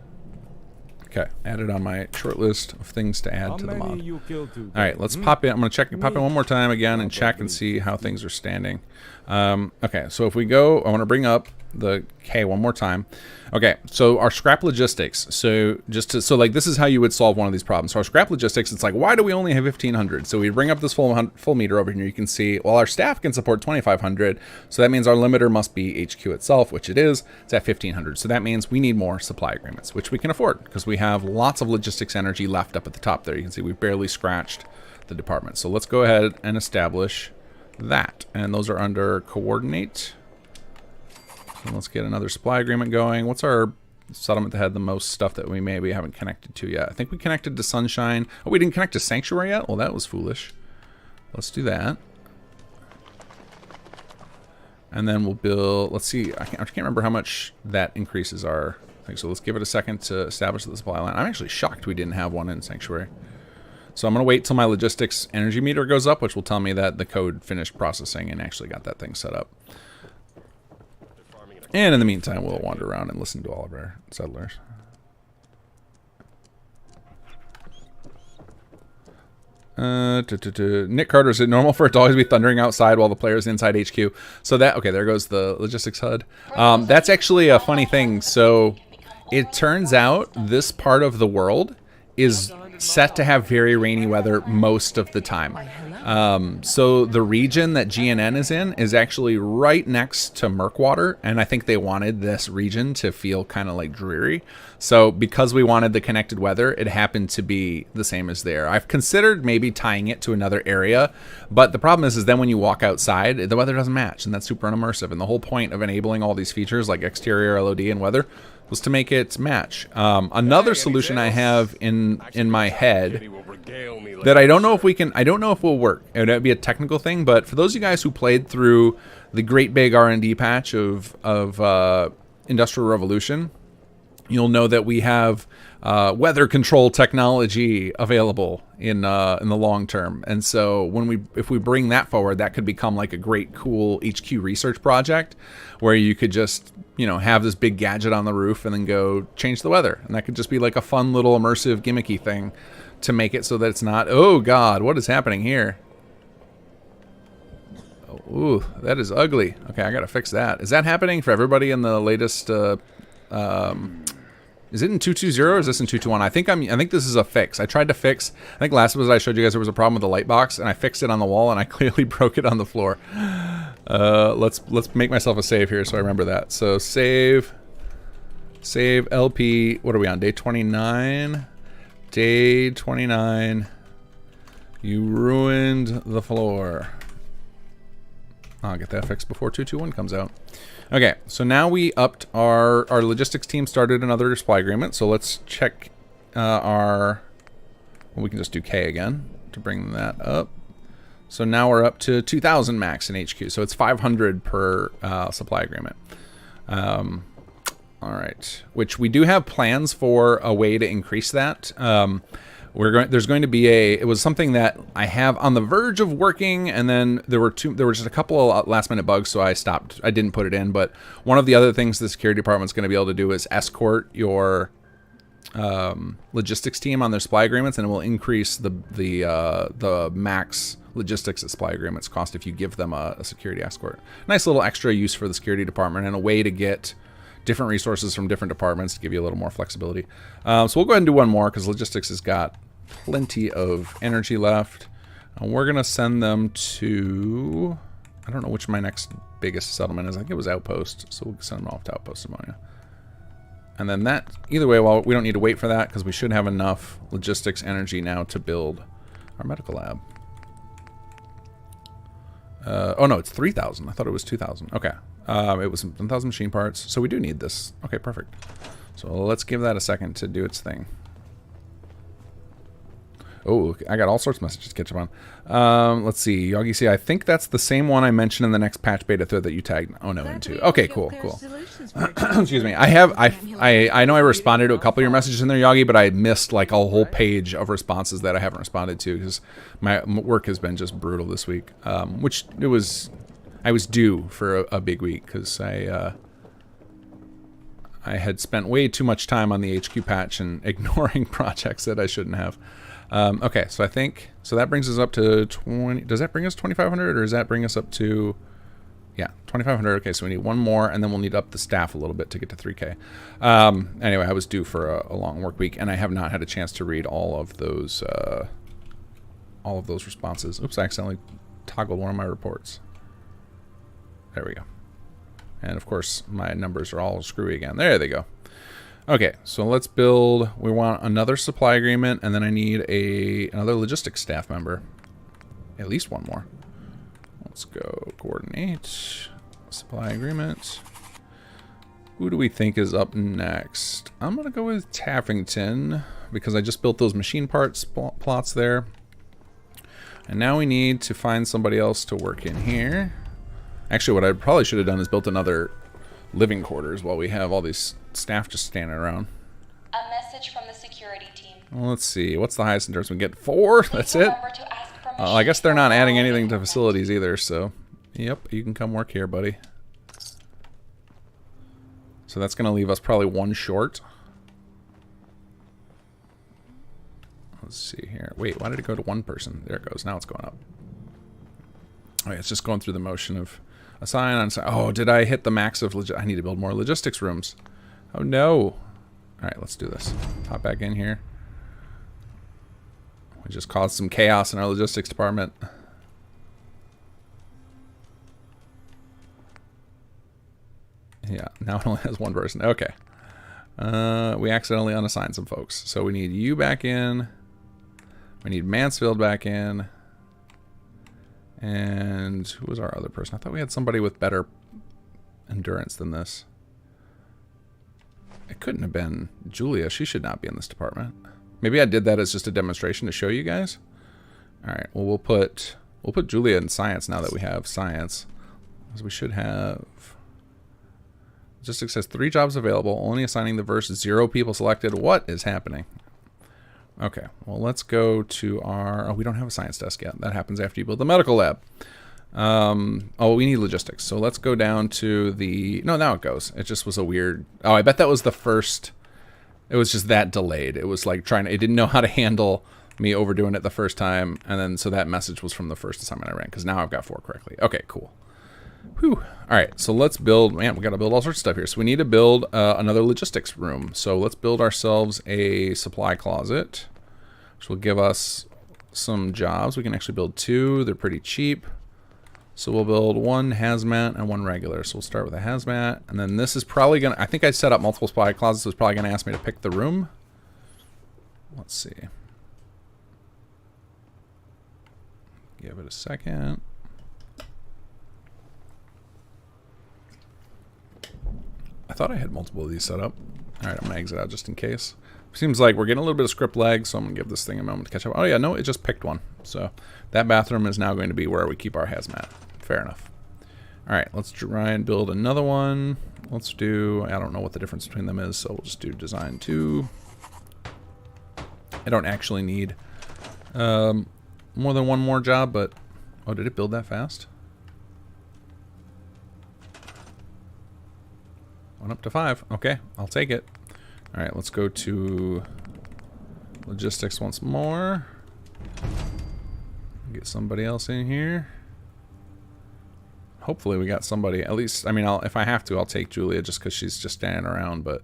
Okay, added on my short list of things to add to the mod. All right, let's pop in. I'm going to pop in one more time again and check and see how things are standing. Okay, so if we go, I want to bring up the K one more time. Okay, so our scrap logistics. So like this is how you would solve one of these problems. So our scrap logistics, it's like, why do we only have 1,500? So we bring up this full meter over here. You can see, well, our staff can support 2,500. So that means our limiter must be HQ itself, which it is. It's at 1,500. So that means we need more supply agreements, which we can afford because we have lots of logistics energy left up at the top there. You can see we've barely scratched the department. So let's go ahead and establish that. And those are under coordinate. So let's get another supply agreement going. What's our settlement that had the most stuff that we maybe haven't connected to yet? I think we connected to Sunshine. Oh, we didn't connect to Sanctuary yet? Well, that was foolish. Let's do that. And then we'll build, let's see, I can't remember how much that increases our thing. So let's give it a second to establish the supply line. I'm actually shocked we didn't have one in Sanctuary. So I'm going to wait till my logistics energy meter goes up, which will tell me that the code finished processing and actually got that thing set up. And in the meantime, we'll wander around and listen to all of our settlers. Nick Carter, is it normal for it to always be thundering outside while the player's inside HQ? So that, okay, there goes the logistics HUD. That's actually a funny thing. So it turns out this part of the world is set to have very rainy weather most of the time. So the region that GNN is in is actually right next to Murkwater, and I think they wanted this region to feel kind of like dreary. So because we wanted the connected weather, it happened to be the same as there. I've considered maybe tying it to another area, but the problem is then when you walk outside, the weather doesn't match, and that's super unimmersive. And the whole point of enabling all these features like exterior LOD and weather was to make it match. Another solution I have in my head that I don't know if we can, I don't know if will work. It would be a technical thing, but for those of you guys who played through the great big R&D patch of Industrial Revolution, you'll know that we have weather control technology available in the long term. And so if we bring that forward, that could become like a great, cool HQ research project where you could just, have this big gadget on the roof and then go change the weather. And that could just be like a fun little immersive gimmicky thing to make it so that it's not, oh God, what is happening here? Ooh, that is ugly. Okay, I gotta fix that. Is that happening for everybody in the latest, is it in 2.2.0 or is this in 2.2.1? I think this is a fix. I tried to fix, I think last episode I showed you guys there was a problem with the light box and I fixed it on the wall and I clearly broke it on the floor. Let's make myself a save here so I remember that. So save LP, what are we on, day 29? Day 29, you ruined the floor. I'll get that fixed before 2.2.1 comes out. Okay, so now we upped our logistics team, started another supply agreement. So let's check well, we can just do K again to bring that up. So now we're up to 2,000 max in HQ. So it's 500 per supply agreement. All right, which we do have plans for a way to increase that. There's going to be it was something that I have on the verge of working, and then there were just a couple of last minute bugs, so I stopped. I didn't put it in, but one of the other things the security department's going to be able to do is escort your logistics team on their supply agreements, and it will increase the max logistics at supply agreements cost if you give them a security escort. Nice little extra use for the security department and a way to get different resources from different departments to give you a little more flexibility. So we'll go ahead and do one more because logistics has got plenty of energy left. And we're going to send them to, I don't know which my next biggest settlement is. I think it was Outpost. So we'll send them off to Outpost Ammonia. And then that, either way, well, we don't need to wait for that because we should have enough logistics energy now to build our medical lab. Oh no, it's 3,000. I thought it was 2,000. Okay. It was 1,000 machine parts, so we do need this. Okay, perfect. So let's give that a second to do its thing. Oh, I got all sorts of messages to catch up on. Let's see. Yogi C, I think that's the same one I mentioned in the next patch beta thread that you tagged. Oh no, into. Okay, cool. Excuse me. I know I responded to a couple of your messages in there, Yogi, but I missed like a whole page of responses that I haven't responded to because my work has been just brutal this week. Which I was due for a big week because I had spent way too much time on the HQ patch and ignoring projects that I shouldn't have. Okay, so I think, so that brings us up to 20, does that bring us 2,500 or does that bring us up to, yeah, 2,500. Okay, so we need one more and then we'll need up the staff a little bit to get to 3K. Anyway, I was due for a long work week and I have not had a chance to read all of those responses. Oops, I accidentally toggled one of my reports. There we go. And of course, my numbers are all screwy again. There they go. Okay, so let's build, we want another supply agreement, and then I need another logistics staff member. At least one more. Let's go coordinate, supply agreement. Who do we think is up next? I'm gonna go with Taffington, because I just built those machine parts plots there. And now we need to find somebody else to work in here. Actually, what I probably should have done is built another living quarters while we have all these staff just standing around. A message from the security team. Well, let's see. What's the highest endurance we get? 4? That's it? I guess they're not adding anything to facilities either, so... Yep, you can come work here, buddy. So that's going to leave us probably 1 short. Let's see here. Wait, why did it go to 1 person? There it goes. Now it's going up. Oh, yeah, it's just going through the motion of assign, unassign. Oh, did I hit the max of... I need to build more logistics rooms. Oh, no. Alright, let's do this. Hop back in here. We just caused some chaos in our logistics department. Yeah, now it only has 1 person. Okay. We accidentally unassigned some folks. So we need you back in. We need Mansfield back in. And who was our other person? I thought we had somebody with better endurance than this. It couldn't have been Julia. She should not be in this department. Maybe I did that as just a demonstration to show you guys. All right. Well, we'll put Julia in science now that we have science, because we should have. Logistics has 3 jobs available. Only assigning the verse. 0 people selected. What is happening? Okay. Well, let's go to our. Oh, we don't have a science desk yet. That happens after you build the medical lab. Oh, we need logistics. So let's go down to the. No, now it goes. It just was a weird. Oh, I bet that was the first. It was just that delayed. It was like trying to, it didn't know how to handle me overdoing it the first time. And then, so that message was from the first assignment I ran, because now I've got 4 correctly. Okay, cool. Whew. All right, so let's build, man, we got to build all sorts of stuff here. So we need to build another logistics room. So let's build ourselves a supply closet, which will give us some jobs. We can actually build 2. They're pretty cheap. So we'll build 1 hazmat and 1 regular. So we'll start with a hazmat. And then this is probably going to... I think I set up multiple supply closets. So it's probably going to ask me to pick the room. Let's see. Give it a second. I thought I had multiple of these set up. All right, I'm going to exit out just in case. Seems like we're getting a little bit of script lag, so I'm going to give this thing a moment to catch up. Oh, yeah, no, it just picked 1. So that bathroom is now going to be where we keep our hazmat. Fair enough. All right, let's try and build another one. Let's do, I don't know what the difference between them is, so we'll just do design 2. I don't actually need more than 1 more job, but... Oh, did it build that fast? Went up to 5. Okay, I'll take it. All right, let's go to logistics once more. Get somebody else in here. Hopefully we got somebody, at least, I mean, if I have to, I'll take Julia just because she's just standing around, but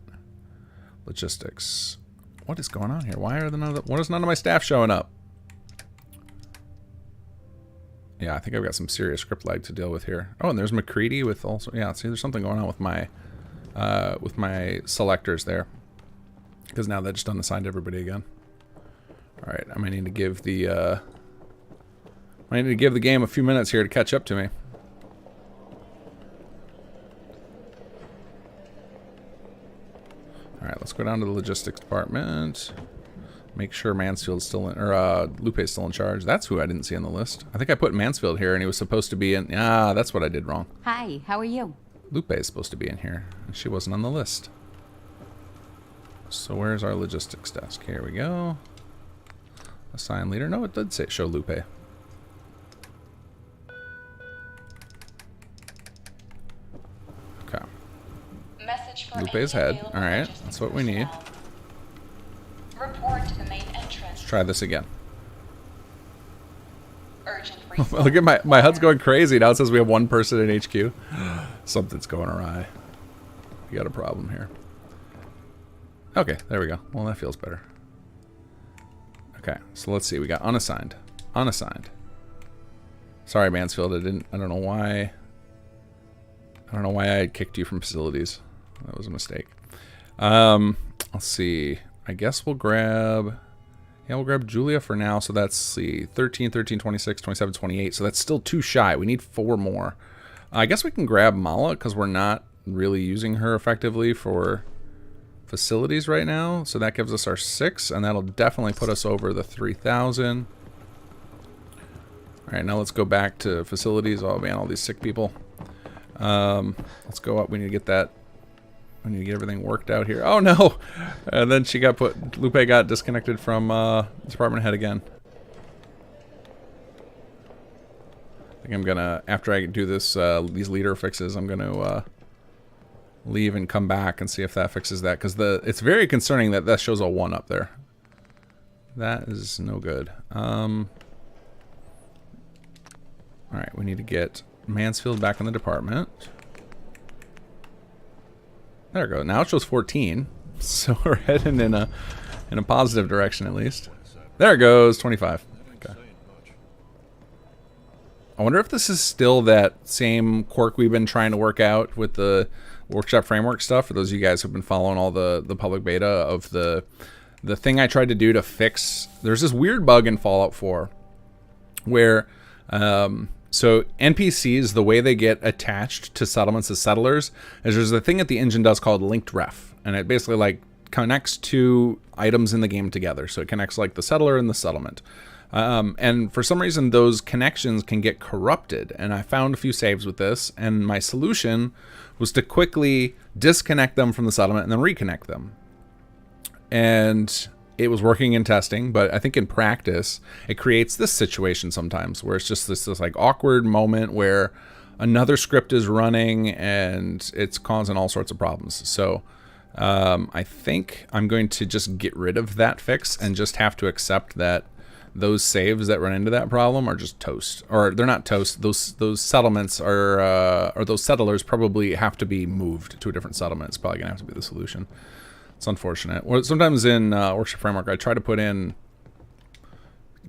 logistics. What is going on here? Why are what is none of my staff showing up? Yeah, I think I've got some serious script lag to deal with here. Oh, and there's McCready with also, yeah, see, there's something going on with my selectors there. Because now that just unassigned everybody again. All right, I might need to give the game a few minutes here to catch up to me. All right, let's go down to the logistics department. Make sure Mansfield's still in, or Lupe's still in charge. That's who I didn't see on the list. I think I put Mansfield here, and he was supposed to be in. Ah, that's what I did wrong. Hi, how are you? Lupe is supposed to be in here, and she wasn't on the list. So where's our logistics desk? Here we go. Assign leader. No, it did say show Lupe. Okay. Lupe's head. All right, that's what we need. Report to the main entrance. Let's try this again. Look at my HUD's going crazy. Now it says we have 1 person in HQ. Something's going awry. We got a problem here. Okay, there we go. Well, that feels better. Okay, so let's see. We got unassigned. Unassigned. Sorry, Mansfield. I don't know why. I don't know why I kicked you from facilities. That was a mistake. Let's see. I guess we'll grab... Yeah, we'll grab Julia for now. So that's, see, 13, 13, 26, 27, 28. So that's still 2 shy. We need 4 more. I guess we can grab Mala because we're not really using her effectively for facilities right now. So that gives us our 6, and that'll definitely put us over the 3,000. All right, now let's go back to facilities. Oh, man, all these sick people. Let's go up. We need to get that I need to get everything worked out here. Oh no! And then she got Lupe got disconnected from department head again. I think I'm gonna, after I do this, these leader fixes, I'm gonna leave and come back and see if that fixes that, because it's very concerning that that shows a 1 up there. That is no good. All right, we need to get Mansfield back in the department. There we go. Now it shows 14, so we're heading in a positive direction at least. There it goes, 25. Okay. I wonder if this is still that same quirk we've been trying to work out with the workshop framework stuff. For those of you guys who've been following all the public beta of the thing I tried to do to fix. There's this weird bug in Fallout 4 where so NPCs, the way they get attached to settlements as settlers is there's a thing that the engine does called linked ref, and it basically like connects two items in the game together. So it connects like the settler and the settlement. And for some reason those connections can get corrupted, and I found a few saves with this, and my solution was to quickly disconnect them from the settlement and then reconnect them. And it was working in testing, but I think in practice it creates this situation sometimes where it's just this like awkward moment where another script is running and it's causing all sorts of problems. So I think I'm going to just get rid of that fix and just have to accept that those saves that run into that problem are just toast. Or they're not toast. Those settlements are, or those settlers probably have to be moved to a different settlement. It's probably gonna have to be the solution. It's unfortunate. Well, sometimes in Workshop Framework, I try to put in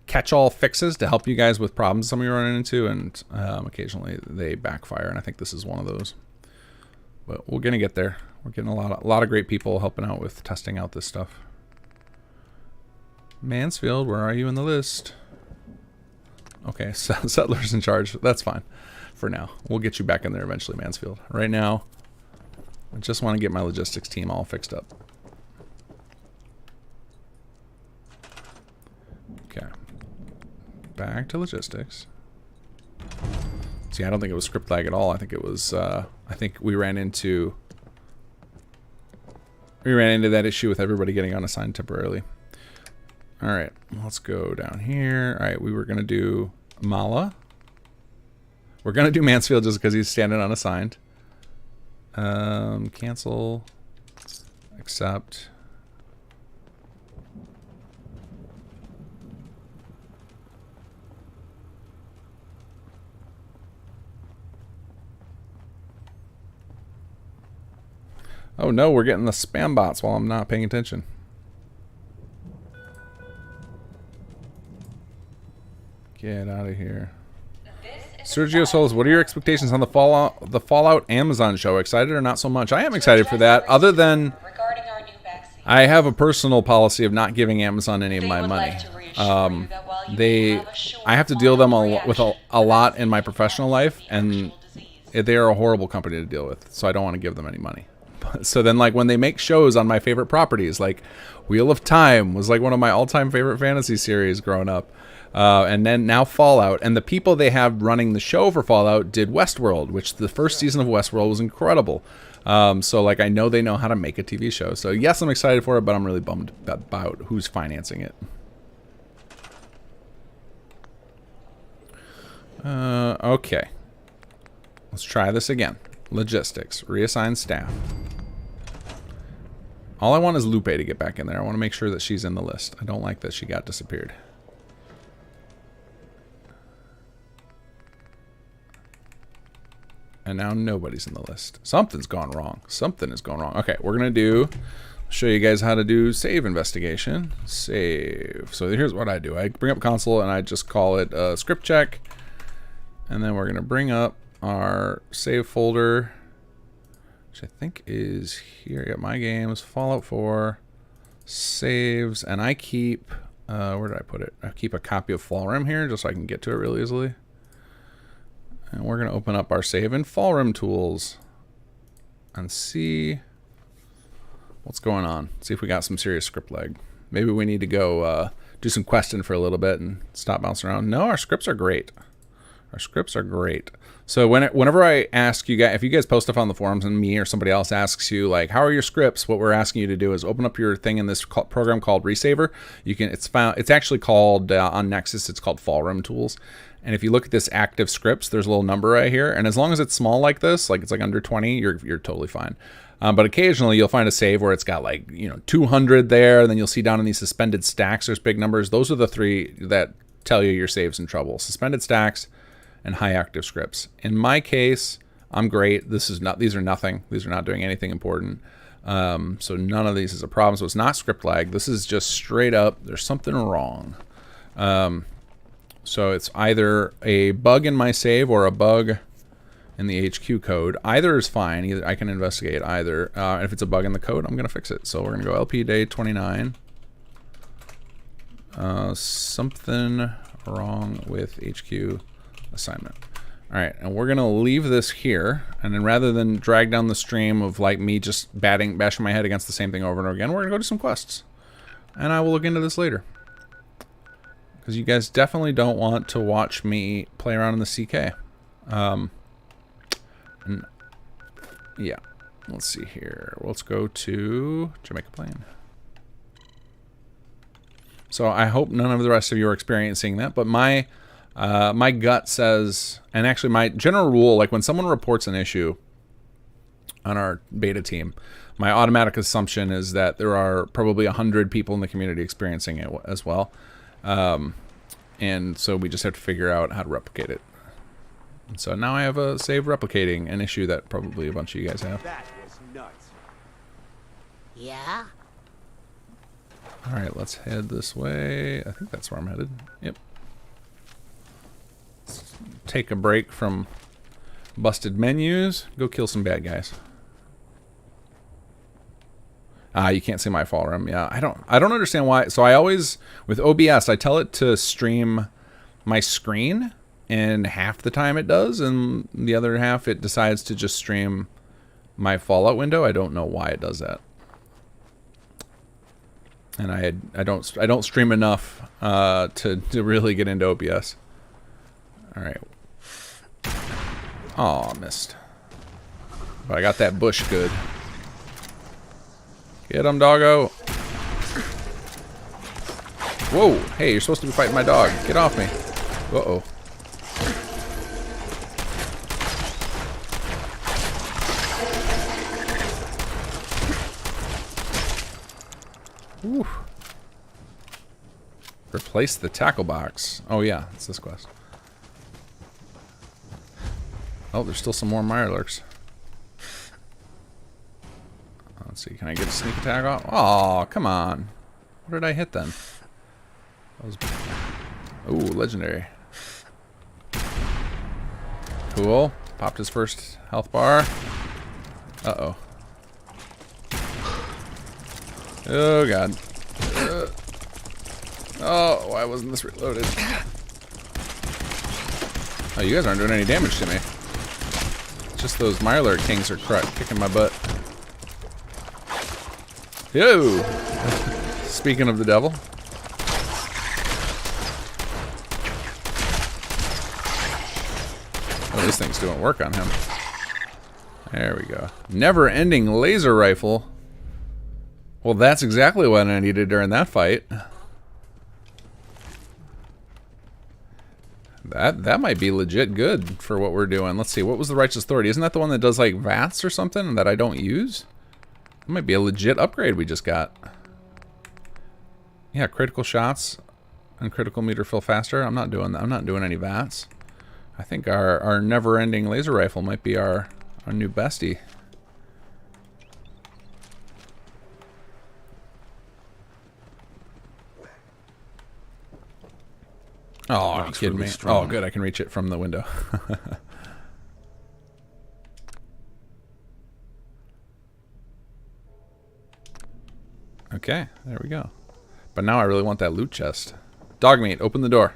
catch-all fixes to help you guys with problems some of you are running into, and occasionally they backfire, and I think this is one of those. But we're gonna get there. We're getting a lot of great people helping out with testing out this stuff. Mansfield, where are you in the list? Okay, so Settler's in charge. That's fine for now. We'll get you back in there eventually, Mansfield. Right now, I just want to get my logistics team all fixed up. Okay. Back to logistics. See, I don't think it was script lag at all. I think it was, I think we ran into that issue with everybody getting unassigned temporarily. All right, let's go down here. All right, we were going to do Mala. We're going to do Mansfield just because he's standing unassigned. Cancel. Accept. Oh no, we're getting the spam bots while I'm not paying attention. Get out of here. Sergio Solis, what are your expectations on the Fallout Amazon show? Excited or not so much? I am excited for that, other than I have a personal policy of not giving Amazon any of my money. I have to deal with a lot in my professional life, and they are a horrible company to deal with, so I don't want to give them any money. So then, like, when they make shows on my favorite properties, like Wheel of Time was like one of my all-time favorite fantasy series growing up. And then now Fallout, and the people they have running the show for Fallout did Westworld, which the first season of Westworld was incredible. So like I know they know how to make a TV show. So yes, I'm excited for it, but I'm really bummed about who's financing it. Okay. Let's try this again. Logistics, reassign staff. All I want is Lupe to get back in there. I want to make sure that she's in the list. I don't like that she got disappeared. And now nobody's in the list. Something's gone wrong. Something is going wrong. Okay, we're going to show you guys how to do save investigation. Save. So here's what I do. I bring up console and I just call it script check. And then we're going to bring up our save folder, which I think is here. I got my games, Fallout 4, saves, and I keep, where did I put it? I keep a copy of Fallrim here just so I can get to it really easily. And we're going to open up our save in Fallrim tools and see what's going on. See if we got some serious script lag. Maybe we need to go do some questing for a little bit and stop bouncing around. No, our scripts are great. Our scripts are great. So whenever I ask you guys, if you guys post stuff on the forums and me or somebody else asks you like, how are your scripts? What we're asking you to do is open up your thing in this program called Resaver. You can, it's actually called, on Nexus, it's called Fallroom Tools. And if you look at this active scripts, there's a little number right here. And as long as it's small like this, like it's like under 20, you're totally fine. But occasionally you'll find a save where it's got like, 200 there. And then you'll see down in these suspended stacks, there's big numbers. Those are the three that tell you your save's in trouble. Suspended stacks and high active scripts. In my case, I'm great. These are nothing. These are not doing anything important. So none of these is a problem. So it's not script lag. This is just straight up, there's something wrong. So it's either a bug in my save or a bug in the HQ code. Either is fine. Either I can investigate either. If it's a bug in the code, I'm gonna fix it. So we're gonna go LP day 29. Something wrong with HQ assignment. All right, and we're gonna leave this here, and then rather than drag down the stream of like me just bashing my head against the same thing over and over again, we're gonna go do some quests, and I will look into this later because you guys definitely don't want to watch me play around in the CK. And yeah, let's see here. Let's go to Jamaica Plain. So I hope none of the rest of you are experiencing that, but my gut says, and actually my general rule, like when someone reports an issue on our beta team, my automatic assumption is that there are probably 100 people in the community experiencing it as well. And so we just have to figure out how to replicate it. And so now I have a save replicating an issue that probably a bunch of you guys have. That was nuts. Yeah? Alright, let's head this way. I think that's where I'm headed. Yep. Let's take a break from busted menus. Go kill some bad guys. You can't see my fall room. Yeah, I don't understand why. So I always, with OBS, I tell it to stream my screen, and half the time it does, and the other half it decides to just stream my Fallout window. I don't know why it does that. And I don't stream enough to really get into OBS. All right. Oh, missed. But I got that bush good. Get him, doggo. Whoa! Hey, you're supposed to be fighting my dog. Get off me. Uh-oh. Ooh. Replace the tackle box. Oh yeah, it's this quest. Oh, there's still some more Mirelurks. Let's see, can I get a sneak attack off? Oh, come on. What did I hit then? That was... Ooh, legendary. Cool. Popped his first health bar. Uh-oh. Oh, God. Oh, why wasn't this reloaded? Oh, you guys aren't doing any damage to me. It's just those Mirelurk Kings are kicking my butt. Yo! Speaking of the devil. Oh, this thing's doing work on him. There we go. Never-ending laser rifle. Well, that's exactly what I needed during that fight. That might be legit good for what we're doing. Let's see, what was the Righteous Authority? Isn't that the one that does like VATS or something that I don't use? It might be a legit upgrade we just got. Yeah, critical shots and critical meter fill faster. I'm not doing that. I'm not doing any VATS. I think our never-ending laser rifle might be our new bestie. Oh, are you kidding me? Oh, good. I can reach it from the window. Okay, there we go. But now I really want that loot chest. Dog meat, open the door.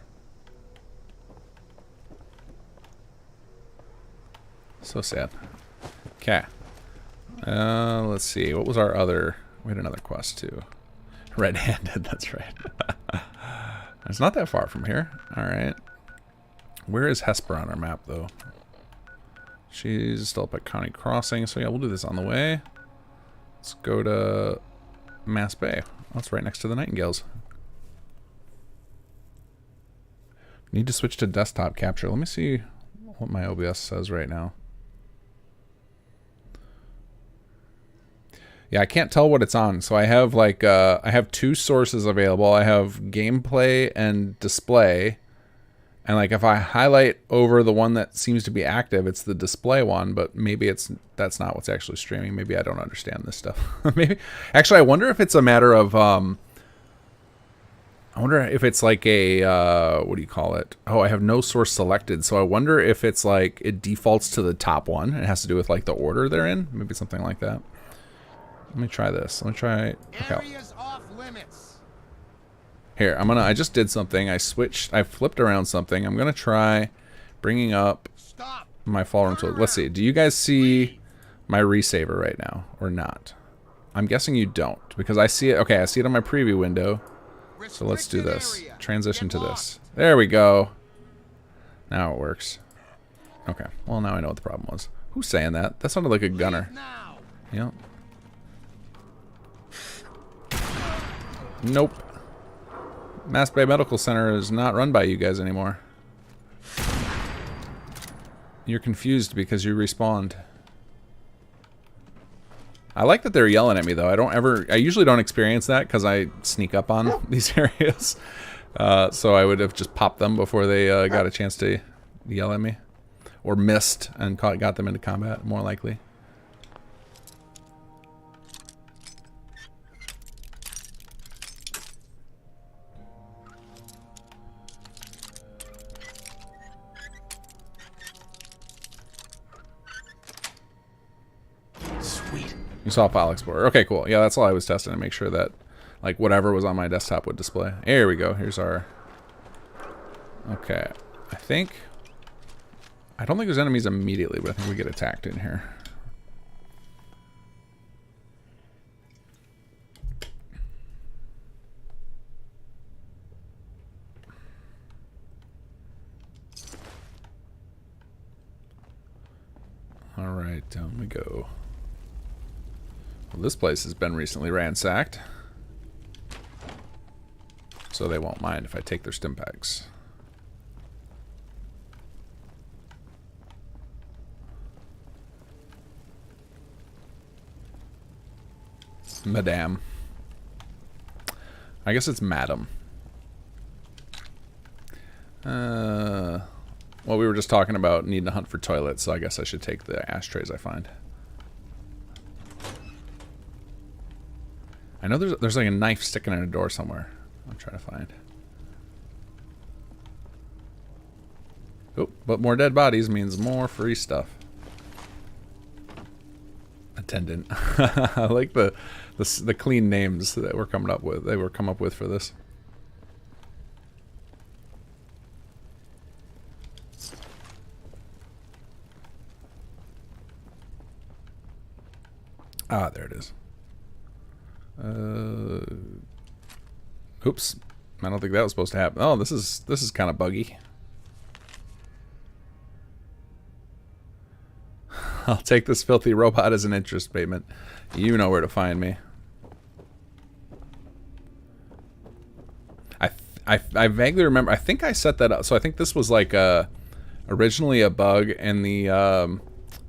So sad. Okay. Let's see. What was our other... We had another quest too. Red-handed, that's right. It's not that far from here. Alright. Where is Hesper on our map, though? She's still up at County Crossing, so yeah, we'll do this on the way. Let's go to Mass Bay. Oh, it's right next to the Nightingales. Need to switch to desktop capture. Let me see what my OBS says right now. Yeah, I can't tell what it's on. So I have like I have two sources available. I have gameplay and display. And like if I highlight over the one that seems to be active, it's the display one, but maybe that's not what's actually streaming. Maybe I don't understand this stuff. Maybe actually I wonder if it's a matter of I wonder if it's like a what do you call it? Oh, I have no source selected. So I wonder if it's like it defaults to the top one. It has to do with like the order they're in. Maybe something like that. Let me try this. Let me try. Okay. Areas off limits. Here, I just did something. I flipped around something. I'm gonna try bringing up my fall room tool. Let's see. Do you guys see my resaver right now or not? I'm guessing you don't because I see it. Okay, I see it on my preview window. So let's do this. Transition to this. There we go. Now it works. Okay. Well, now I know what the problem was. Who's saying that? That sounded like a gunner. Yep. Nope. Mass Bay Medical Center is not run by you guys anymore. You're confused because you respawned. I like that they're yelling at me though. I usually don't experience that because I sneak up on these areas. So I would have just popped them before they got a chance to yell at me. Or missed and got them into combat, more likely. You saw File Explorer. Okay, cool. Yeah, that's all I was testing to make sure that like whatever was on my desktop would display. There we go. Here's our... Okay. I don't think there's enemies immediately, but I think we get attacked in here. Alright, down we go. Well, this place has been recently ransacked, so they won't mind if I take their stim packs. Madame. I guess it's Madam. Well, we were just talking about needing to hunt for toilets, so I guess I should take the ashtrays I find. I know there's like a knife sticking in a door somewhere. I'm trying to find. Oh, but more dead bodies means more free stuff. Attendant. I like the clean names that we're coming up with. They were come up with for this. Ah, there it is. Oops. I don't think that was supposed to happen. Oh, this is kind of buggy. I'll take this filthy robot as an interest payment. You know where to find me. I vaguely remember. I think I set that up. So I think this was like originally a bug, and the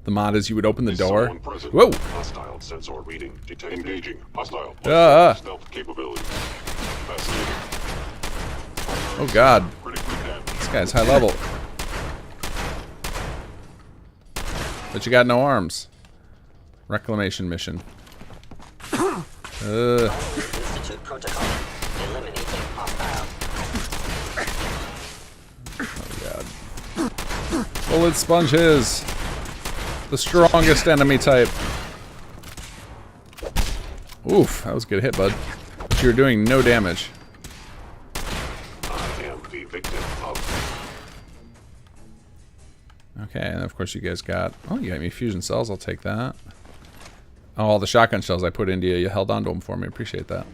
mod is you would open the door. Whoa! Hostile sensor reading. Engaging. Hostile. Stealth capability. Oh god. This guy's high level. But you got no arms. Reclamation mission. Institute protocol. Eliminating hostile. Oh god. Bullet sponges. The strongest enemy type. Oof, that was a good hit, bud. But you're doing no damage. I am the victim of... Okay, and of course you guys got... Oh, you got me fusion cells. I'll take that. Oh, all the shotgun shells I put into you. You held onto them for me. Appreciate that.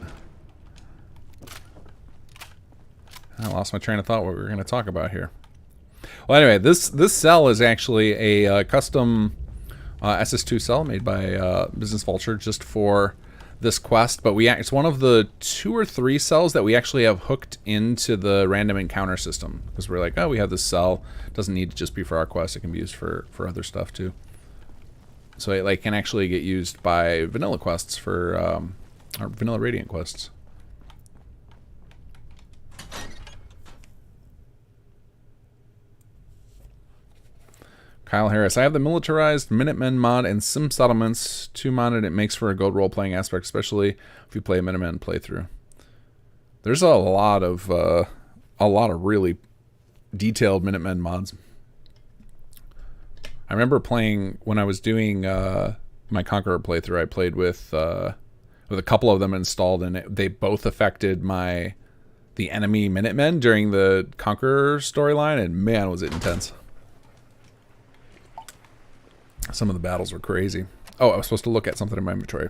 I lost my train of thought what we were going to talk about here. Well, anyway, this cell is actually a custom SS2 cell made by Business Vulture just for this quest, but it's one of the 2 or 3 cells that we actually have hooked into the random encounter system, because we're like, oh, we have this cell. It doesn't need to just be for our quest. It can be used for other stuff too. So it like can actually get used by vanilla quests for or vanilla Radiant quests. Kyle Harris, I have the militarized Minutemen mod and Sim Settlements 2 modded. It makes for a good role-playing aspect, especially if you play a Minutemen playthrough. There's a lot of really detailed Minutemen mods. I remember playing when I was doing my Conqueror playthrough. I played with a couple of them installed, and they both affected the enemy Minutemen during the Conqueror storyline, and man, was it intense. Some of the battles were crazy. Oh, I was supposed to look at something in my inventory.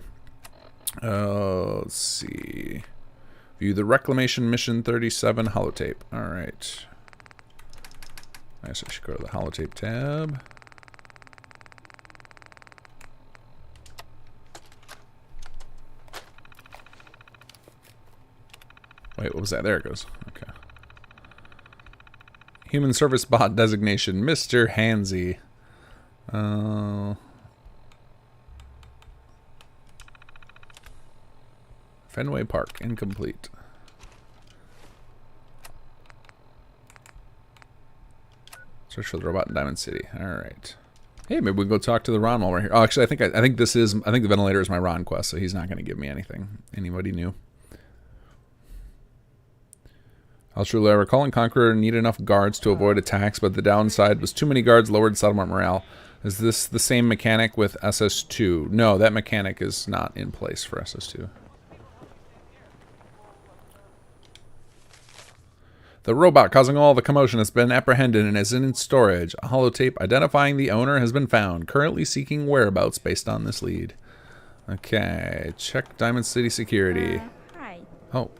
Let's see. View the Reclamation Mission 37 holotape. Alright. I guess I should go to the holotape tab. Wait, what was that? There it goes. Okay. Human Service Bot designation, Mr. Hansy. Fenway Park, incomplete. Search for the robot in Diamond City. Alright. Hey, maybe we can go talk to the Ron while we're here. Oh, actually, I think the Ventilator is my Ron quest, so he's not going to give me anything. Anybody new? I recall in Conqueror need enough guards to avoid attacks, but the downside was too many guards lowered settlement morale. Is this the same mechanic with SS2? No, that mechanic is not in place for SS2. The robot causing all the commotion has been apprehended and is in storage. A holotape identifying the owner has been found, currently seeking whereabouts based on this lead. Okay, check Diamond City security. Hi. Oh,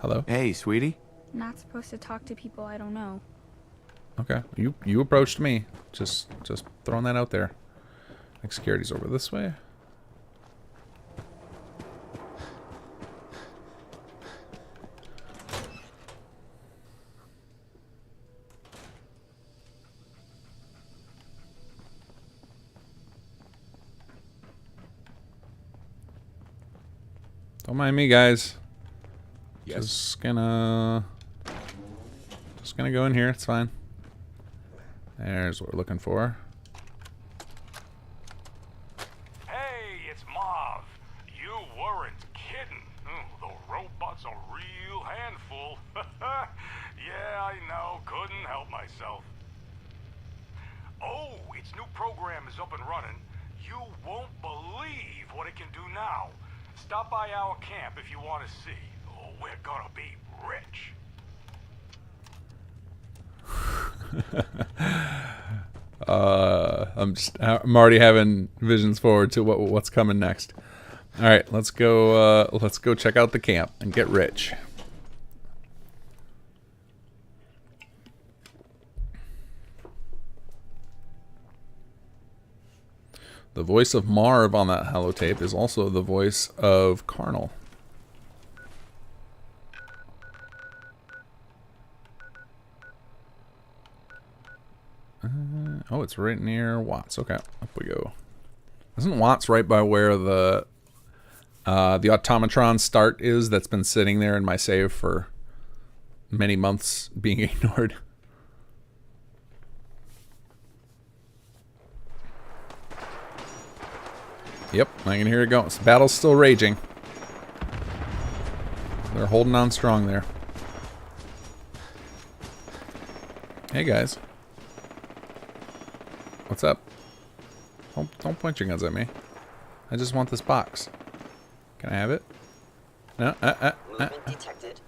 hello. Hey, sweetie. Not supposed to talk to people I don't know. Okay, you approached me. Just throwing that out there. I think security's over this way. Don't mind me, guys. Yes. Just gonna go in here. It's fine. There's what we're looking for. Hey, it's Marv. You weren't kidding. The robot's a real handful. Yeah, I know. Couldn't help myself. Oh, its new program is up and running. You won't believe what it can do now. Stop by our camp if you want to see. Oh, we're gonna be rich. I'm already having visions forward to what's coming next. All right, let's go check out the camp and get rich. The voice of Marv on that holotape is also the voice of Carnal. Oh, it's right near Watts. Okay, up we go. Isn't Watts right by where the automatron start is that's been sitting there in my save for many months being ignored? Yep, I can hear it going. The battle's still raging. They're holding on strong there. Hey guys. What's up? Don't point your guns at me. I just want this box. Can I have it? No. Movement detected.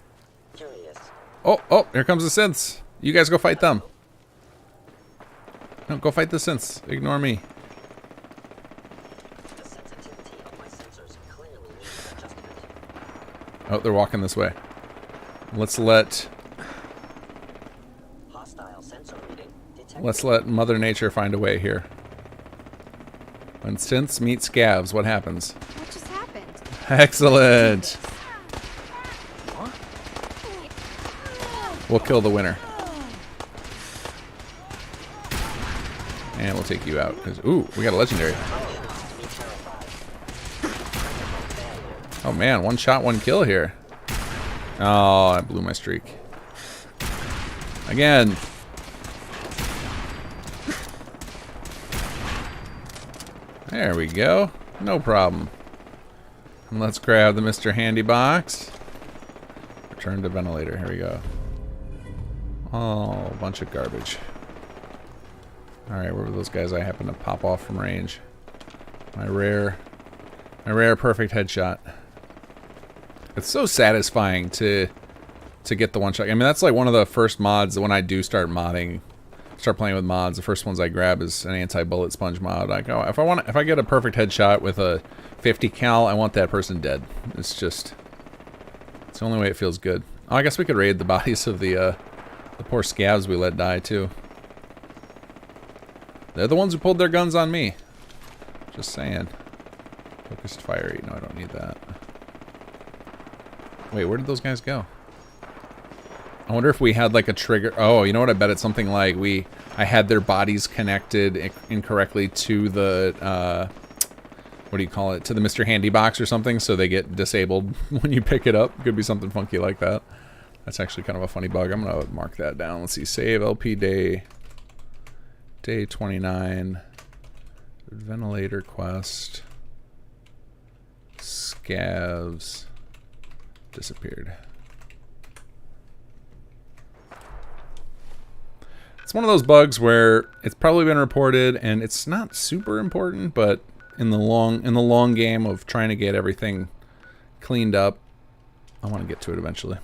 Curious. Oh, here comes the synths. You guys go fight them. No, go fight the synths. Ignore me. The sensitivity of my sensors clearly needs adjustment. Oh, they're walking this way. Let's let Hostile sensor reading detected. Let's let Mother Nature find a way here. When synths meet scavs, what happens? What just happened? Excellent. We'll kill the winner. And we'll take you out. Ooh, we got a legendary. Oh man, one shot, one kill here. Oh, I blew my streak. Again. There we go. No problem. And let's grab the Mr. Handy box. Return to ventilator. Here we go. Oh, a bunch of garbage. Alright, where were those guys I happened to pop off from range? My rare perfect headshot. It's so satisfying to get the one shot. I mean, that's like one of the first mods that when I do start modding, start playing with mods, the first ones I grab is an anti-bullet sponge mod. Like, oh, if I get a perfect headshot with a 50 cal, I want that person dead. It's the only way it feels good. Oh, I guess we could raid the bodies of the poor scavs we let die too. They're the ones who pulled their guns on me. Just saying. Focused fire. No, I don't need that. Wait, where did those guys go? I wonder if we had like a trigger. Oh, you know what? I bet it's something like I had their bodies connected incorrectly to the what do you call it? To the Mr. Handy box or something, so they get disabled when you pick it up. Could be something funky like that. That's actually kind of a funny bug. I'm gonna mark that down. Let's see. Save LP day 29. Ventilator quest. Scavs disappeared. It's one of those bugs where it's probably been reported and it's not super important, but in the long game of trying to get everything cleaned up, I want to get to it eventually.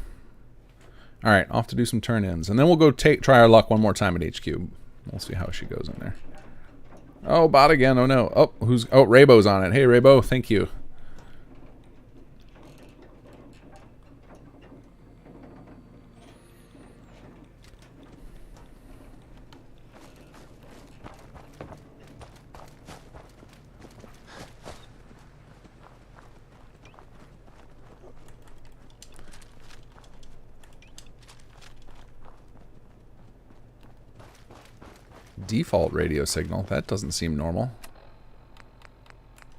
All right, off to do some turn-ins, and then we'll go try our luck one more time at HQ. We'll see how she goes in there. Oh, bot again. Oh no. Oh, Raybo's on it. Hey Raybo, thank you. Default radio signal. That doesn't seem normal.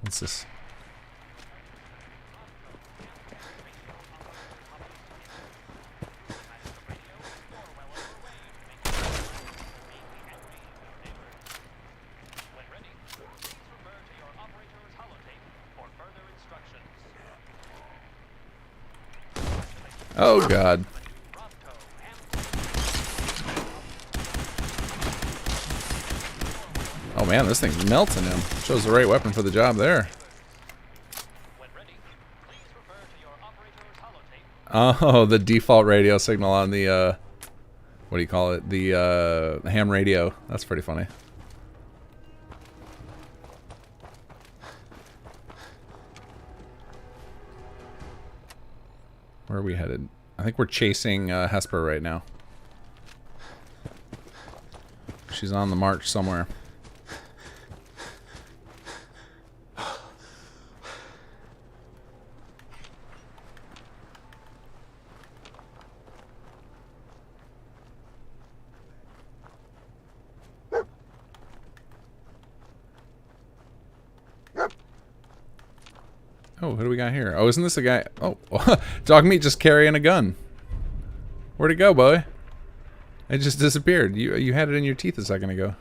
What's this? Oh God. Oh man, this thing's melting him. Chose the right weapon for the job there. Oh, the default radio signal on the, what do you call it? The ham radio. That's pretty funny. Where are we headed? I think we're chasing Hesper right now. She's on the march somewhere. Oh, who do we got here? Oh, isn't this a guy? Oh, dog meat just carrying a gun. Where'd it go, boy? It just disappeared. You had it in your teeth a second ago.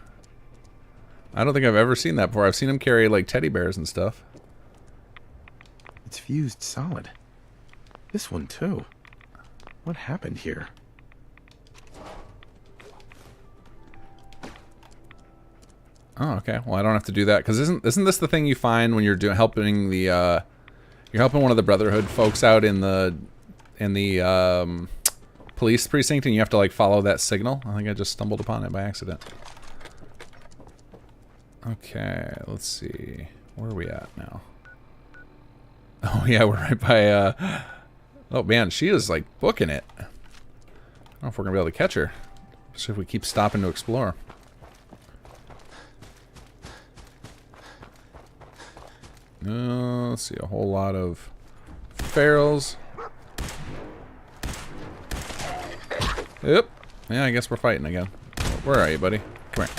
I don't think I've ever seen that before. I've seen him carry like teddy bears and stuff. It's fused solid. This one too. What happened here? Oh, okay. Well, I don't have to do that because isn't this the thing you find when you're helping the you're helping one of the Brotherhood folks out in the police precinct, and you have to like follow that signal? I think I just stumbled upon it by accident. Okay, let's see. Where are we at now? Oh yeah, we're right by. Oh man, she is like booking it. I don't know if we're gonna be able to catch her. Especially if we keep stopping to explore. Let's see, a whole lot of ferals. Yep. Yeah, I guess we're fighting again. Where are you, buddy? Come here.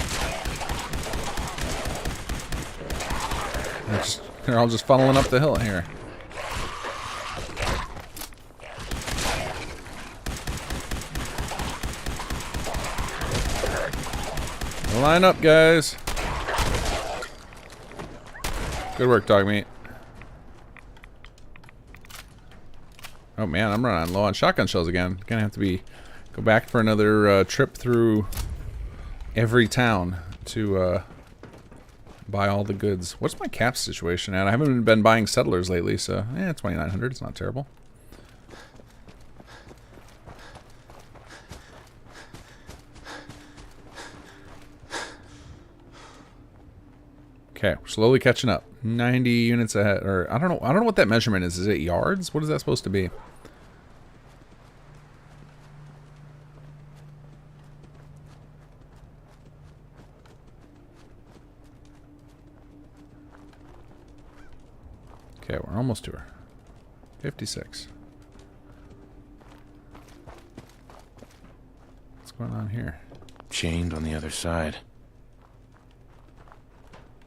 They're all just funneling up the hill here. Line up, guys. Good work, dog meat. Oh man, I'm running low on shotgun shells again. Gonna have to go back for another trip through every town to buy all the goods. What's my cap situation at? I haven't been buying settlers lately, so 2,900. It's not terrible. Okay, we're slowly catching up. 90 units ahead, or I don't know what that measurement is. Is it yards? What is that supposed to be? Okay, we're almost to her. 56. What's going on here? Chained on the other side.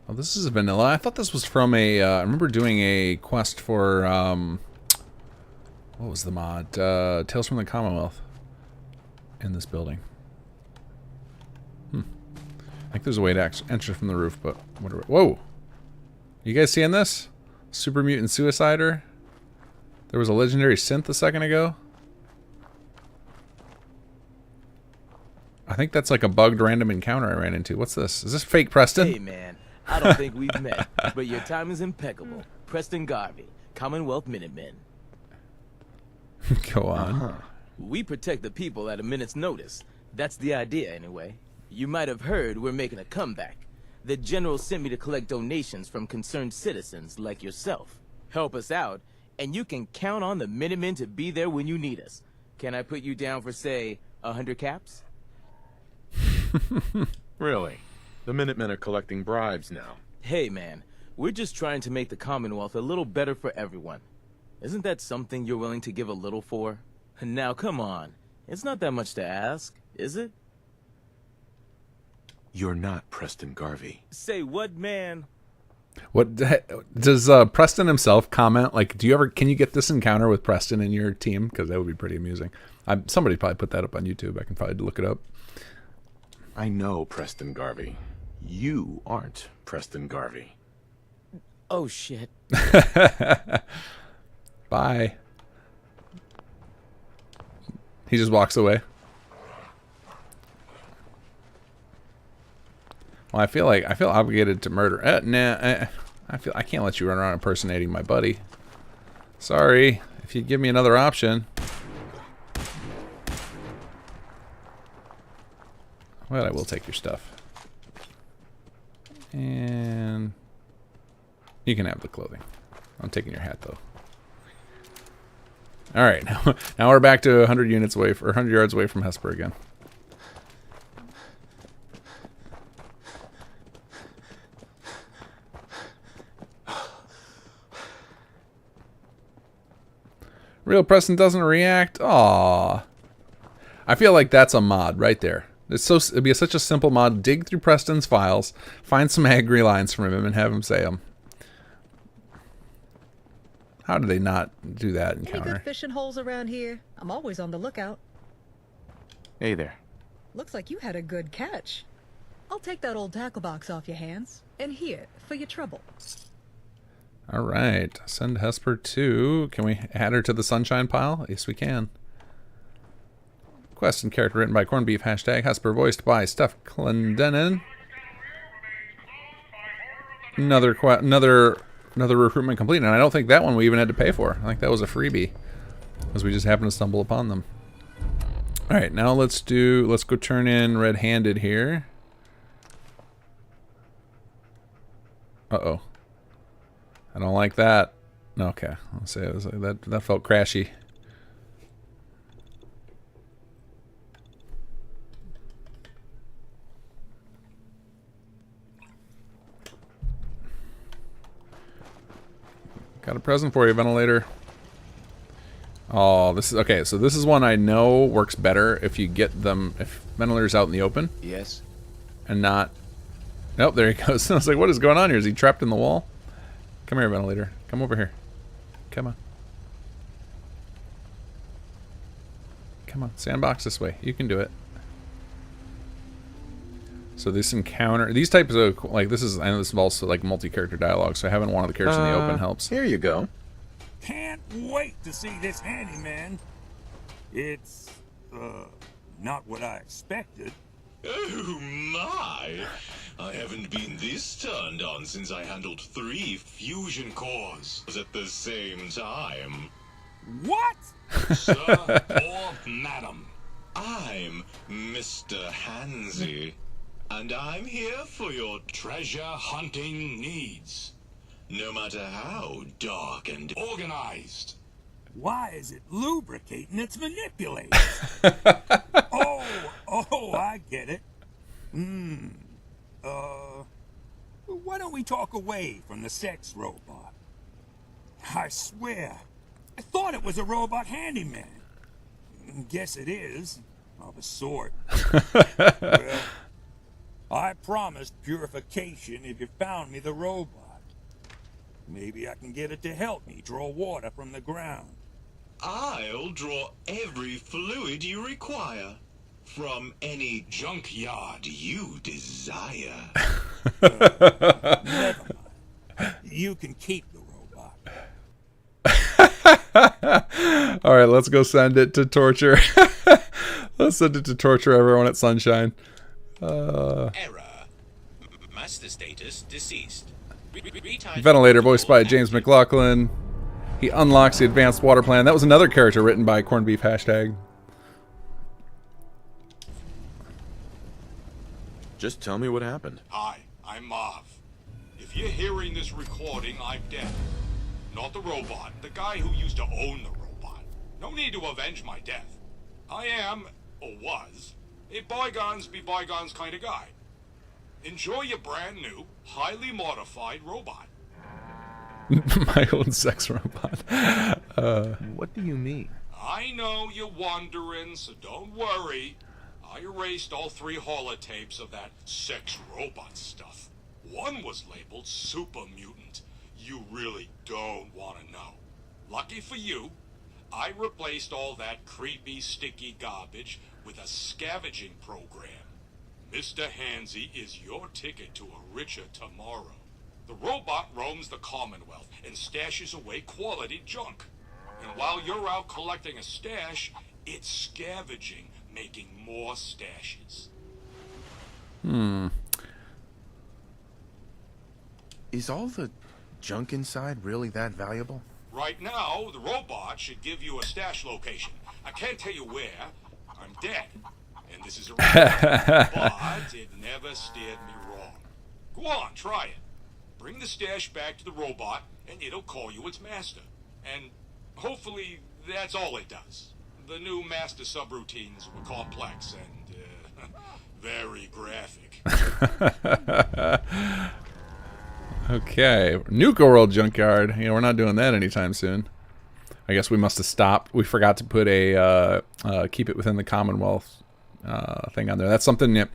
Oh, this is vanilla. I thought this was from a... I remember doing a quest for... what was the mod? Tales from the Commonwealth. In this building. I think there's a way to enter from the roof, but... whatever. Whoa! You guys seeing this? Super Mutant Suicider. There was a legendary synth a second ago. I think that's like a bugged random encounter I ran into. What's this? Is this fake Preston? Hey, man. I don't think we've met, but your time is impeccable. Preston Garvey, Commonwealth Minutemen. Go on. We protect the people at a minute's notice. That's the idea, anyway. You might have heard we're making a comeback. The General sent me to collect donations from concerned citizens like yourself. Help us out, and you can count on the Minutemen to be there when you need us. Can I put you down for, say, 100 caps? Really? The Minutemen are collecting bribes now. Hey, man. We're just trying to make the Commonwealth a little better for everyone. Isn't that something you're willing to give a little for? Now, come on. It's not that much to ask, is it? You're not Preston Garvey. Say what, man? What does Preston himself comment? Like, can you get this encounter with Preston in your team? Because that would be pretty amusing. Somebody probably put that up on YouTube. I can probably look it up. I know Preston Garvey. You aren't Preston Garvey. Oh, shit. Bye. He just walks away. Well, I feel obligated to murder. I can't let you run around impersonating my buddy. Sorry. If you'd give me another option. Well, I will take your stuff. And you can have the clothing. I'm taking your hat though. All right, now we're back to 100 units away, or 100 yards away from Hesper again. Real Preston doesn't react. Aww. I feel like that's a mod right there. It'd be such a simple mod. Dig through Preston's files, find some angry lines from him, and have him say them. How do they not do that encounter? Any good fishing holes around here? I'm always on the lookout. Hey there. Looks like you had a good catch. I'll take that old tackle box off your hands. And here, for your trouble. All right. Send Hesper to... Can we add her to the sunshine pile? Yes, we can. Quest and character written by Corned Beef. Hashtag Hesper voiced by Steph Clendenin. Another recruitment complete, and I don't think that one we even had to pay for. I think that was a freebie, because we just happened to stumble upon them. All right, now let's go turn in red-handed here. Uh-oh. I don't like that. Okay, let's say that felt crashy. Got a present for you, Ventilator. Oh, this is okay. So this is one I know works better if you get them if Ventilator's out in the open. Yes. And not. Nope, there he goes. I was like, what is going on here? Is he trapped in the wall? Come here, Ventilator. Come over here. Come on. Come on, sandbox this way. You can do it. So this encounter, these types of, like, this is, I know this is also like multi-character dialogue, so having one of the characters in the open helps. Here you go. Can't wait to see this handyman. It's, not what I expected. Oh my! I haven't been this turned on since I handled 3 fusion cores at the same time. What? Sir or madam, I'm Mr. Hansy, and I'm here for your treasure hunting needs. No matter how dark and organized. Why is it lubricating its manipulating? Oh, I get it. Why don't we talk away from the sex robot? I swear, I thought it was a robot handyman. Guess it is, of a sort. Well, I promised purification if you found me the robot. Maybe I can get it to help me draw water from the ground. I'll draw every fluid you require from any junkyard you desire. Never mind. You can keep the robot. All right, let's go send it to torture. Let's send it to torture everyone at Sunshine. Error. Master status deceased. Ventilator, voiced by James McLaughlin. He unlocks the advanced water plan. That was another character written by Corned Beef Hashtag. Just tell me what happened. Hi, I'm Marv. If you're hearing this recording, I'm dead. Not the robot, the guy who used to own the robot. No need to avenge my death. I am, or was, a bygones be bygones kind of guy. Enjoy your brand new, highly modified robot. My own sex robot. What do you mean? I know you're wondering, so don't worry. I erased all 3 holotapes of that sex robot stuff. One was labeled Super Mutant. You really don't want to know. Lucky for you, I replaced all that creepy, sticky garbage with a scavenging program. Mr. Hansy is your ticket to a richer tomorrow. The robot roams the Commonwealth and stashes away quality junk. And while you're out collecting a stash, it's scavenging, making more stashes. Is all the junk inside really that valuable? Right now, the robot should give you a stash location. I can't tell you where. I'm dead. And this is a record, but it never steered me wrong. Go on, try it. Bring the stash back to the robot, and it'll call you its master. And hopefully, that's all it does. The new master subroutines were complex and very graphic. Okay, Nuka World Junkyard. We're not doing that anytime soon. I guess we must have stopped. We forgot to put a keep it within the Commonwealth thing on there. That's something that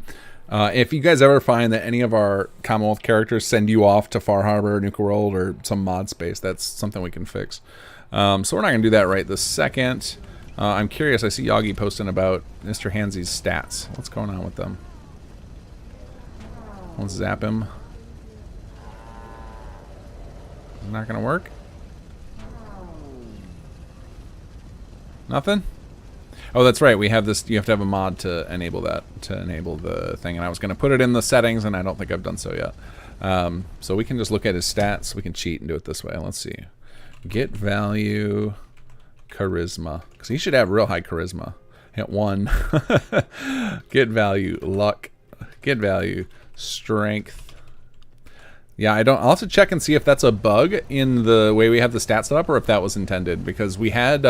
if you guys ever find that any of our Commonwealth characters send you off to Far Harbor, Nuka World, or some mod space, that's something we can fix. So we're not going to do that right this second. I'm curious. I see Yagi posting about Mr. Hansy's stats. What's going on with them? Let's zap him. Not going to work? Nothing? Oh, that's right. We have this. You have to have a mod to enable that, to enable the thing. And I was going to put it in the settings, and I don't think I've done so yet. So we can just look at his stats. We can cheat and do it this way. Let's see. Get value, charisma. Because he should have real high charisma. Hit 1. Get value, luck. Get value, strength. Yeah, I'll have to check and see if that's a bug in the way we have the stats set up, or if that was intended. Because we had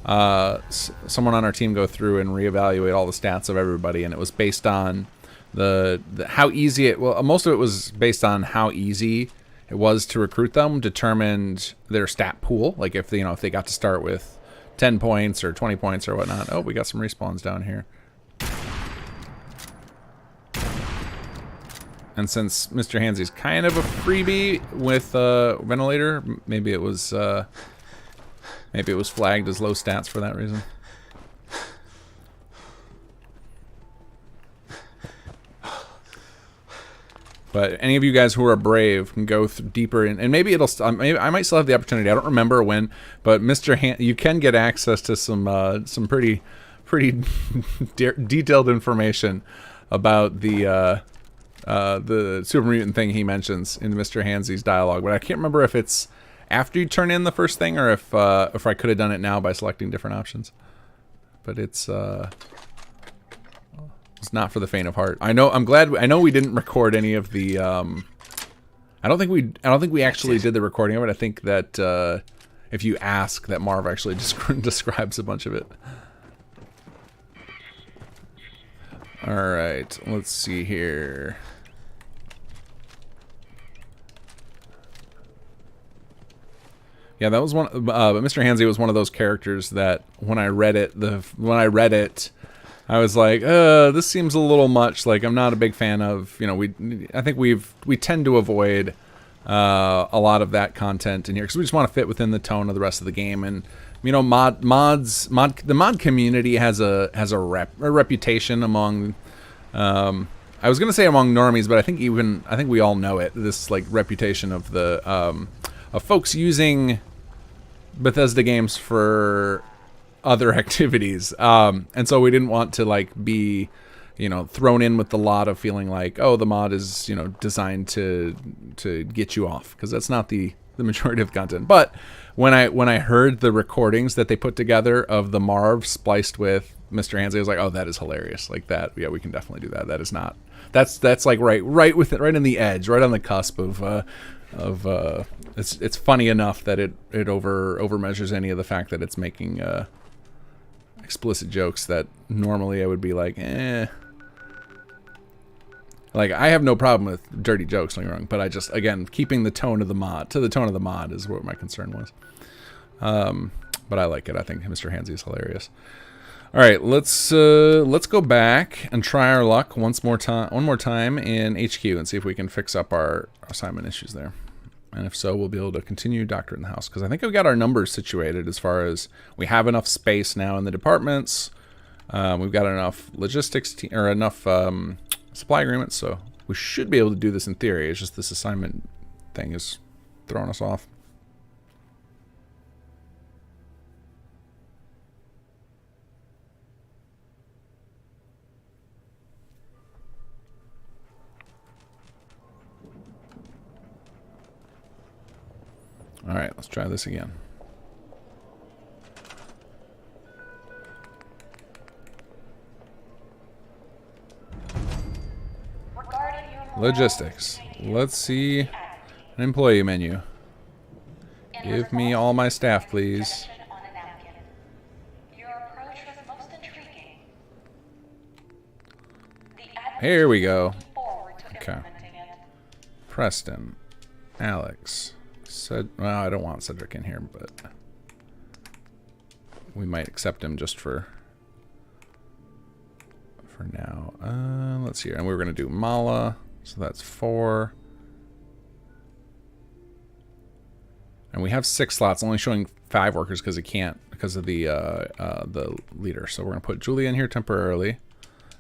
someone on our team go through and reevaluate all the stats of everybody, and it was based on the how easy it. Well, most of it was based on how easy it was to recruit them determined their stat pool. Like if they, if they got to start with 10 points or 20 points or whatnot. Oh, we got some respawns down here. And since Mr. Hansy's kind of a freebie with Ventilator, maybe it was flagged as low stats for that reason. But any of you guys who are brave can go deeper in, and maybe it'll. Maybe I might still have the opportunity. I don't remember when, but you can get access to some pretty detailed information about the super mutant thing he mentions in Mr. Hansy's dialogue. But I can't remember if it's after you turn in the first thing or if I could have done it now by selecting different options. But it's not for the faint of heart. I know. I'm glad. I know we didn't record any of the. I don't think we actually did the recording of it. I think that if you ask, that Marv actually describes a bunch of it. All right. Let's see here. Yeah, that was one. Mr. Hansy was one of those characters that when I read it. I was like, this seems a little much. Like, I'm not a big fan of, I think we tend to avoid a lot of that content in here because we just want to fit within the tone of the rest of the game. And the mod community has a reputation among, I was gonna say among normies, but I think we all know it. This like reputation of the of folks using Bethesda games for other activities, and so we didn't want to like be thrown in with the lot of feeling like, oh, the mod is designed to get you off, because that's not the majority of content. But when I heard the recordings that they put together of the Marv spliced with Mr. Hansy, I was like, oh, that is hilarious. Like that, yeah, we can definitely do that. That is not, that's like right with it, right in the edge, right on the cusp of it's funny enough that it over measures any of the fact that it's making explicit jokes that normally I would be like, eh. Like, I have no problem with dirty jokes, don't get me wrong, but I just, again, keeping the tone of the mod, to the tone of the mod is what my concern was. But I like it. I think Mr. Hansy is hilarious. All right, let's go back and try our luck one more time in HQ and see if we can fix up our assignment issues there. And if so, we'll be able to continue Doctor in the House, because I think I've got our numbers situated as far as we have enough space now in the departments. We've got enough logistics or enough supply agreements, so we should be able to do this in theory. It's just this assignment thing is throwing us off. All right, let's try this again. Logistics. Let's see an employee menu. Give me all my staff, please. Here we go. Okay. Preston. Alex. Well, I don't want Cedric in here, but we might accept him just for now. Let's see here. And we're going to do Mala, so that's 4. And we have 6 slots, only showing 5 workers because it can't, because of the leader. So we're going to put Julia in here temporarily.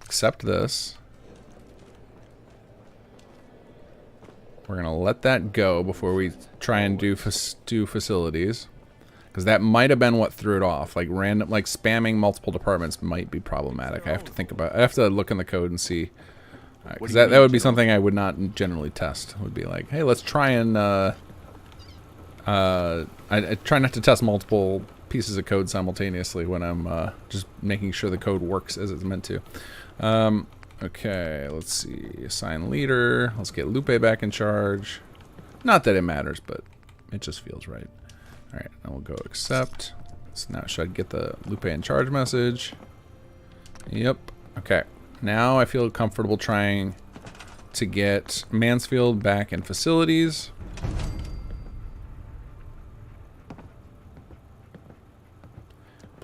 Accept this. We're gonna let that go before we try and do facilities, because that might have been what threw it off. Like spamming multiple departments might be problematic. I have to think about. I have to look in the code and see, because that would be something I would not generally test. It would be like, hey, let's try and I try not to test multiple pieces of code simultaneously when I'm just making sure the code works as it's meant to. Okay, let's see. Assign leader. Let's get Lupe back in charge. Not that it matters, but it just feels right. All right, now we'll go accept. So now should I get the Lupe in charge message? Yep. Okay. Now I feel comfortable trying to get Mansfield back in facilities.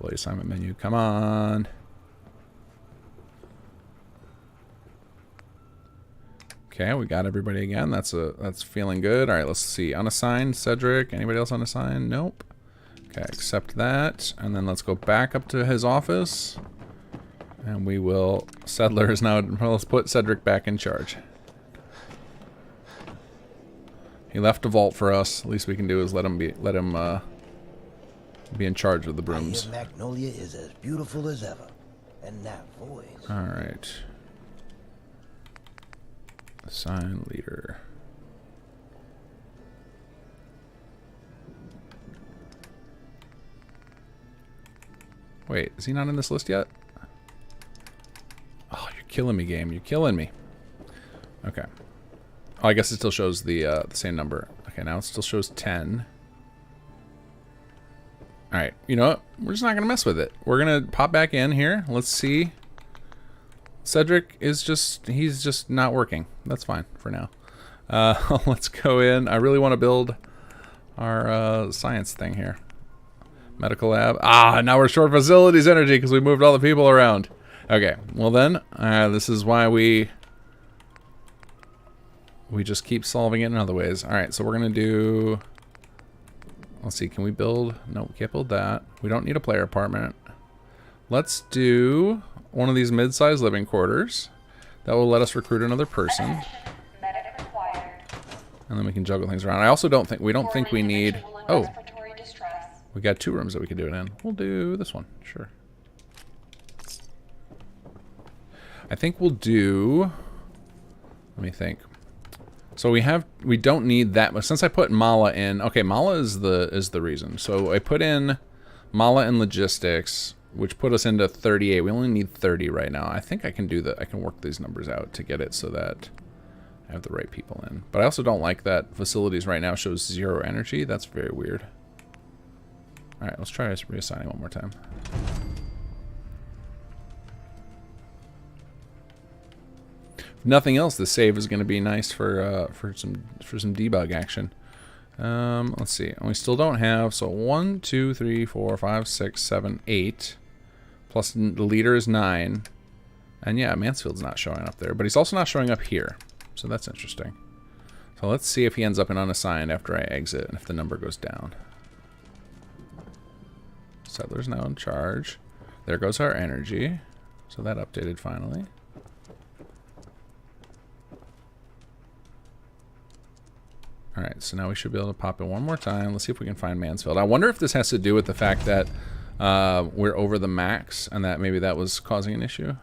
Employee assignment menu. Come on. Okay, we got everybody again. That's feeling good. All right, let's see. Unassigned, Cedric. Anybody else unassigned? Nope. Okay, accept that. And then let's go back up to his office. And we will... Settler is now... Well, let's put Cedric back in charge. He left a vault for us. Least we can do is let him be in charge of the brooms. Magnolia is as beautiful as ever. And that voice. All right. Assign leader. Wait, is he not in this list yet? Oh, you're killing me, game. You're killing me. Okay. Oh, I guess it still shows the same number. Okay, now it still shows 10. All right. You know what? We're just not going to mess with it. We're going to pop back in here. Let's see. Cedric is he's just not working. That's fine for now. Let's go in. I really want to build our science thing here. Medical lab. Ah, now we're short facilities energy because we moved all the people around. Okay, well then, this is why we just keep solving it in other ways. All right, so we're going to do... Let's see, can we build... No, we can't build that. We don't need a player apartment. Let's do... one of these mid-sized living quarters that will let us recruit another person, and then we can juggle things around. I also don't think we need. Oh, we got 2 rooms that we could do it in. We'll do this one, sure. I think we'll do. Let me think. So we don't need that much since I put Mala in. Okay, Mala is the reason. So I put in Mala and logistics, which put us into 38. We only need 30 right now. I think I can do that. I can work these numbers out to get it so that I have the right people in. But I also don't like that facilities right now shows 0 energy. That's very weird. All right, let's try reassigning one more time. If nothing else, the save is going to be nice for some debug action. Let's see. And we still don't have, so 1, 2, 3, 4, 5, 6, 7, 8. Plus the leader is 9. And yeah, Mansfield's not showing up there. But he's also not showing up here. So that's interesting. So let's see if he ends up in unassigned after I exit and if the number goes down. Settler's now in charge. There goes our energy. So that updated finally. Alright, so now we should be able to pop in one more time. Let's see if we can find Mansfield. I wonder if this has to do with the fact that we're over the max and that maybe that was causing an issue.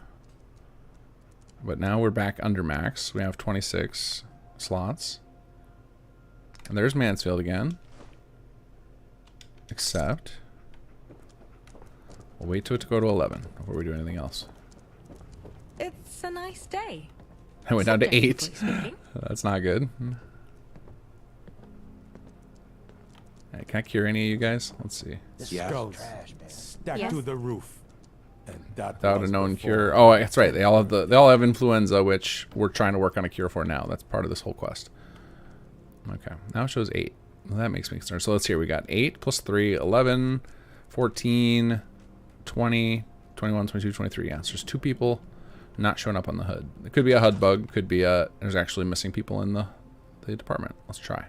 But now we're back under max. We have 26 slots. And there's Mansfield again. Except we'll wait till it to go to 11 before we do anything else. It's a nice day. I went down to 8. That's not good. Right, can I cure any of you guys? Let's see. Skulls stacked to the roof. And that without a known cure. Oh, that's right. They all have influenza, which we're trying to work on a cure for now. That's part of this whole quest. Okay, now it shows 8. Well, that makes me concerned. So let's see. We got 8 plus 3, 11, 14, 20, 21, 22, 23. Yeah, so there's 2 people not showing up on the HUD. It could be a HUD bug. Could be there's actually missing people in the department. Let's try.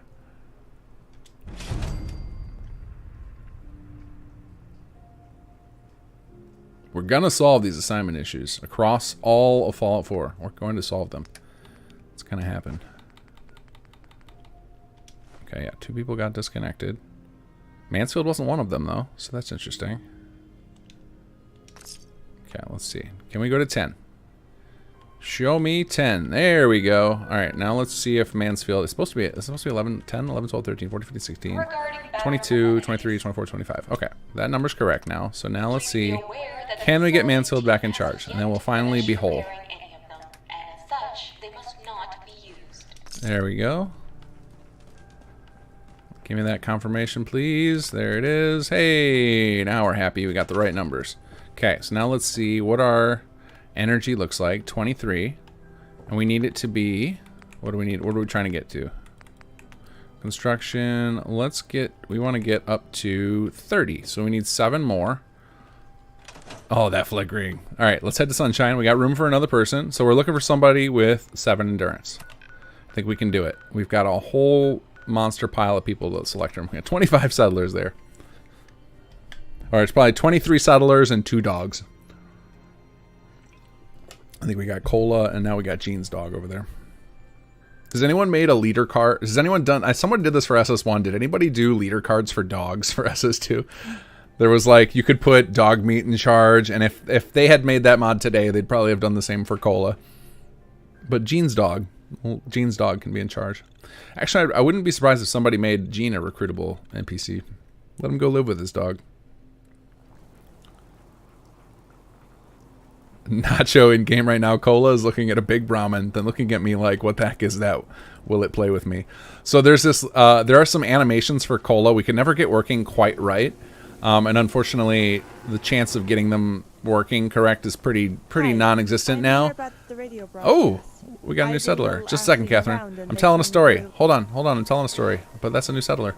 We're gonna solve these assignment issues across all of Fallout 4. We're going to solve them. It's gonna happen. Okay, yeah, 2 people got disconnected. Mansfield wasn't one of them though, so that's interesting. Okay, let's see. Can we go to 10? Show me 10. There we go. All right, now let's see if Mansfield is supposed to be 11, 10, 11, 12, 13, 14, 15, 16, 22, 23, 24, 25. Okay, that number's correct now. So now let's see. Can we get Mansfield back in charge? And then we'll finally be whole. There we go. Give me that confirmation, please. There it is. Hey, now we're happy. We got the right numbers. Okay, so now let's see what our energy looks like. 23. And we need it to be... What do we need? What are we trying to get to? Construction. We want to get up to 30. So we need 7 more. Oh, that flickering. All right, let's head to Sunshine. We got room for another person. So we're looking for somebody with 7 endurance. I think we can do it. We've got a whole monster pile of people to select from. We got 25 settlers there. All right, it's probably 23 settlers and 2 dogs. I think we got Cola, and now we got Jean's dog over there. Has anyone made a leader card? Has anyone done... someone did this for SS1. Did anybody do leader cards for dogs for SS2? There was like, you could put dog meat in charge, and if they had made that mod today, they'd probably have done the same for Cola. But Jean's dog... Well, Jean's dog can be in charge. Actually, I wouldn't be surprised if somebody made Jean a recruitable NPC. Let him go live with his dog. Nacho in game right now. Cola is looking at a big Brahmin, then looking at me like, what the heck is that? Will it play with me? So there's this, there are some animations for Cola we can never get working quite right. And unfortunately, the chance of getting them working correct is pretty non-existent now. Oh, we got a new settler. Just a second, Catherine. I'm telling a story. Hold on. I'm telling a story. But that's a new settler.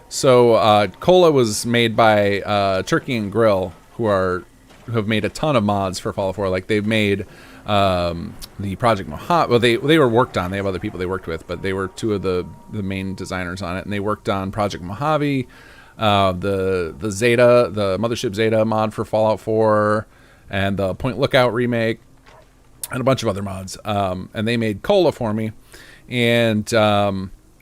So Cola was made by Turkey and Grill, who have made a ton of mods for Fallout 4. Like they've made the Project Mojave. Well, they were worked on. They have other people they worked with, but they were 2 of the main designers on it, and they worked on Project Mojave, the Zeta, the Mothership Zeta mod for Fallout 4, and the Point Lookout remake, and a bunch of other mods. And they made Cola for me, and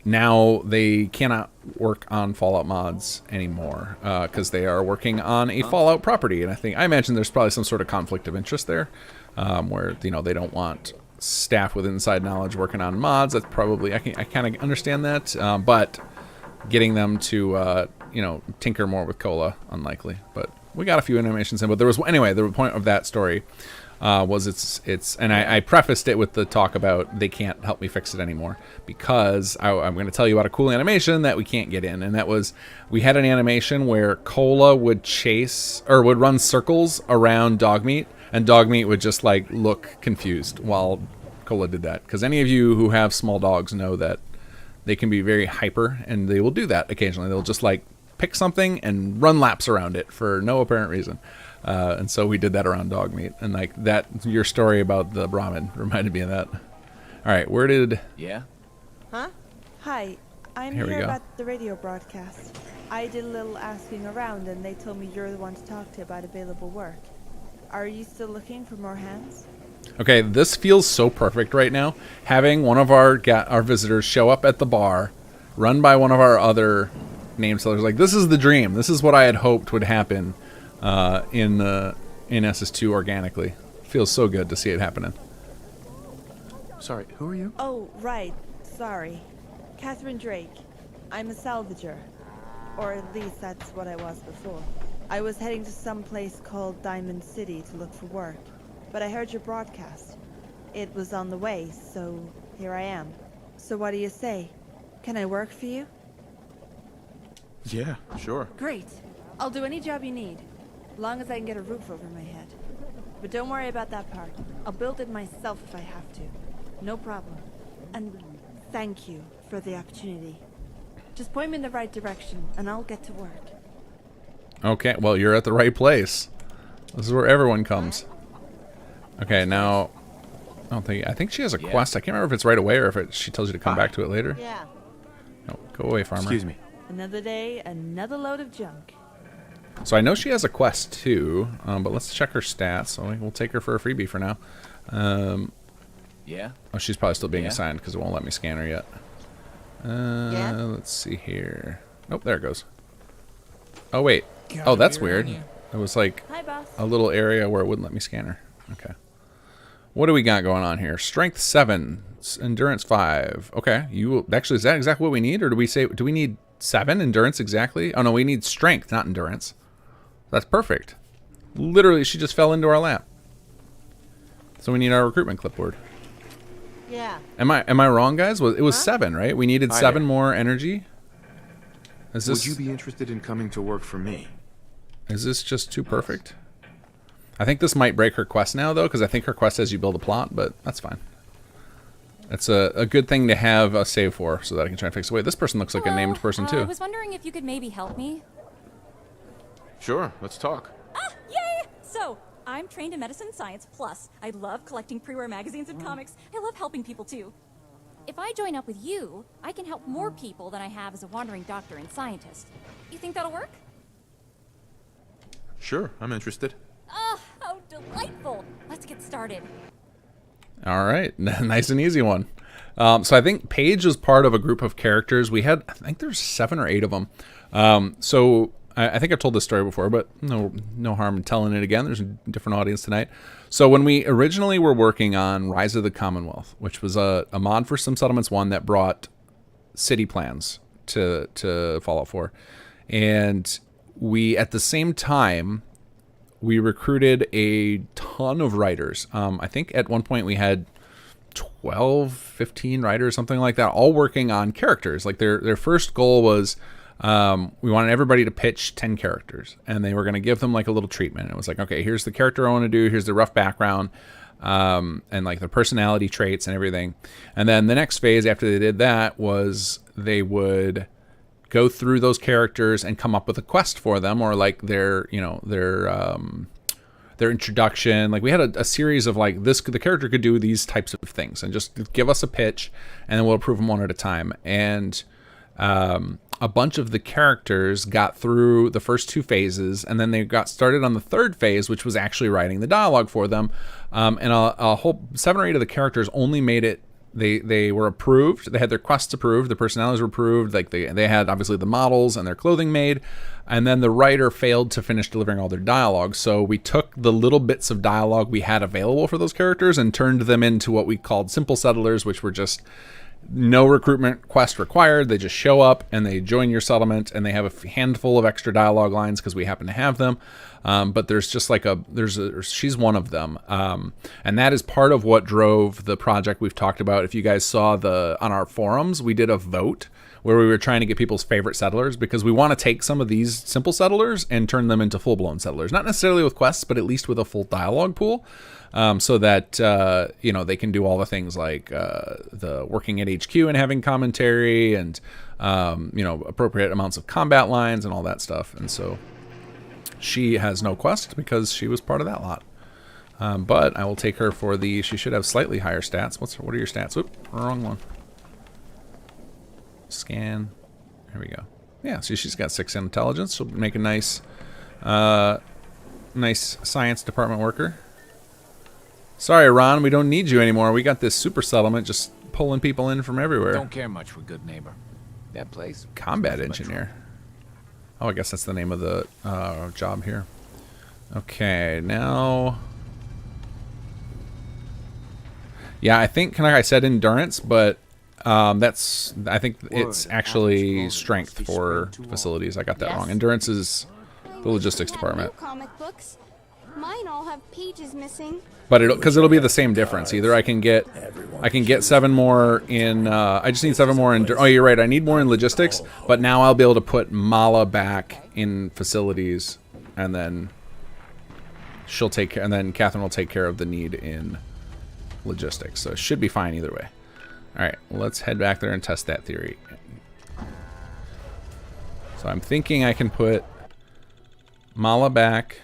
now they cannot work on Fallout mods anymore because they are working on a Fallout property, and I imagine there's probably some sort of conflict of interest there, where they don't want staff with inside knowledge working on mods. That's probably I kind of understand that, but getting them to tinker more with Cola, unlikely. But we got a few animations in. But there was anyway. The point of that story was it's and I prefaced it with the talk about they can't help me fix it anymore because I'm going to tell you about a cool animation that we can't get in, and that was we had an animation where Cola would would run circles around Dogmeat, and Dogmeat would just like look confused while Cola did that. Because any of you who have small dogs know that they can be very hyper, and they will do that occasionally. They'll just like pick something and run laps around it for no apparent reason. And so we did that around Dogmeat, and like that, your story about the Brahmin reminded me of that. All right, where did? Yeah. Huh? Hi, I'm Here we here go. about the radio broadcast. I did a little asking around, and they told me you're the one to talk to about available work. Are you still looking for more hands? Okay, this feels so perfect right now. Having one of our visitors show up at the bar, run by one of our other name sellers. Like, this is the dream. This is what I had hoped would happen in SS2 organically. Feels so good to see it happening. Sorry, who are you? Oh, right. Sorry. Catherine Drake. I'm a salvager. Or at least that's what I was before. I was heading to some place called Diamond City to look for work. But I heard your broadcast. It was on the way, so here I am. So what do you say? Can I work for you? Yeah, sure. Great. I'll do any job you need. Long as I can get a roof over my head. But don't worry about that part. I'll build it myself if I have to. No problem. And thank you for the opportunity. Just point me in the right direction, and I'll get to work. Okay, well, you're at the right place. This is where everyone comes. Okay, now, I think she has a quest. I can't remember if it's right away or if she tells you to come back to it later. Yeah. No, go away, farmer. Excuse me. Another day, another load of junk. So I know she has a quest too, but let's check her stats. So we'll take her for a freebie for now. Yeah. Oh, she's probably still being assigned because it won't let me scan her yet. Let's see here. Nope, there it goes. Oh wait. Oh, that's weird. It was like a little area where it wouldn't let me scan her. Okay. What do we got going on here? Strength 7, endurance 5. Okay, actually, is that exactly what we need, or do we need 7 endurance exactly? Oh no, we need strength, not endurance. That's perfect. Literally, she just fell into our lap. So we need our recruitment clipboard. Yeah. Am I wrong, guys? It was 7, right? We needed Hi 7 there. more energy. Is this? Would you be interested in coming to work for me? Is this just too perfect? I think this might break her quest now, though, because I think her quest says you build a plot, but that's fine. It's a good thing to have a save for, so that I can try and fix it. Wait, this person looks like a named person, too. I was wondering if you could maybe help me. Sure, let's talk. Ah, yay! So, I'm trained in medicine science, plus I love collecting pre-war magazines and comics. I love helping people too. If I join up with you, I can help more people than I have as a wandering doctor and scientist. You think that'll work? Sure, I'm interested. Ah, how delightful! Let's get started. All right, nice and easy one. So I think Paige was part of a group of characters. We had, I think there's 7 or 8 of them. So I think I've told this story before, but no harm in telling it again. There's a different audience tonight. So when we originally were working on Rise of the Commonwealth, which was a mod for Sim Settlements 1 that brought city plans to Fallout 4, and we, at the same time, we recruited a ton of writers. I think at one point we had 12, 15 writers, something like that, all working on characters. Like their first goal was we wanted everybody to pitch 10 characters, and they were going to give them like a little treatment. It was like, okay, here's the character I want to do, here's the rough background, and like the personality traits and everything. And then the next phase after they did that was they would go through those characters and come up with a quest for them, or like their introduction. Like we had a series of like this, the character could do these types of things, and just give us a pitch, and then we'll approve them one at a time. And a bunch of the characters got through the first 2 phases, and then they got started on the 3rd phase, which was actually writing the dialogue for them. And a whole 7 or 8 of the characters only made it. They were approved. They had their quests approved. The personalities were approved. Like they had obviously the models and their clothing made. And then the writer failed to finish delivering all their dialogue. So we took the little bits of dialogue we had available for those characters and turned them into what we called simple settlers, which were just no recruitment quest required. They just show up and they join your settlement, and they have a handful of extra dialogue lines because we happen to have them. But there's just like she's one of them. And that is part of what drove the project we've talked about. If you guys saw on our forums, we did a vote where we were trying to get people's favorite settlers, because we want to take some of these simple settlers and turn them into full-blown settlers. Not necessarily with quests, but at least with a full dialogue pool. So that, they can do all the things like the working at HQ and having commentary and, appropriate amounts of combat lines and all that stuff. And so she has no quest because she was part of that lot. But I will take her for she should have slightly higher stats. What are your stats? Oop, wrong one. Scan. There we go. Yeah, so she's got 6 intelligence. She'll make a nice science department worker. Sorry, Ron, we don't need you anymore. We got this super settlement just pulling people in from everywhere. Don't care much for good neighbor. That place. Combat engineer. Oh, I guess that's the name of the job here. Okay, now. Yeah, I think I said endurance, but I think it's actually strength for facilities. I got that wrong. Endurance is the logistics department. Comic books. Mine all have pages missing. But it'll be the same difference. Either I can get 7 more in. I just need 7 more in. Oh, you're right. I need more in logistics. But now I'll be able to put Mala back in facilities, and then she'll take care. And then Catherine will take care of the need in logistics. So it should be fine either way. All right, let's head back there and test that theory. So I'm thinking I can put Mala back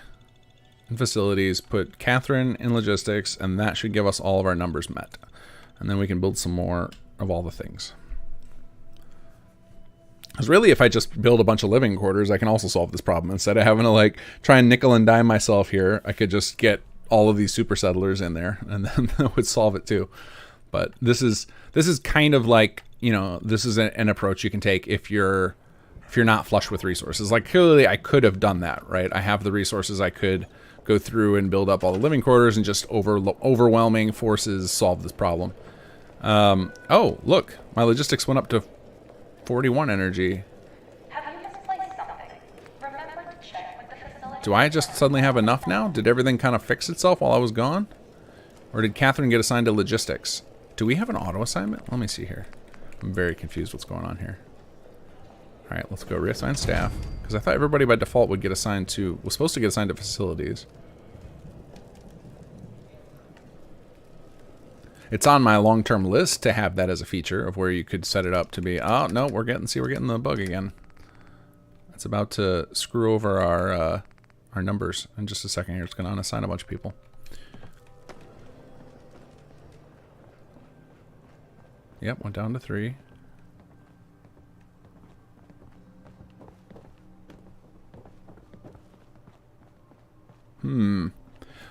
in facilities, put Catherine in logistics, and that should give us all of our numbers met. And then we can build some more of all the things. Because really, if I just build a bunch of living quarters, I can also solve this problem. Instead of having to try and nickel and dime myself here, I could just get all of these super settlers in there, and then that would solve it too. But this is kind of like, this is an approach you can take if you're not flush with resources. Like, clearly I could have done that, right? I have the resources. I could go through and build up all the living quarters and just overwhelming forces solve this problem. Oh, look, my logistics went up to 41 energy. Do I just suddenly have enough now? Did everything kind of fix itself while I was gone? Or did Catherine get assigned to logistics? Do we have an auto assignment? Let me see here. I'm very confused what's going on here. All right, let's go reassign staff, because I thought everybody by default was supposed to get assigned to facilities. It's on my long-term list to have that as a feature of where you could set it up to be. Oh no, we're getting the bug again. It's about to screw over our our numbers in just a second here. It's going to unassign a bunch of people. Yep, went down to 3.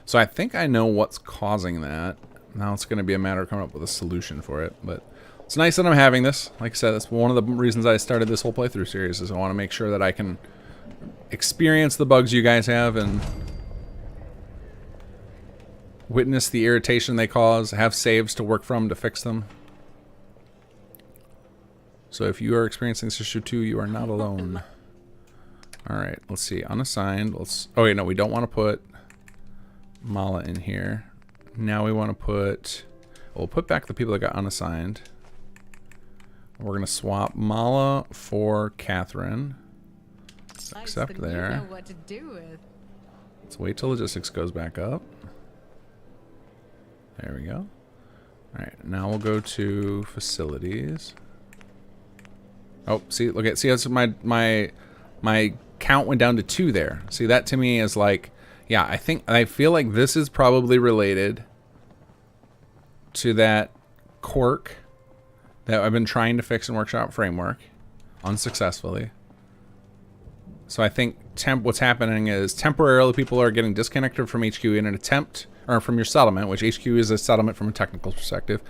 So I think I know what's causing that. Now it's going to be a matter of coming up with a solution for it. But it's nice that I'm having this. Like I said, that's one of the reasons I started this whole playthrough series, is I want to make sure that I can experience the bugs you guys have and witness the irritation they cause, have saves to work from to fix them. So if you are experiencing this issue too, you are not alone. Alright, let's see. Unassigned. Oh wait, no, we don't want to put Mala in here. Now we want to put... We'll put back the people that got unassigned. We're going to swap Mala for Catherine. Except there. You know what to do with. Let's wait till logistics goes back up. There we go. Alright, now we'll go to facilities. Oh, see, look at, see, that's my count went down to 2 there. See, that to me is like, yeah, I feel like this is probably related to that quirk that I've been trying to fix in Workshop Framework unsuccessfully. So I think what's happening is temporarily people are getting disconnected from HQ in an attempt, or from your settlement, which HQ is a settlement from a technical perspective.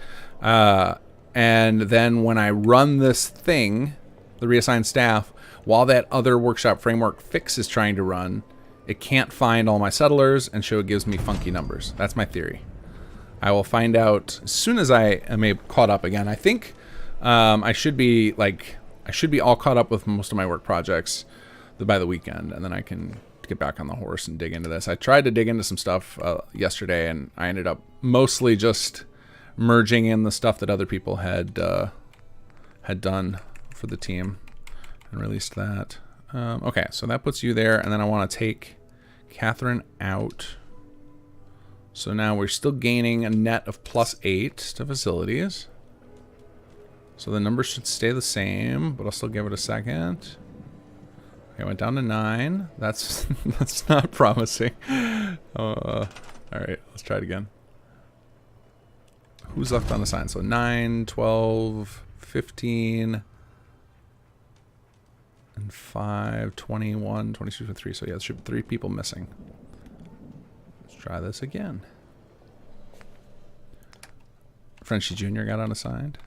And then when I run this thing, the reassigned staff, while that other Workshop Framework fix is trying to run, it can't find all my settlers, and so it gives me funky numbers. That's my theory. I will find out as soon as I am caught up again. I think I should be all caught up with most of my work projects by the weekend, and then I can get back on the horse and dig into this. I tried to dig into some stuff yesterday, and I ended up mostly just merging in the stuff that other people had done for the team and released that. Okay, so that puts you there, and then I want to take Catherine out. So now we're still gaining a net of +8 to facilities. So the numbers should stay the same, but I'll still give it a second. Okay, I went down to 9. That's that's not promising. All right, let's try it again. Who's left unassigned? So 9, 12, 15, and 5, 21, 22, 23. So yeah, there should be 3 people missing. Let's try this again. Frenchie Jr. got unassigned.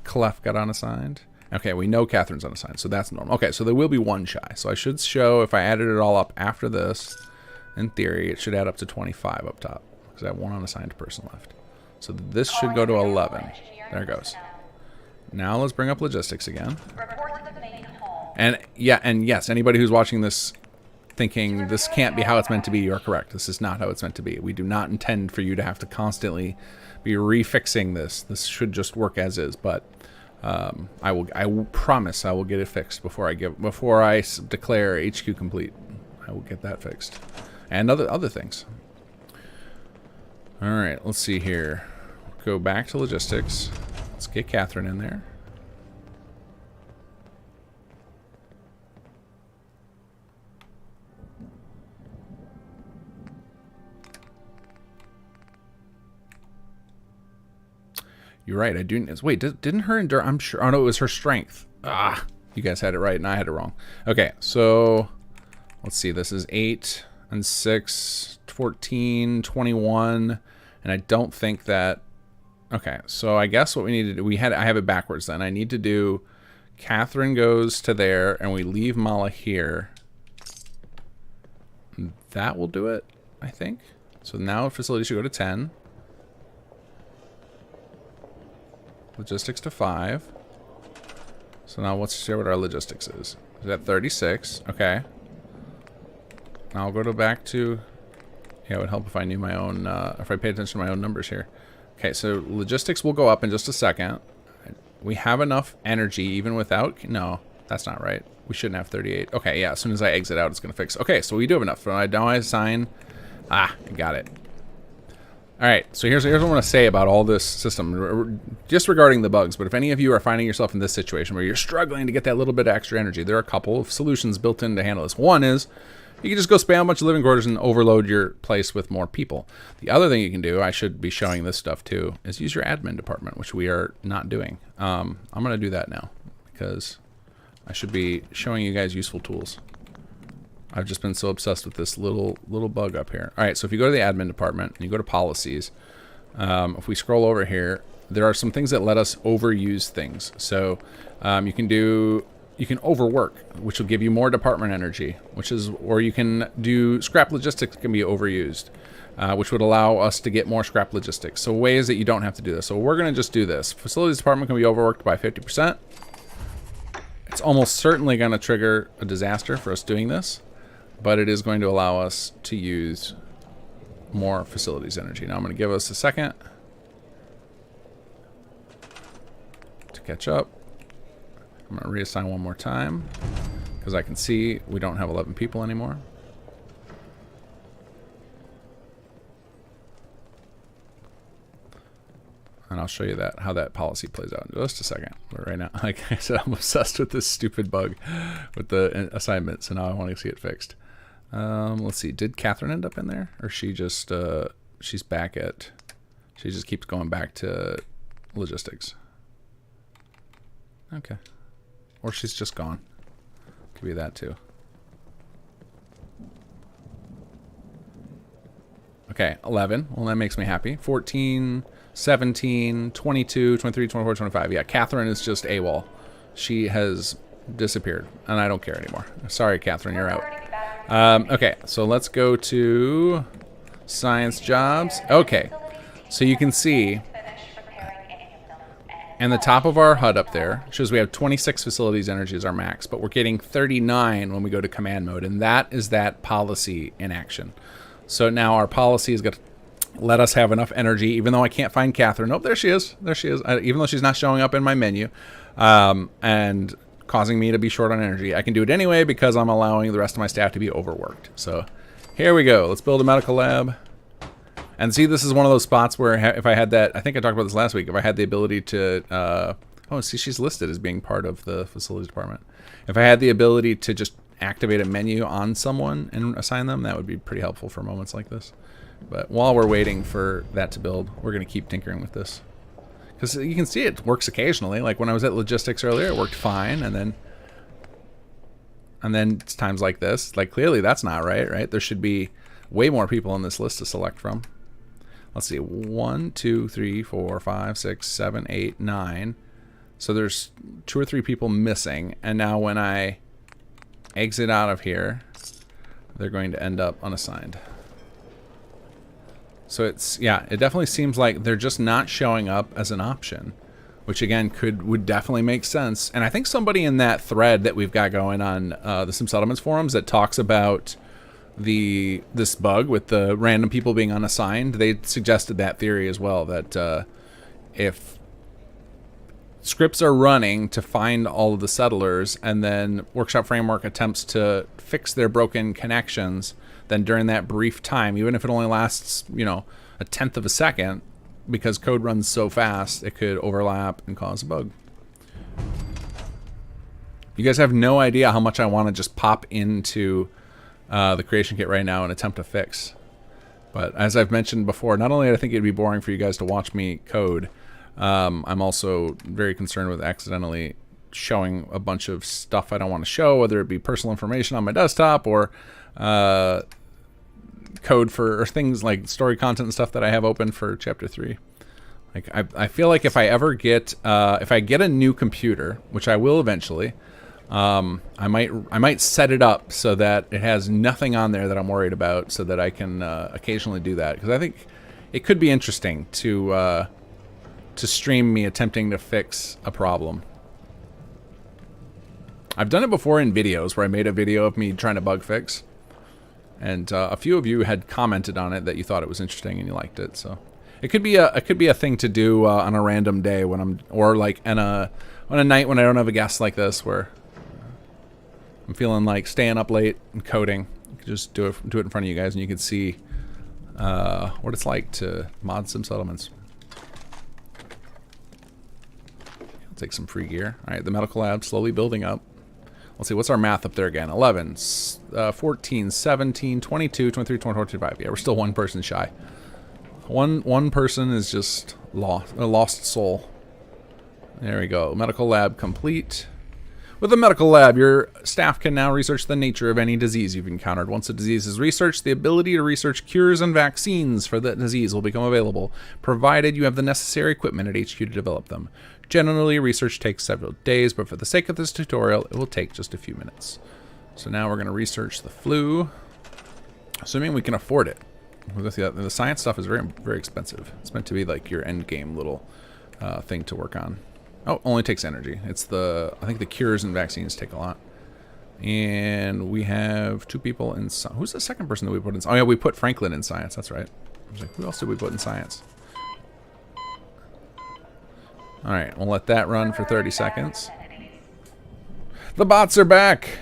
Clef got unassigned. Okay, we know Catherine's unassigned, so that's normal. Okay, so there will be 1 shy. So I should show, if I added it all up after this, in theory, it should add up to 25 up top, because I have 1 unassigned person left. So this should go to 11. There it goes. Now let's bring up logistics again. And yeah, and yes, anybody who's watching this thinking this can't be how it's meant to be, you're correct. This is not how it's meant to be. We do not intend for you to have to constantly be refixing this. This should just work as is, but I will promise I will get it fixed before I declare HQ complete. I will get that fixed. And other things. All right, let's see here. Go back to logistics. Let's get Catherine in there. You're right, I do. Wait, didn't her endure? I'm sure. Oh, no, it was her strength. Ah, you guys had it right, and I had it wrong. Okay, so let's see. This is 8 and 6, 14, 21, and I don't think that. Okay, so I guess what we need to do, I have it backwards then. I need to do Catherine goes to there, and we leave Mala here. That will do it, I think. So now facility should go to 10. Logistics to 5. So now let's share what our logistics is. Is that 36? Okay. Now I'll go back to... Yeah, it would help if I knew my own... if I paid attention to my own numbers here. Okay, so logistics will go up in just a second. We have enough energy even without... No, that's not right. We shouldn't have 38. Okay, yeah, as soon as I exit out, it's going to fix... Okay, so we do have enough. So now I assign... Ah, I got it. All right, so here's what I want to say about all this system, just regarding the bugs. But if any of you are finding yourself in this situation where you're struggling to get that little bit of extra energy, there are a couple of solutions built in to handle this. One is You can just go spam a bunch of living quarters and overload your place with more people. The other thing you can do, I should be showing this stuff too, is use your admin department, which we are not doing. I'm going to do that now because I should be showing you guys useful tools. I've just been so obsessed with this little bug up here. All right, so if you go to the admin department and you go to policies, if we scroll over here, there are some things that let us overuse things. So you can overwork, which will give you more department energy, or you can do scrap logistics can be overused, which would allow us to get more scrap logistics. So ways that you don't have to do this. So we're going to just do this. Facilities department can be overworked by 50%. It's almost certainly going to trigger a disaster for us doing this, but it is going to allow us to use more facilities energy. Now I'm going to give us a second to catch up. I'm going to reassign one more time because I can see we don't have 11 people anymore. And I'll show you how that policy plays out in just a second. But right now, like I said, I'm obsessed with this stupid bug with the assignments, and now I want to see it fixed. Let's see. Did Catherine end up in there, or she just she's back at? She just keeps going back to logistics. Okay, or she's just gone. Could be that too. Okay, 11. Well, that makes me happy. 14, 17, 22, 23, 24, 25. Yeah, Catherine is just AWOL. She has disappeared, and I don't care anymore. Sorry, Catherine, you're out. Okay, so let's go to science jobs. Okay, so you can see, and the top of our HUD up there shows we have 26 facilities energy as our max, but we're getting 39 when we go to command mode, and that is that policy in action. So now our policy is going to let us have enough energy, even though I can't find Catherine. Nope, there she is. There she is. Even though she's not showing up in my menu and causing me to be short on energy, I can do it anyway because I'm allowing the rest of my staff to be overworked. So here we go. Let's build a medical lab. And see, this is one of those spots where if I had that, I think I talked about this last week, if I had the ability to, oh, see, she's listed as being part of the facilities department. If I had the ability to just activate a menu on someone and assign them, that would be pretty helpful for moments like this. But while we're waiting for that to build, we're going to keep tinkering with this. Because you can see it works occasionally. Like when I was at logistics earlier, it worked fine. And then it's times like this. Like clearly that's not right? There should be way more people on this list to select from. Let's see. 1, 2, 3, 4, 5, 6, 7, 8, 9. So there's 2 or 3 people missing. And now when I exit out of here, they're going to end up unassigned. So it's, yeah, it definitely seems like they're just not showing up as an option, which again would definitely make sense. And I think somebody in that thread that we've got going on the Sim Settlements forums that talks about this bug with the random people being unassigned, they suggested that theory as well, that if scripts are running to find all of the settlers and then Workshop Framework attempts to fix their broken connections, then during that brief time, even if it only lasts, you know, a tenth of a second, because code runs so fast, it could overlap and cause a bug. You guys have no idea how much I want to just pop into the creation kit right now and attempt to fix. But as I've mentioned before, not only do I think it'd be boring for you guys to watch me code, I'm also very concerned with accidentally showing a bunch of stuff I don't want to show, whether it be personal information on my desktop or code for things like story content and stuff that I have open for chapter 3. Like I feel like if I ever get if I get a new computer, which I will eventually, I might set it up so that it has nothing on there that I'm worried about, so that I can occasionally do that, because I think it could be interesting to stream me attempting to fix a problem. I've done it before in videos where I made a video of me trying to bug fix, and a few of you had commented on it that you thought it was interesting and you liked it. So it could be a thing to do on a random day when or like on a night when I don't have a guest like this, where I'm feeling like staying up late and coding. You could just do it in front of you guys, and you can see what it's like to mod Sim Settlements. I'll take some free gear. All right, the medical lab slowly building up. let's see, what's our math up there again? 11, 14, 17, 22, 23, 24, 25. Yeah, we're still one person shy. One person is just lost, a lost soul. There we go. Medical lab complete. With a medical lab, your staff can now research the nature of any disease you've encountered. Once a disease is researched, the ability to research cures and vaccines for that disease will become available, provided you have the necessary equipment at HQ to develop them. Generally, research takes several days, but for the sake of this tutorial, it will take just a few minutes. So now we're going to research the flu, assuming we can afford it. The science stuff is very, very expensive. It's meant to be like your end game little thing to work on. Oh, only takes energy. It's I think the cures and vaccines take a lot. And we have 2 people in science. Who's the second person that we put in? Oh yeah, we put Franklin in science. That's right. I was like, who else did we put in science? All right, we'll let that run for 30 seconds. The bots are back.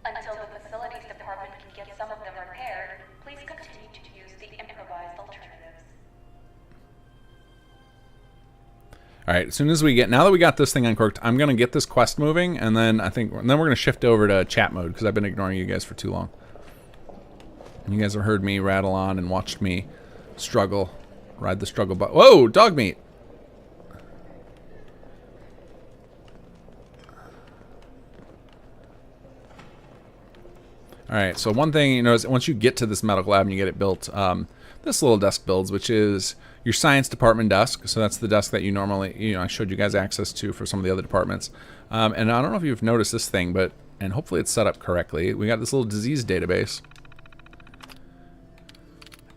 Until the facilities department can get some of them repaired, please continue to use the improvised alternatives. All right, as soon as we get, now that we got this thing uncorked, I'm gonna get this quest moving, and then we're gonna shift over to chat mode because I've been ignoring you guys for too long. And you guys have heard me rattle on and watched me struggle, ride the struggle bus. Whoa, dog meat! All right, so one thing you notice, once you get to this medical lab and you get it built, this little desk builds, which is your science department desk. So that's the desk that you normally, I showed you guys access to for some of the other departments. And I don't know if you've noticed this thing, and hopefully it's set up correctly. We got this little disease database.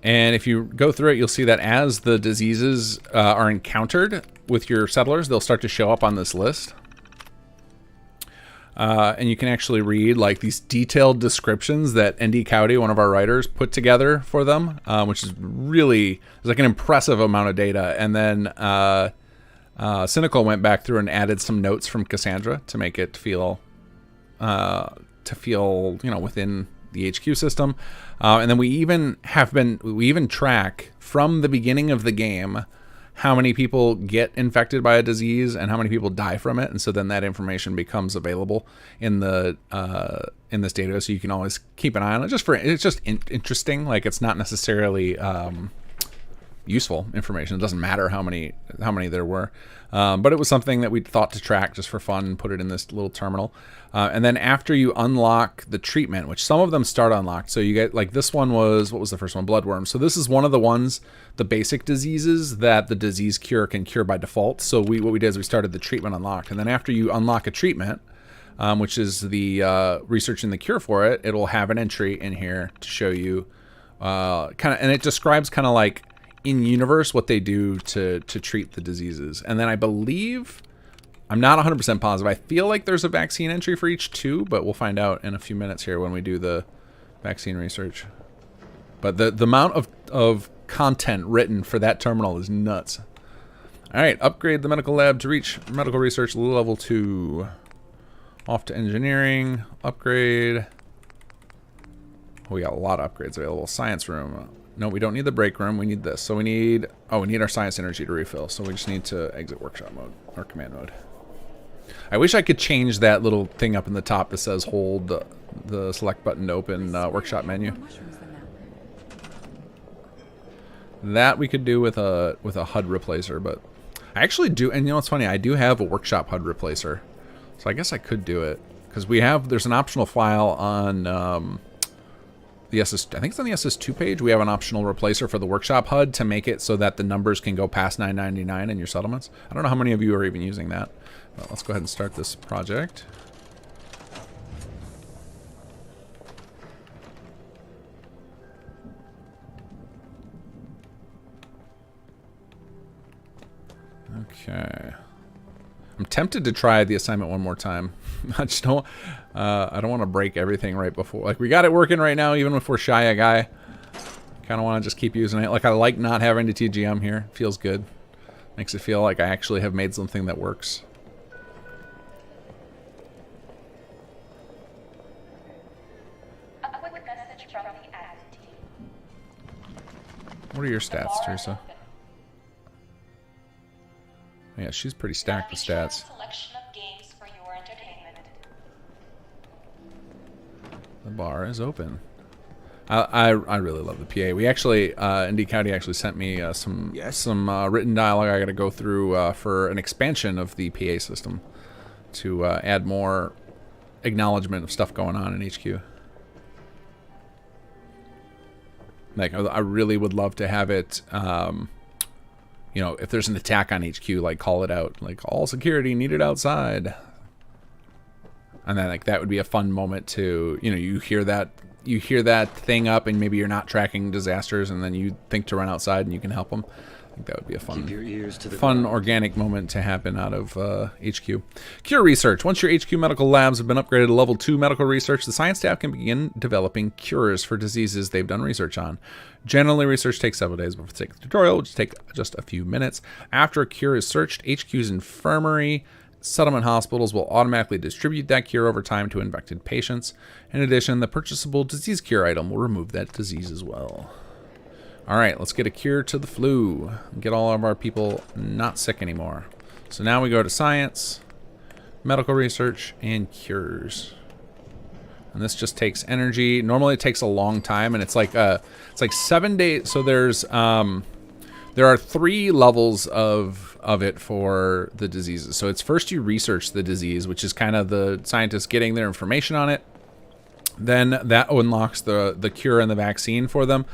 And if you go through it, you'll see that as the diseases are encountered with your settlers, they'll start to show up on this list. And you can actually read like these detailed descriptions that N.D. Cowdy, one of our writers, put together for them, which is really, there's like an impressive amount of data. And then Cynical went back through and added some notes from Cassandra to make it feel, within the HQ system. And then we even track from the beginning of the game how many people get infected by a disease and how many people die from it, and so then that information becomes available in the in this data, so you can always keep an eye on it. It's just interesting. Like, it's not necessarily useful information. It doesn't matter how many there were, but it was something that we thought to track just for fun and put it in this little terminal. And then after you unlock the treatment, which some of them start unlocked, so you get, like, this one was, what was the first one? Bloodworm. So this is one of the ones, the basic diseases that the disease cure can cure by default. So what we did is we started the treatment unlocked, and then after you unlock a treatment, which is the researching the cure for it, it'll have an entry in here to show you and it describes kind of like in universe what they do to treat the diseases. And then I believe, I'm not 100% positive, I feel like there's a vaccine entry for each 2, but we'll find out in a few minutes here when we do the vaccine research. But the amount of content written for that terminal is nuts. All right, upgrade the medical lab to reach medical research level 2. Off to engineering, upgrade. We got a lot of upgrades available. Science room. No, we don't need the break room. We need this. So we need our science energy to refill. So we just need to exit workshop mode or command mode. I wish I could change that little thing up in the top that says hold the select button to open workshop menu. That we could do with a HUD replacer, but I actually do. And you know what's funny? I do have a workshop HUD replacer, so I guess I could do it because there's an optional file on. The SS, I think it's on the SS2 page. We have an optional replacer for the workshop HUD to make it so that the numbers can go past 999 in your settlements. I don't know how many of you are even using that. But let's go ahead and start this project. Okay. I'm tempted to try the assignment one more time. I just don't. I don't want to break everything right before. Like, we got it working right now, even if we're shy a guy. Kind of want to just keep using it. Like, I like not having to TGM here. Feels good. Makes it feel like I actually have made something that works. A quick message from the admin team. What are your stats, Teresa? Yeah, she's pretty stacked with stats. Selection of games for your entertainment. The bar is open. I really love the PA. We actually, Indy County actually sent me some written dialogue I got to go through for an expansion of the PA system to add more acknowledgement of stuff going on in HQ. Like, I really would love to have it, you know, if there's an attack on HQ, like, call it out. Like, all security needed outside. And then, like, that would be a fun moment to, you know, you hear that thing up and maybe you're not tracking disasters and then you think to run outside and you can help them. I think that would be a fun organic moment to happen out of HQ. Cure research. Once your HQ medical labs have been upgraded to level 2 medical research, the science staff can begin developing cures for diseases they've done research on. Generally, research takes several days, but for the sake of the tutorial, which take just a few minutes. After a cure is searched, HQ's infirmary settlement hospitals will automatically distribute that cure over time to infected patients. In addition, the purchasable disease cure item will remove that disease as well. All right, let's get a cure to the flu and get all of our people not sick anymore. So now we go to science, medical research, and cures. And this just takes energy. Normally it takes a long time, and it's like 7 days. So there's there are 3 levels of it for the diseases. So it's first you research the disease, which is kind of the scientists getting their information on it. Then that unlocks the cure and the vaccine for them.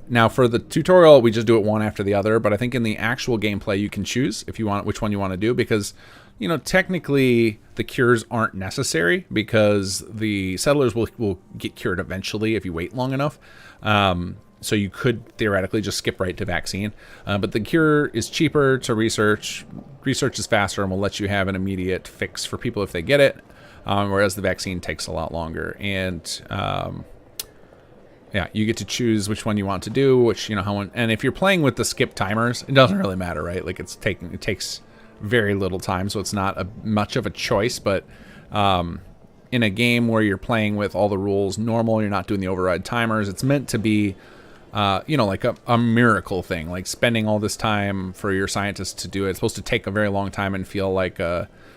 Now for the tutorial, we just do it one after the other, but I think in the actual gameplay you can choose if you want which one you want to do, because, you know, technically the cures aren't necessary because the settlers will get cured eventually if you wait long enough. So you could theoretically just skip right to vaccine, but the cure is cheaper to research. Research is faster and will let you have an immediate fix for people if they get it, whereas the vaccine takes a lot longer. And yeah, you get to choose which one you want to do, which, you know, and if you're playing with the skip timers, it doesn't really matter, right? Like it takes very little time, so it's not much of a choice. But in a game where you're playing with all the rules normal, you're not doing the override timers. It's meant to be, you know, like a miracle thing, like spending all this time for your scientists to do it. It's supposed to take a very long time and feel like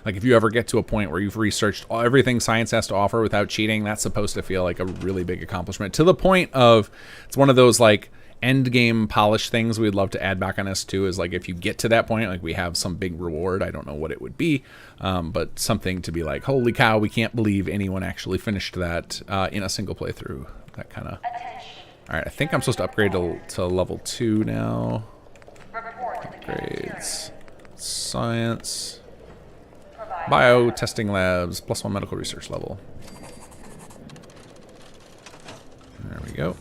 if you ever get to a point where you've researched everything science has to offer without cheating, that's supposed to feel like a really big accomplishment, to the point of it's one of those like end game polish things we'd love to add back on S2 is like if you get to that point, like we have some big reward. I don't know what it would be, but something to be like, holy cow, we can't believe anyone actually finished that in a single playthrough. That kind of. All right, I think I'm supposed to upgrade to level 2 now. Upgrades. Science. Bio testing labs, +1 medical research level. There we go.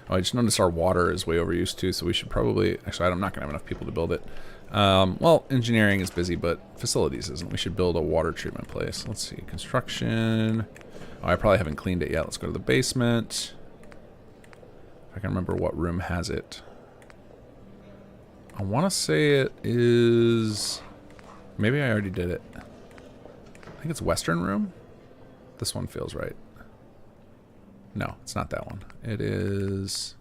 Oh, I just noticed our water is way overused too, so we should probably... Actually, I'm not going to have enough people to build it. Well, engineering is busy, but facilities isn't. We should build a water treatment place. Let's see. Construction. Oh, I probably haven't cleaned it yet. Let's go to the basement. If I can remember what room has it. I want to say it is... Maybe I already did it. I think it's Western room. This one feels right. No, it's not that one. It is...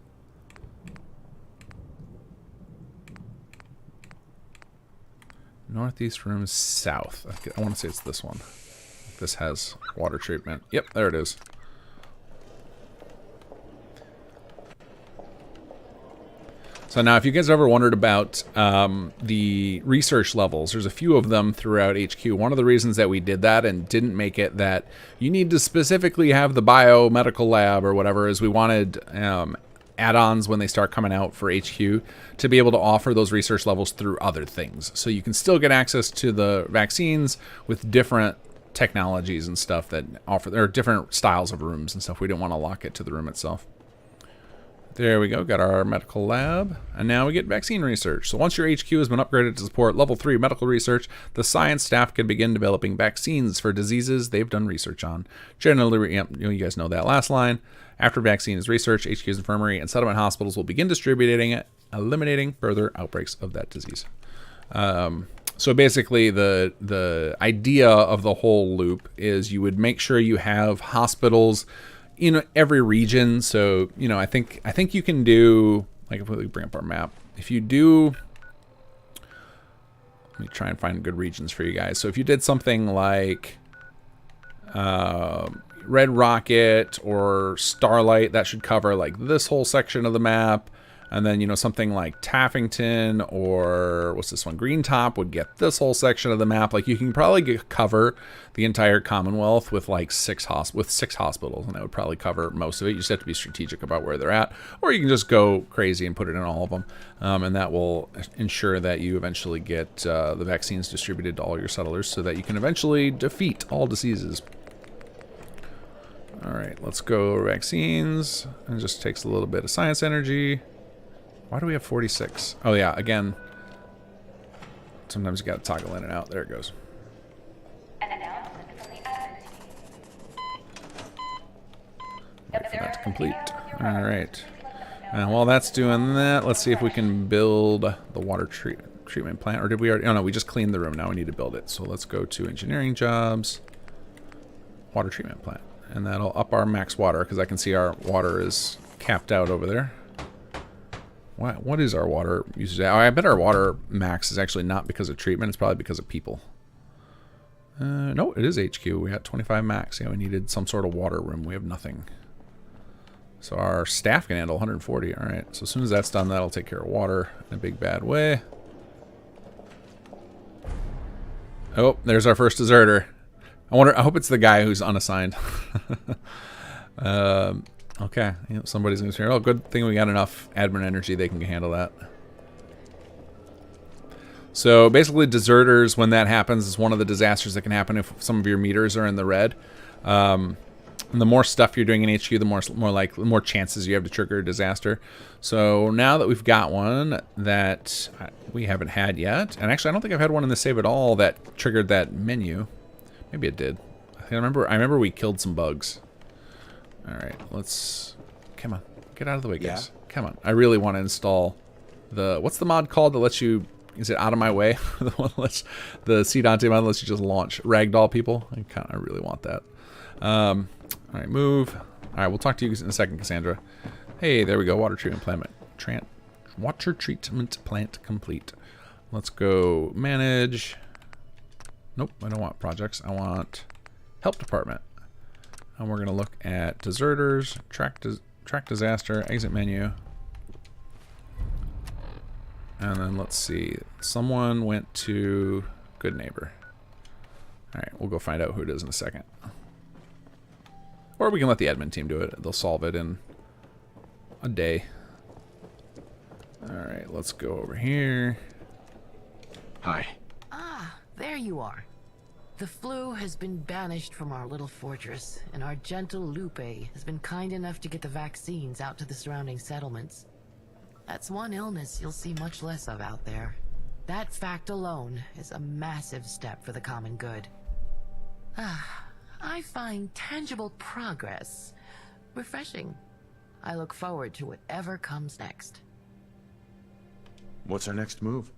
Northeast room south. I want to say it's this one. This has water treatment. Yep, there it is. So now if you guys ever wondered about the research levels, there's a few of them throughout HQ. One of the reasons that we did that and didn't make it that you need to specifically have the biomedical lab or whatever is we wanted add-ons when they start coming out for HQ to be able to offer those research levels through other things. So you can still get access to the vaccines with different technologies and stuff that offer, there are different styles of rooms and stuff. We didn't want to lock it to the room itself. There we go, got our medical lab, and now we get vaccine research. So once your HQ has been upgraded to support level 3 medical research, the science staff can begin developing vaccines for diseases they've done research on. Generally, you guys know that last line. After vaccine is researched, HQ's infirmary and settlement hospitals will begin distributing it, eliminating further outbreaks of that disease. So basically, the idea of the whole loop is you would make sure you have hospitals in every region. So, you know, I think you can do, like, if we bring up our map, if you do, let me try and find good regions for you guys. So if you did something like Red Rocket or Starlight, that should cover like this whole section of the map. And then, you know, something like Taffington or what's this one? Green Top would get this whole section of the map. Like, you can probably cover the entire Commonwealth with like six hospitals, and that would probably cover most of it. You just have to be strategic about where they're at, or you can just go crazy and put it in all of them, and that will ensure that you eventually get the vaccines distributed to all your settlers, so that you can eventually defeat all diseases. All right, let's go vaccines. It just takes a little bit of science energy. Why do we have 46? Oh yeah, again, sometimes you gotta toggle in and out. There it goes. Wait for that to complete. All right. And while that's doing that, let's see if we can build the water treatment plant. Or did we already? Oh no, we just cleaned the room. Now we need to build it. So let's go to engineering jobs, water treatment plant, and that'll up our max water, because I can see our water is capped out over there. What is our water usage? Oh, I bet our water max is actually not because of treatment. It's probably because of people. No, it is HQ. We got 25 max. Yeah, we needed some sort of water room. We have nothing. So our staff can handle 140. All right. So as soon as that's done, that'll take care of water in a big bad way. Oh, there's our first deserter. I hope it's the guy who's unassigned. Okay, you know, somebody's going to say, oh, good thing we got enough admin energy, they can handle that. So basically, deserters, when that happens, is one of the disasters that can happen if some of your meters are in the red. And the more stuff you're doing in HQ, the more chances you have to trigger a disaster. So now that we've got one that we haven't had yet, and actually I don't think I've had one in the save at all that triggered that menu. Maybe it did. I remember we killed some bugs. All right, let's, come on, get out of the way, guys. Yeah. Come on, I really want to install the, what's the mod called that lets you, is it Out of My Way? The one that lets, the C. Dante mod lets you just launch ragdoll people. I really want that. All right, move. All right, we'll talk to you in a second, Cassandra. Hey, there we go, water treatment plant. Water treatment plant complete. Let's go manage. Nope, I don't want projects. I want help department. And we're going to look at deserters, track disaster, exit menu. And then let's see. Someone went to Good Neighbor. All right, we'll go find out who it is in a second. Or we can let the admin team do it. They'll solve it in a day. All right, let's go over here. Hi. Ah, there you are. The flu has been banished from our little fortress, and our gentle Lupe has been kind enough to get the vaccines out to the surrounding settlements. That's one illness you'll see much less of out there. That fact alone is a massive step for the common good. I find tangible progress refreshing. I look forward to whatever comes next. What's our next move?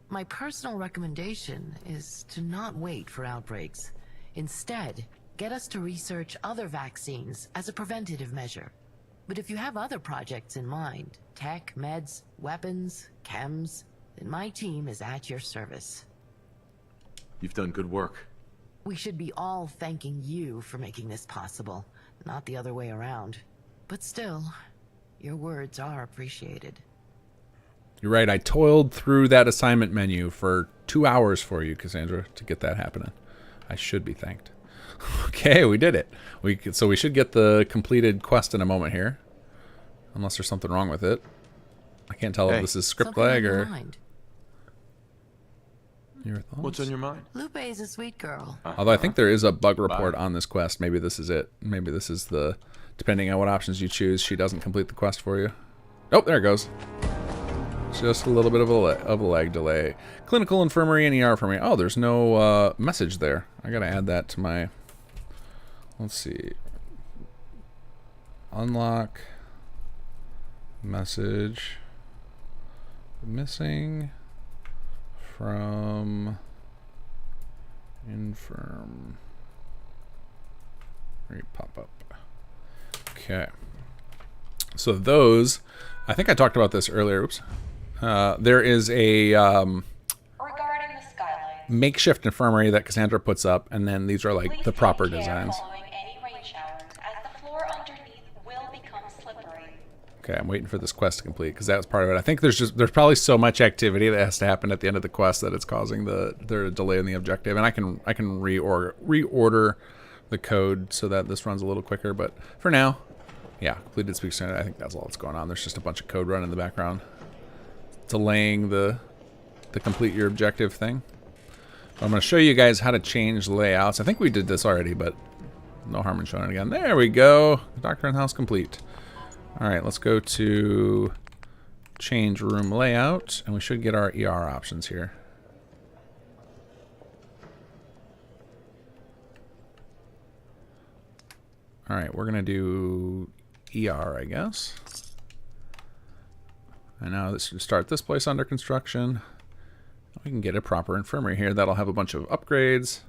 My personal recommendation is to not wait for outbreaks. Instead, get us to research other vaccines as a preventative measure. But if you have other projects in mind, tech, meds, weapons, chems, then my team is at your service. You've done good work. We should be all thanking you for making this possible, not the other way around. But still, your words are appreciated. You're right, I toiled through that assignment menu for 2 hours for you, Cassandra, to get that happening. I should be thanked. Okay, we did it. So we should get the completed quest in a moment here. Unless there's something wrong with it. I can't tell if this is script lag or... Your thoughts? What's on your mind? Lupe is a sweet girl. Although I think there is a bug report on this quest. Maybe this is it. Maybe this is the... Depending on what options you choose, she doesn't complete the quest for you. Oh, there it goes. Just a little bit of a lag delay. Clinical infirmary and ER for me. Oh, there's no message there. I gotta add that to my... Let's see. Unlock. Message. Missing from infirm. Pop up. Okay. So those, I think I talked about this earlier. Oops. There is a regarding the skyline, makeshift infirmary that Cassandra puts up, and then these are like the proper designs. Following any rain showers Okay, I'm waiting for this quest to complete because that was part of it. I think there's probably so much activity that has to happen at the end of the quest that it's causing the delay in the objective. And I can reorder the code so that this runs a little quicker. But for now, yeah, completed speech standard. I think that's all that's going on. There's just a bunch of code running in the background, delaying the complete your objective thing. I'm going to show you guys how to change layouts. I think we did this already, but no harm in showing it again. There we go. Doctor in house complete. All right, let's go to change room layout, and we should get our ER options here. All right, we're going to do ER, I guess. And now this should start this place under construction. We can get a proper infirmary here. That'll have a bunch of upgrades.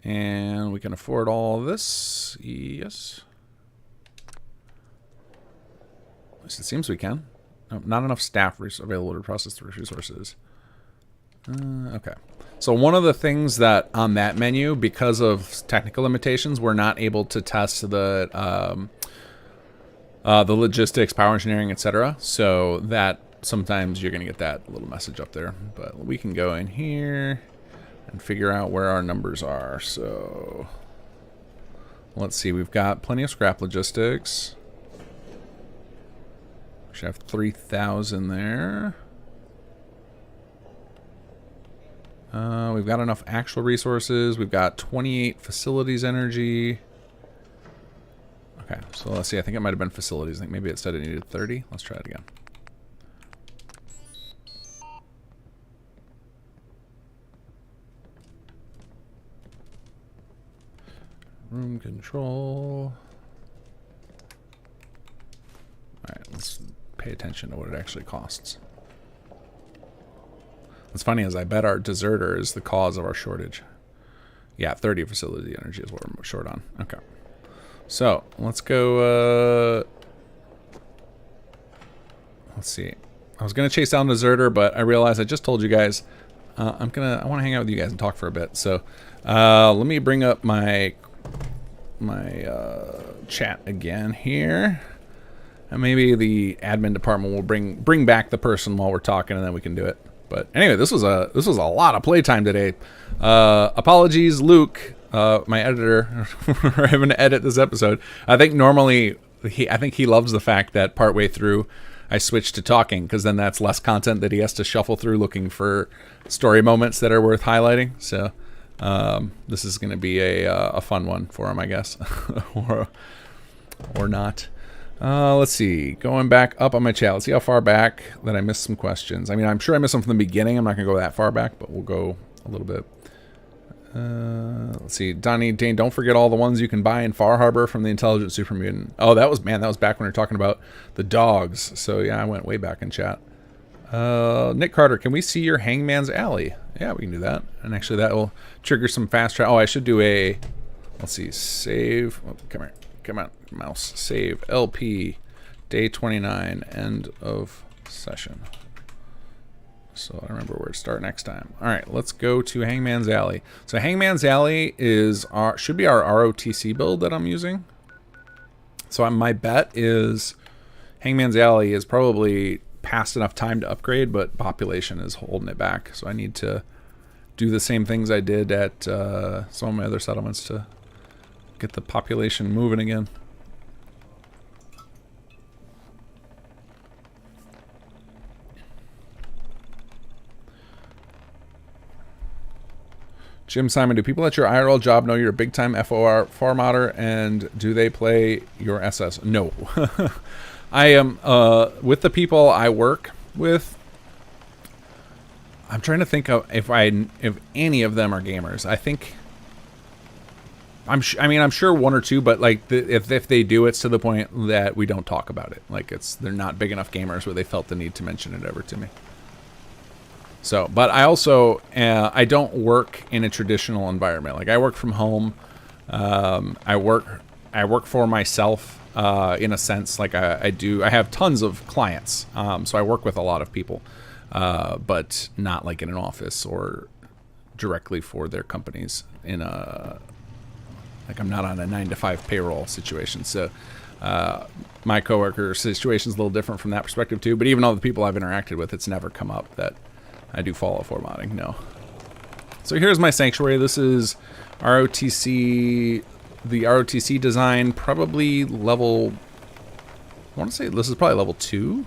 And we can afford all this. Yes. At least it seems we can. No, not enough staff available to process the resources. Okay. So one of the things that on that menu, because of technical limitations, we're not able to test the logistics, power engineering, etc. So that sometimes you're going to get that little message up there. But we can go in here and figure out where our numbers are. So let's see. We've got plenty of scrap logistics. We should have 3,000 there. We've got enough actual resources. We've got 28 facilities energy. Okay, so let's see. I think it might have been facilities. I think maybe it said it needed 30. Let's try it again. Room control. Alright, let's pay attention to what it actually costs. What's funny is I bet our deserter is the cause of our shortage. Yeah, 30 facility energy is what we're short on. Okay. So, let's go, let's see. I was going to chase down deserter, but I realized I just told you guys I want to hang out with you guys and talk for a bit. So, let me bring up my chat again here. And maybe the admin department will bring back the person while we're talking, and then we can do it. But anyway, this was a lot of playtime today. Apologies, Luke, my editor, for having to edit this episode. I think normally he loves the fact that partway through I switched to talking, because then that's less content that he has to shuffle through looking for story moments that are worth highlighting. So this is going to be a fun one for him, I guess, or not. Let's see. Going back up on my chat. Let's see how far back that I missed some questions. I mean, I'm sure I missed some from the beginning. I'm not going to go that far back, but we'll go a little bit. Let's see. Donnie, Dane, don't forget all the ones you can buy in Far Harbor from the Intelligent Super Mutant. Oh, that was back when we were talking about the dogs. So, yeah, I went way back in chat. Nick Carter, can we see your Hangman's Alley? Yeah, we can do that. And actually, that will trigger some fast travel. Oh, I should do a... Let's see. Save. Oh, come here. Come on, mouse. Save LP day 29 end of session. So I remember where to start next time. All right, let's go to Hangman's Alley. So Hangman's Alley should be our ROTC build that I'm using. So my bet is Hangman's Alley is probably past enough time to upgrade, but population is holding it back. So I need to do the same things I did at some of my other settlements to get the population moving again. Jim Simon, do people at your IRL job know you're a big-time FOR farmodder, and do they play your SS? No. I am, with the people I work with, I'm trying to think of if any of them are gamers. I think... I'm sure one or two, but like if they do, it's to the point that we don't talk about it. Like they're not big enough gamers where they felt the need to mention it ever to me. So, but I also I don't work in a traditional environment. Like I work from home. I work for myself in a sense. Like I have tons of clients. So I work with a lot of people, but not like in an office or directly for their companies in a. Like I'm not on a 9-to-5 payroll situation. So my coworker situation's a little different from that perspective too. But even all the people I've interacted with, it's never come up that I do Fallout 4 modding. No. So here's my sanctuary. This is ROTC, the ROTC design, probably level. I want to say this is probably level 2.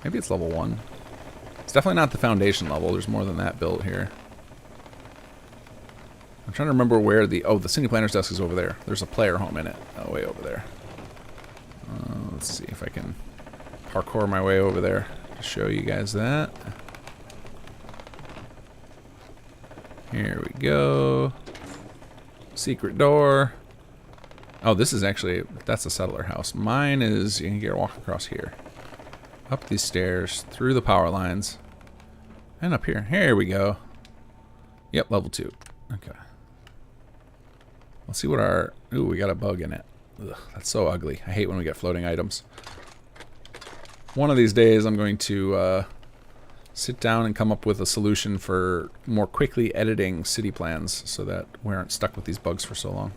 Maybe it's level 1. It's definitely not the foundation level. There's more than that built here. I'm trying to remember where the city planner's desk is over there. There's a player home in it. Oh, way over there. Let's see if I can parkour my way over there to show you guys that. Here we go. Secret door. Oh, this is actually, that's a settler house. Mine is, you can get walk across here. Up these stairs, through the power lines, and up here. Here we go. Yep, level 2. Okay. Let's see what our... Ooh, we got a bug in it. Ugh, that's so ugly. I hate when we get floating items. One of these days I'm going to sit down and come up with a solution for more quickly editing city plans so that we aren't stuck with these bugs for so long.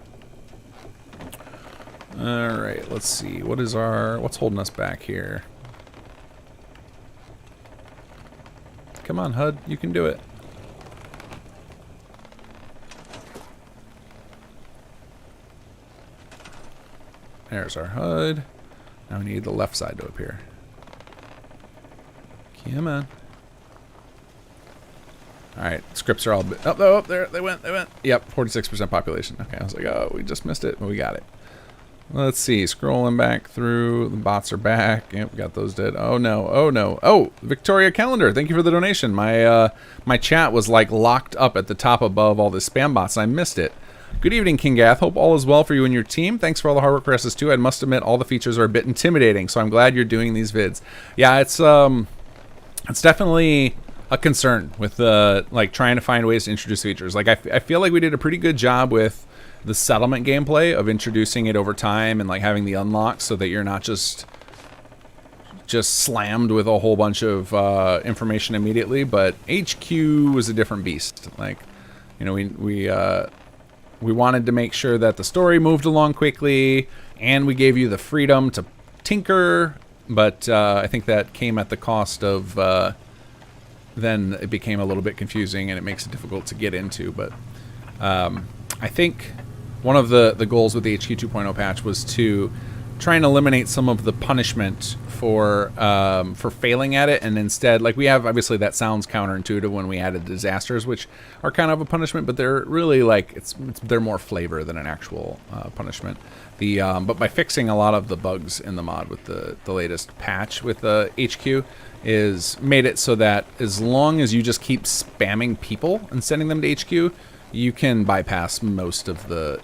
Alright, let's see. What's holding us back here? Come on, HUD, you can do it. There's our HUD. Now we need the left side to appear. Come on. Alright, scripts are all... Oh, there, they went. Yep, 46% population. Okay, I was like, oh, we just missed it, but we got it. Let's see, scrolling back through. The bots are back. Yep, we got those dead. Oh, no, oh, no. Oh, Victoria Calendar, thank you for the donation. My chat was, like, locked up at the top above all the spam bots, and I missed it. Good evening, King Gath. Hope all is well for you and your team. Thanks for all the hard work for SS2. I must admit, all the features are a bit intimidating, so I'm glad you're doing these vids. Yeah, it's definitely a concern with like trying to find ways to introduce features. Like I feel like we did a pretty good job with the settlement gameplay of introducing it over time and like having the unlocks so that you're not just slammed with a whole bunch of information immediately. But HQ was a different beast. Like, you know, we wanted to make sure that the story moved along quickly, and we gave you the freedom to tinker, but I think that came at the cost of then it became a little bit confusing and it makes it difficult to get into. But I think one of the goals with the HQ 2.0 patch was to try and eliminate some of the punishment for failing at it, and instead, like, we have, obviously that sounds counterintuitive when we added disasters, which are kind of a punishment, but they're really like they're more flavor than an actual punishment. But by fixing a lot of the bugs in the mod with the latest patch with the HQ is made it so that as long as you just keep spamming people and sending them to HQ, you can bypass most of the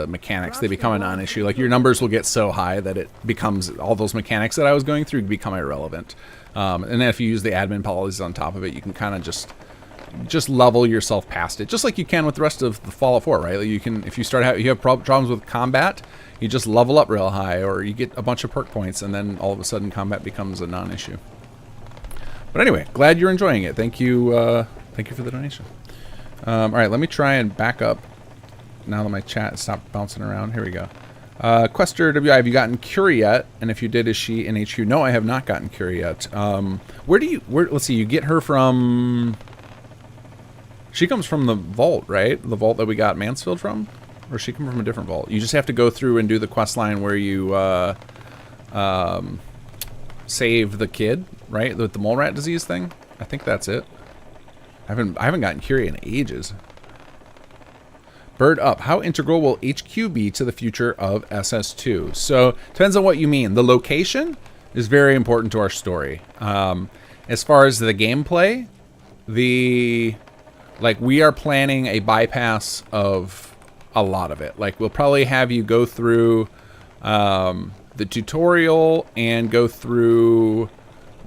mechanics. They become a non-issue. Like, your numbers will get so high that it becomes, all those mechanics that I was going through become irrelevant. And then if you use the admin policies on top of it, you can kind of just level yourself past it, just like you can with the rest of the Fallout 4, right? Like, you can, if you you have problems with combat, you just level up real high, or you get a bunch of perk points, and then all of a sudden combat becomes a non-issue. But anyway, glad you're enjoying it. Thank you for the donation. All right, let me try and back up now that my chat stopped bouncing around. Here we go. Quester WI, have you gotten Curie yet? And if you did, is she in HQ? No, I have not gotten Curie yet. Let's see, you get her from... She comes from the vault, right? The vault that we got Mansfield from? Or does she come from a different vault? You just have to go through and do the quest line where you save the kid, right? With the mole rat disease thing? I think that's it. I haven't gotten Curie in ages. Bird up. How integral will HQ be to the future of SS2? So, depends on what you mean. The location is very important to our story. As far as the gameplay, we are planning a bypass of a lot of it. Like, we'll probably have you go through the tutorial and go through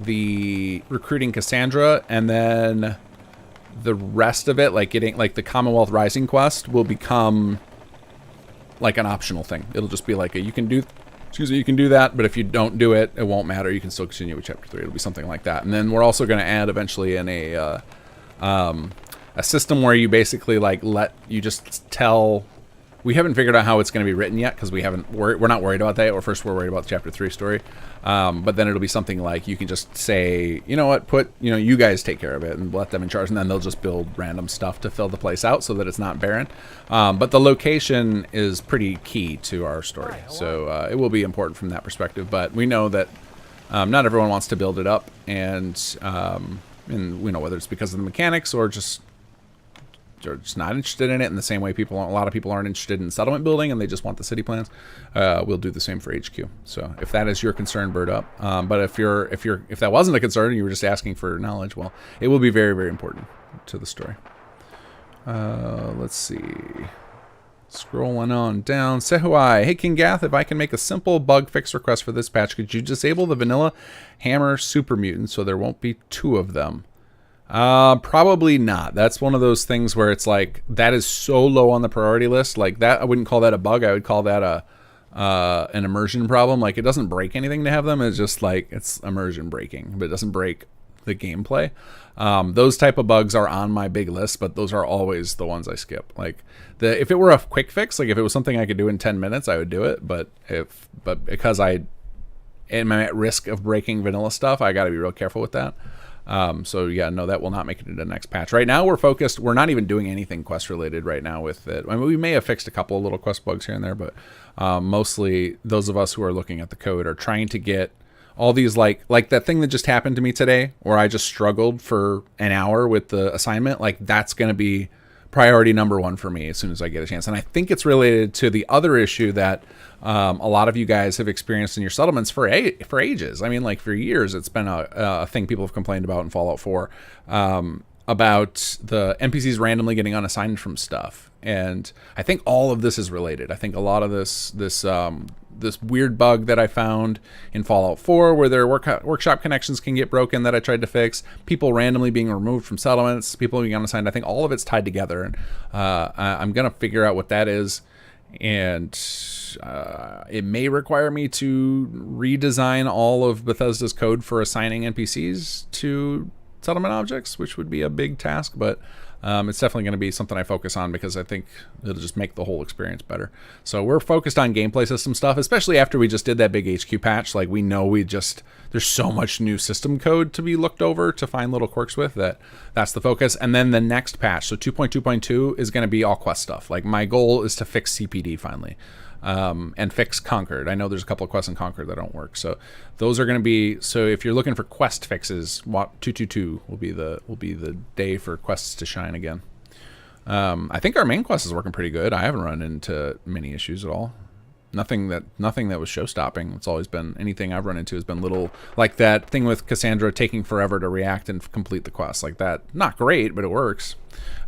the recruiting Cassandra, and then the rest of it, like getting like the Commonwealth Rising quest, will become like an optional thing. It'll just be like you can do that, but if you don't do it, it won't matter. You can still continue with chapter 3. It'll be something like that. And then we're also going to add eventually in a system where you basically like let you just tell we haven't figured out how it's going to be written yet because we're not worried about that yet. We're worried about the chapter 3 story. But then it'll be something like you can just say, you know what, you guys take care of it and let them in charge, and then they'll just build random stuff to fill the place out so that it's not barren. But the location is pretty key to our story, so it will be important from that perspective. But we know that not everyone wants to build it up, and we know whether it's because of the mechanics or just not interested in it in the same way a lot of people aren't interested in settlement building and they just want the city plans. We'll do the same for HQ. So if that is your concern, bird up. But if that wasn't a concern and you were just asking for knowledge, well, it will be very, very important to the story. Let's see. Scrolling on down. Sehuai. Hey, King Gath, if I can make a simple bug fix request for this patch, could you disable the vanilla hammer super mutant so there won't be 2 of them? Probably not. That's one of those things where it's like, that is so low on the priority list. Like that, I wouldn't call that a bug. I would call that an immersion problem. Like, it doesn't break anything to have them. It's just like, it's immersion breaking, but it doesn't break the gameplay. Those type of bugs are on my big list, but those are always the ones I skip. Like if it were a quick fix, like if it was something I could do in 10 minutes, I would do it. But because I am at risk of breaking vanilla stuff, I got to be real careful with that. So yeah, no, that will not make it into the next patch. Right now we're focused, we're not even doing anything quest related right now with it. I mean, we may have fixed a couple of little quest bugs here and there, but mostly those of us who are looking at the code are trying to get all these, like that thing that just happened to me today where I just struggled for an hour with the assignment. Like, that's going to be priority number 1 for me as soon as I get a chance. And I think it's related to the other issue that a lot of you guys have experienced in your settlements for ages. I mean, like for years, it's been a thing people have complained about in Fallout 4, about the NPCs randomly getting unassigned from stuff. And I think all of this is related. I think a lot of this weird bug that I found in Fallout 4 where their workshop connections can get broken that I tried to fix, people randomly being removed from settlements, people being unassigned, I think all of it's tied together. And I'm going to figure out what that is. And it may require me to redesign all of Bethesda's code for assigning NPCs to settlement objects, which would be a big task, but it's definitely going to be something I focus on because I think it'll just make the whole experience better. So we're focused on gameplay system stuff, especially after we just did that big HQ patch. Like, we know there's so much new system code to be looked over to find little quirks with that's the focus. And then the next patch, so 2.2.2 is going to be all quest stuff. Like, my goal is to fix CPD finally. And fix Concord. I know there's a couple of quests in Concord that don't work. So those are going to be, so if you're looking for quest fixes, 222 will be the day for quests to shine again. I think our main quest is working pretty good. I haven't run into many issues at all. Nothing that was show-stopping. It's always been, anything I've run into has been little, like that thing with Cassandra taking forever to react and complete the quest. Like that, not great, but it works.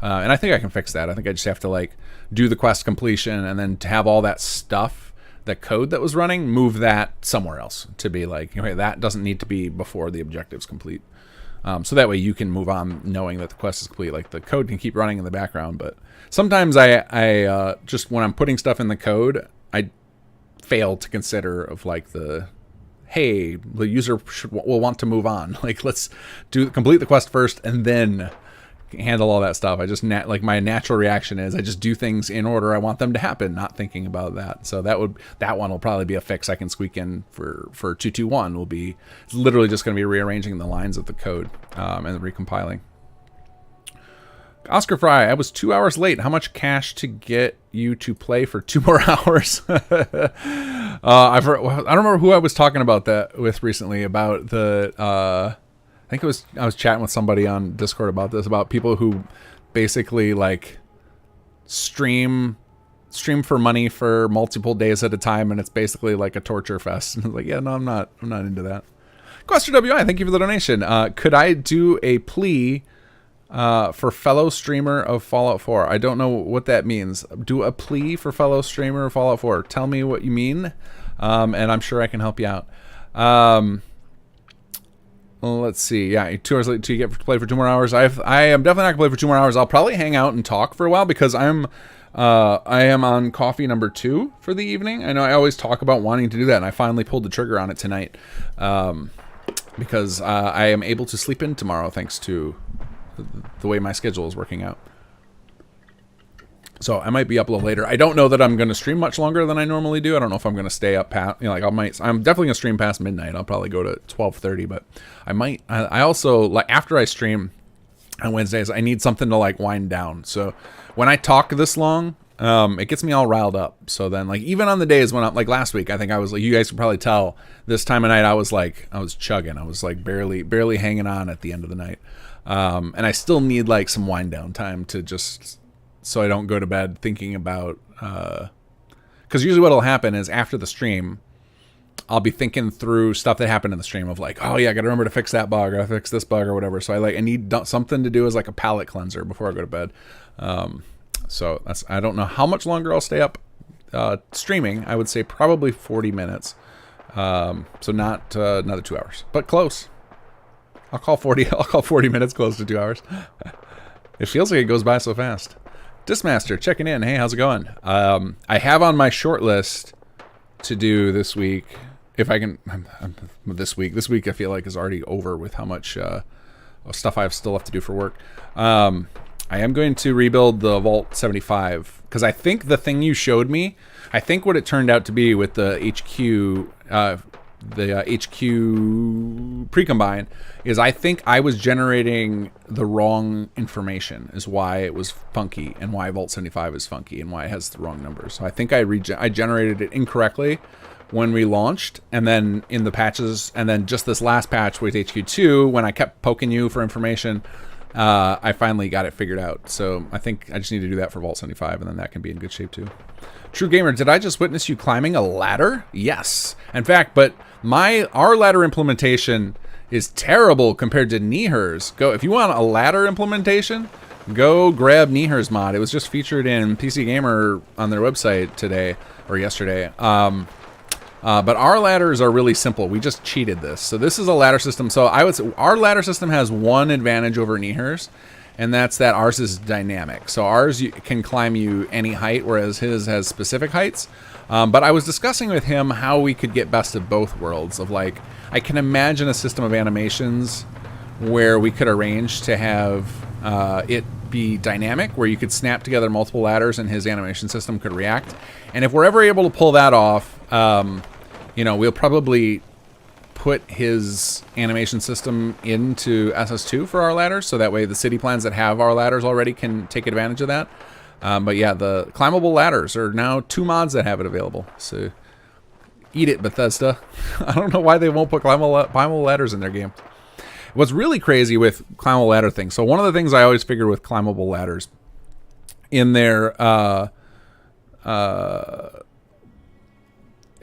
And I think I can fix that. I think I just have to like do the quest completion and then to have all that stuff, that code that was running, move that somewhere else to be like, okay, that doesn't need to be before the objective's complete. So that way you can move on knowing that the quest is complete. Like, the code can keep running in the background, but sometimes I just, when I'm putting stuff in the code, I fail to consider of like hey, the user will want to move on. Like, let's complete the quest first and then handle all that stuff. I just like my natural reaction is I just do things in order I want them to happen, not thinking about that. So that one will probably be a fix I can squeak in for 221. It's literally just going to be rearranging the lines of the code and recompiling. Oscar Fry, I was 2 hours late. How much cash to get you to play for 2 more hours? I don't remember who I was talking about that with recently about the. I think I was chatting with somebody on Discord about this, about people who basically like stream for money for multiple days at a time, and it's basically like a torture fest. And I was like, yeah, no, I'm not into that. Quester WI, thank you for the donation. Could I do a plea for fellow streamer of Fallout 4? I don't know what that means. Do a plea for fellow streamer of Fallout 4. Tell me what you mean, and I'm sure I can help you out. Well, let's see. Yeah, 2 hours late to get to play for 2 more hours. I am definitely not gonna play for 2 more hours. I'll probably hang out and talk for a while because I am on coffee number 2 for the evening. I know I always talk about wanting to do that, and I finally pulled the trigger on it tonight because I am able to sleep in tomorrow thanks to the way my schedule is working out. So I might be up a little later. I don't know that I'm going to stream much longer than I normally do. I don't know if I'm going to stay up past, like I'm definitely going to stream past midnight. I'll probably go to 12:30, but I also, like, after I stream on Wednesdays, I need something to like wind down. So when I talk this long, it gets me all riled up. So then, like, even on the days when I'm like last week, I think I was like, you guys can probably tell this time of night, I was chugging. I was like barely hanging on at the end of the night. And I still need like some wind down time to just, so I don't go to bed thinking about, because usually what'll happen is after the stream, I'll be thinking through stuff that happened in the stream of like, oh yeah, I gotta remember to fix that bug, or fix this bug or whatever. So I need something to do as like a palate cleanser before I go to bed. So I don't know how much longer I'll stay up streaming. I would say probably 40 minutes. So not another 2 hours, but close. I'll call 40 minutes close to 2 hours. It feels like it goes by so fast. Dismaster checking in. Hey, how's it going? I have on my short list to do this week, if I can. This week I feel like is already over with how much stuff I still have to do for work. I am going to rebuild the Vault 75 because I think the thing you showed me, I think what it turned out to be with the HQ precombine is I think I was generating the wrong information is why it was funky, and why Vault 75 is funky, and why it has the wrong numbers. So I think I generated it incorrectly when we launched, and then in the patches, and then just this last patch with HQ2, when I kept poking you for information, I finally got it figured out. So I think I just need to do that for Vault 75, and then that can be in good shape too. True Gamer, did I just witness you climbing a ladder? Yes. In fact, but our ladder implementation is terrible compared to Nihur's. If you want a ladder implementation, go grab Nihur's mod. It was just featured in PC Gamer on their website today or yesterday. But our ladders are really simple. We just cheated this. So this is a ladder system. So I would say our ladder system has one advantage over Nihur's, and that's that ours is dynamic. So ours can climb you any height, whereas his has specific heights. But I was discussing with him how we could get best of both worlds. Of like, I can imagine a system of animations where we could arrange to have it be dynamic, where you could snap together multiple ladders and his animation system could react. And if we're ever able to pull that off, we'll probably put his animation system into SS2 for our ladders, so that way the city plans that have our ladders already can take advantage of that. But yeah, the climbable ladders are now 2 mods that have it available. So eat it, Bethesda. I don't know why they won't put climbable ladders in their game. What's really crazy with climbable ladder things. So one of the things I always figured with climbable ladders in their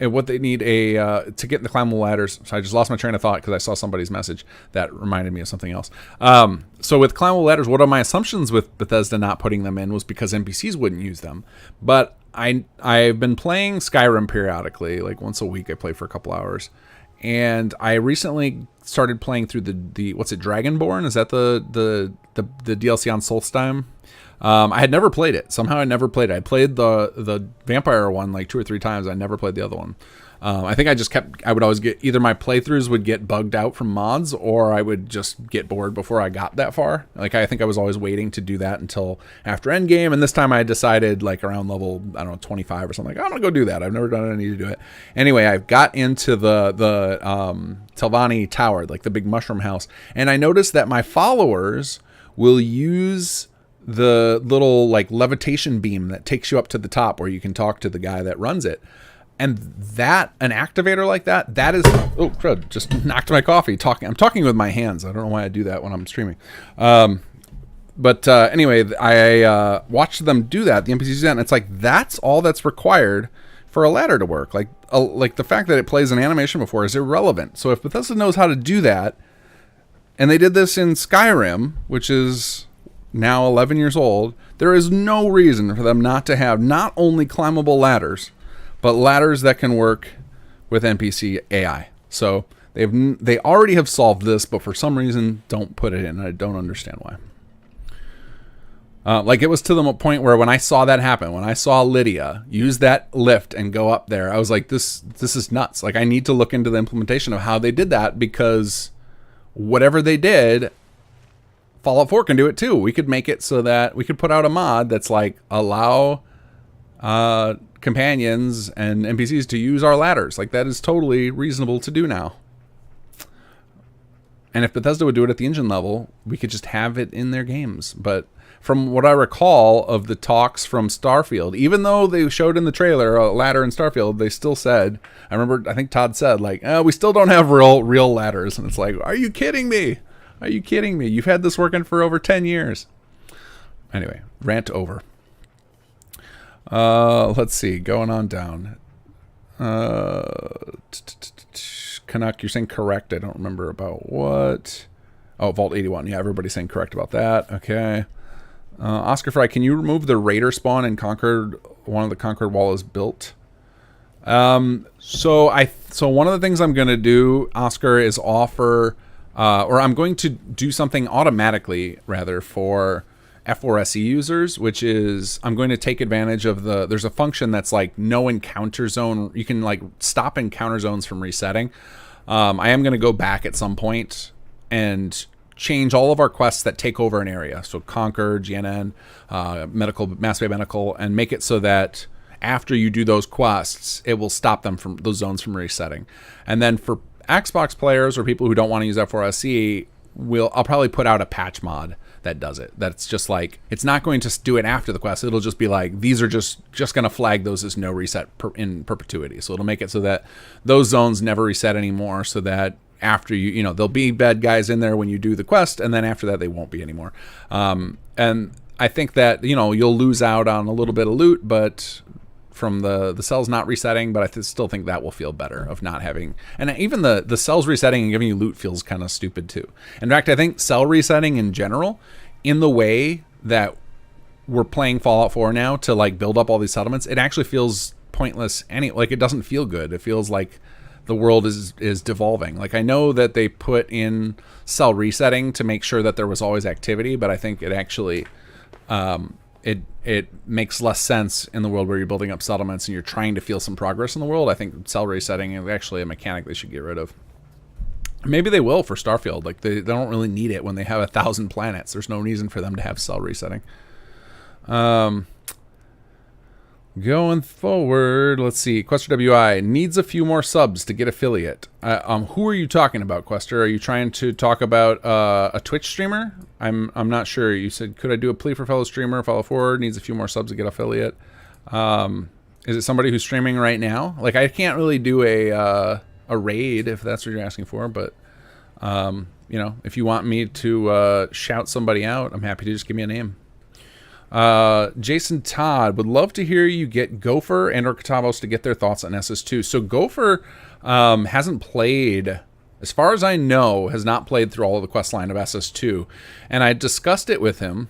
and what they need to get in the climbable ladders. So I just lost my train of thought because I saw somebody's message that reminded me of something else. So with climbable ladders, one of my assumptions with Bethesda not putting them in was because NPCs wouldn't use them. But I've been playing Skyrim periodically, like once a week. I play for a couple hours, and I recently started playing through the what's it, Dragonborn? Is that the DLC on Solstheim? I had never played it. Somehow I never played it. I played the vampire one like 2 or 3 times. I never played the other one. I think I would always get, either my playthroughs would get bugged out from mods, or I would just get bored before I got that far. Like, I think I was always waiting to do that until after endgame, and this time I decided, like, around level, I don't know, 25 or something, like, I'm gonna go do that. I've never done it, I need to do it. Anyway, I got into the Telvanni Tower, like the big mushroom house, and I noticed that my followers will use the little, like, levitation beam that takes you up to the top where you can talk to the guy that runs it. And that, an activator like that is, oh crud, just knocked my coffee. I'm talking with my hands. I don't know why I do that when I'm streaming. But anyway, I watched them do that, the NPCs do that, and it's like, that's all that's required for a ladder to work. Like the fact that it plays an animation before is irrelevant. So if Bethesda knows how to do that, and they did this in Skyrim, which is now 11 years old, there is no reason for them not to have not only climbable ladders, but ladders that can work with NPC AI. So they already have solved this, but for some reason don't put it in. I don't understand why. Like, it was to the point where when I saw that happen, when I saw Lydia use that lift and go up there, I was like, this is nuts. Like, I need to look into the implementation of how they did that, because whatever they did Fallout 4 can do it too. We could make it so that we could put out a mod that's like allow companions and NPCs to use our ladders. Like that is totally reasonable to do now. And if Bethesda would do it at the engine level, we could just have it in their games. But from what I recall of the talks from Starfield, even though they showed in the trailer a ladder in Starfield, they still said, I think Todd said, like, we still don't have real ladders. And it's like, are you kidding me? Are you kidding me? You've had this working for over 10 years. Anyway, rant over. Let's see, going on down. Canuck, you're saying correct. I don't remember about what. Oh, Vault 81. Yeah, everybody's saying correct about that. Okay. Oscar Fry, can you remove the raider spawn in Concord? One of the Concord wall is built. So one of the things I'm going to do, Oscar, is offer, or I'm going to do something automatically, rather, for F4SE users, which is I'm going to take advantage of there's a function that's like no encounter zone. You can like stop encounter zones from resetting. I am going to go back at some point and change all of our quests that take over an area. So Conquer, GNN, Medical, Mass Bay Medical, and make it so that after you do those quests, it will stop them from those zones from resetting. And then for Xbox players or people who don't want to use F4SE, I'll probably put out a patch mod that does it. That's just like, it's not going to do it after the quest. It'll just be like, these are just going to flag those as no reset in perpetuity. So it'll make it so that those zones never reset anymore, so that after there'll be bad guys in there when you do the quest, and then after that they won't be anymore. And I think that, you'll lose out on a little bit of loot, but from the cells not resetting, but I still think that will feel better of not having, and even the cells resetting and giving you loot feels kind of stupid too. In fact, I think cell resetting in general, in the way that we're playing Fallout 4 now to like build up all these settlements, it actually feels pointless. Like it doesn't feel good. It feels like the world is devolving. Like I know that they put in cell resetting to make sure that there was always activity, but I think it actually it makes less sense in the world where you're building up settlements and you're trying to feel some progress in the world. I think cell resetting is actually a mechanic they should get rid of. Maybe they will for Starfield. Like they don't really need it when they have 1,000 planets. There's no reason for them to have cell resetting. Going forward, let's see. Quester WI needs a few more subs to get affiliate. Who are you talking about, Quester? Are you trying to talk about a Twitch streamer? I'm not sure. You said, could I do a plea for fellow streamer? Follow forward needs a few more subs to get affiliate. Is it somebody who's streaming right now? Like I can't really do a raid if that's what you're asking for, but if you want me to shout somebody out, I'm happy to just give me a name. Jason Todd would love to hear you get Gopher and or Katavos to get their thoughts on SS2. So Gopher hasn't played, as far as I know, has not played through all of the quest line of SS2, and I discussed it with him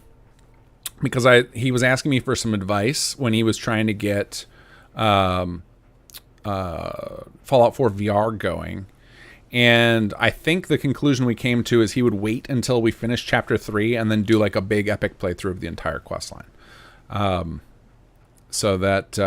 because he was asking me for some advice when he was trying to get Fallout 4 VR going. And I think the conclusion we came to is he would wait until we finish Chapter 3 and then do like a big epic playthrough of the entire quest line. So that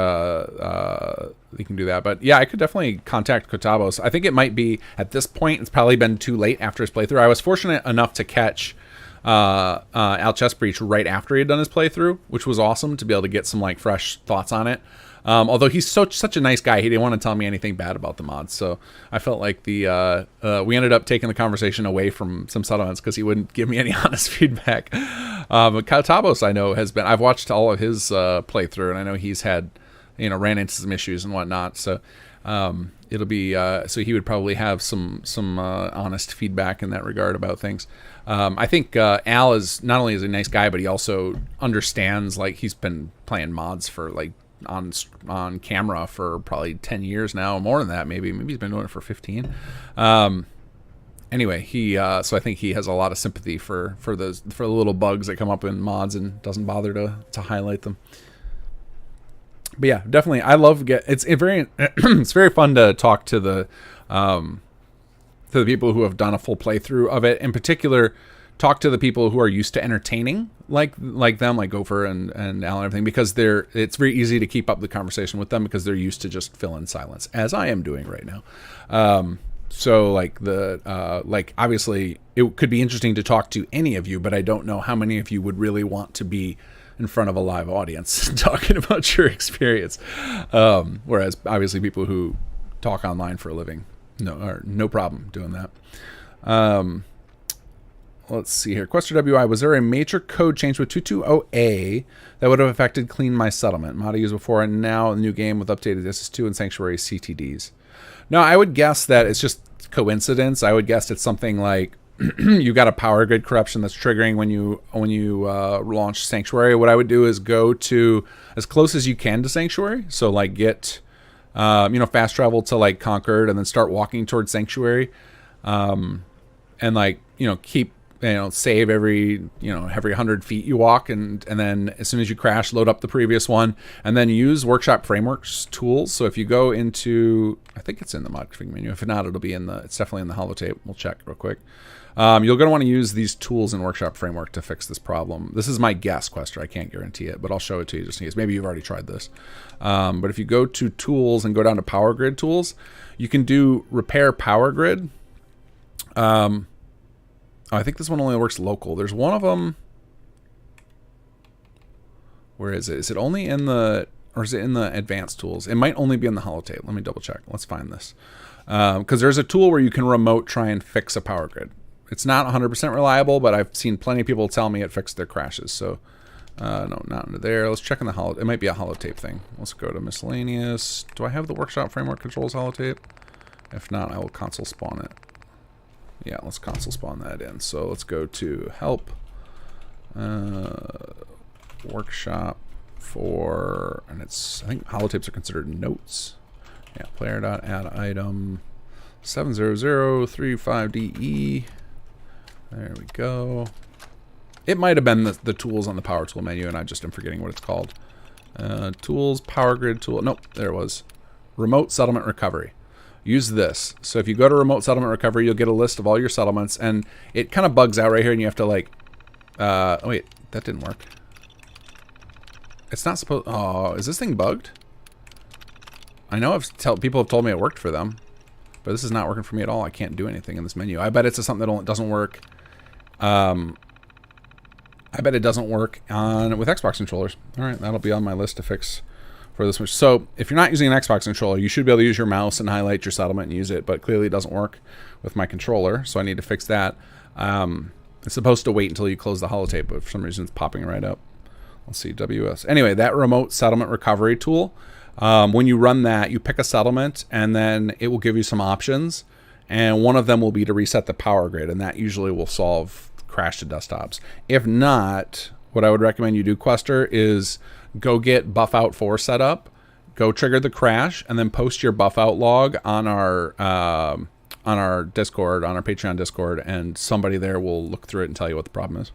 we can do that. But yeah, I could definitely contact Kotavos. I think it might be, at this point, it's probably been too late after his playthrough. I was fortunate enough to catch Al Chestbreach right after he had done his playthrough, which was awesome to be able to get some like fresh thoughts on it. Although he's such a nice guy, he didn't want to tell me anything bad about the mods. So I felt like we ended up taking the conversation away from some settlements because he wouldn't give me any honest feedback. But Katabos, I know, I've watched all of his playthrough, and I know he's had, ran into some issues and whatnot. So it'll be, so he would probably have some honest feedback in that regard about things. I think Al is not only is a nice guy, but he also understands, like, he's been playing mods for like on camera for probably 10 years now, more than that, maybe he's been doing it for 15. Anyway, so I think he has a lot of sympathy for the little bugs that come up in mods and doesn't bother to highlight them. But yeah, definitely, I love it's very fun to talk to the people who have done a full playthrough of it. In particular, talk to the people who are used to entertaining like them, like Gopher and Al and everything, because it's very easy to keep up the conversation with them because they're used to just fill in silence, as I am doing right now. So like like obviously it could be interesting to talk to any of you, but I don't know how many of you would really want to be in front of a live audience talking about your experience. Whereas obviously people who talk online for a living, no problem doing that. Let's see here. Quester WI, was there a major code change with 220A that would have affected Clean My Settlement? Mod I used before and now a new game with updated SS2 and Sanctuary CTDs. No, I would guess that it's just coincidence. I would guess it's something like you got a power grid corruption that's triggering when you launch Sanctuary. What I would do is go to as close as you can to Sanctuary. So like get fast travel to like Concord and then start walking towards Sanctuary, and like keep save every 100 feet you walk, and then as soon as you crash, load up the previous one, and then use Workshop Frameworks tools. So if you go into, I think it's in the mod config menu. If not, it's definitely in the holotape. We'll check real quick. You're going to want to use these tools in Workshop Framework to fix this problem. This is my guess, Quester. I can't guarantee it, but I'll show it to you just in case. Maybe you've already tried this. But if you go to Tools and go down to Power Grid Tools, you can do Repair Power Grid. I think this one only works local. There's one of them. Where is it? Is it only in the, or is it in the advanced tools? It might only be in the holotape. Let me double check. Let's find this. Because there's a tool where you can remote try and fix a power grid. It's not 100% reliable, but I've seen plenty of people tell me it fixed their crashes. So, no, not under there. Let's check in the holotape. It might be a holotape thing. Let's go to miscellaneous. Do I have the Workshop Framework Controls holotape? If not, I will console spawn it. Yeah, let's console spawn that in. So let's go to help, workshop for, and it's, I think holotapes are considered notes. Yeah, player.add item 70035DE. There we go. It might have been the tools on the power tool menu, and I just am forgetting what it's called. Tools, power grid tool. Nope, there it was. Remote settlement recovery. Use this. So if you go to remote settlement recovery, you'll get a list of all your settlements, and it kind of bugs out right here, and you have to like, oh wait, that didn't work. It's not supposed, oh, is this thing bugged? I know people have told me it worked for them, but this is not working for me at all. I can't do anything in this menu. I bet it's something that doesn't work. I bet it doesn't work with Xbox controllers. All right, that'll be on my list to fix for this one. So if you're not using an Xbox controller, you should be able to use your mouse and highlight your settlement and use it, but clearly it doesn't work with my controller, so I need to fix that. It's supposed to wait until you close the holotape, but for some reason it's popping right up. Let's see, WS. Anyway, that remote settlement recovery tool, when you run that, you pick a settlement, and then it will give you some options, and one of them will be to reset the power grid, and that usually will solve crash to desktops. If not, what I would recommend you do, Quester, is go get buffout4 set up, go trigger the crash, and then post your buffout log on our Discord, on our Patreon Discord, and somebody there will look through it and tell you what the problem is.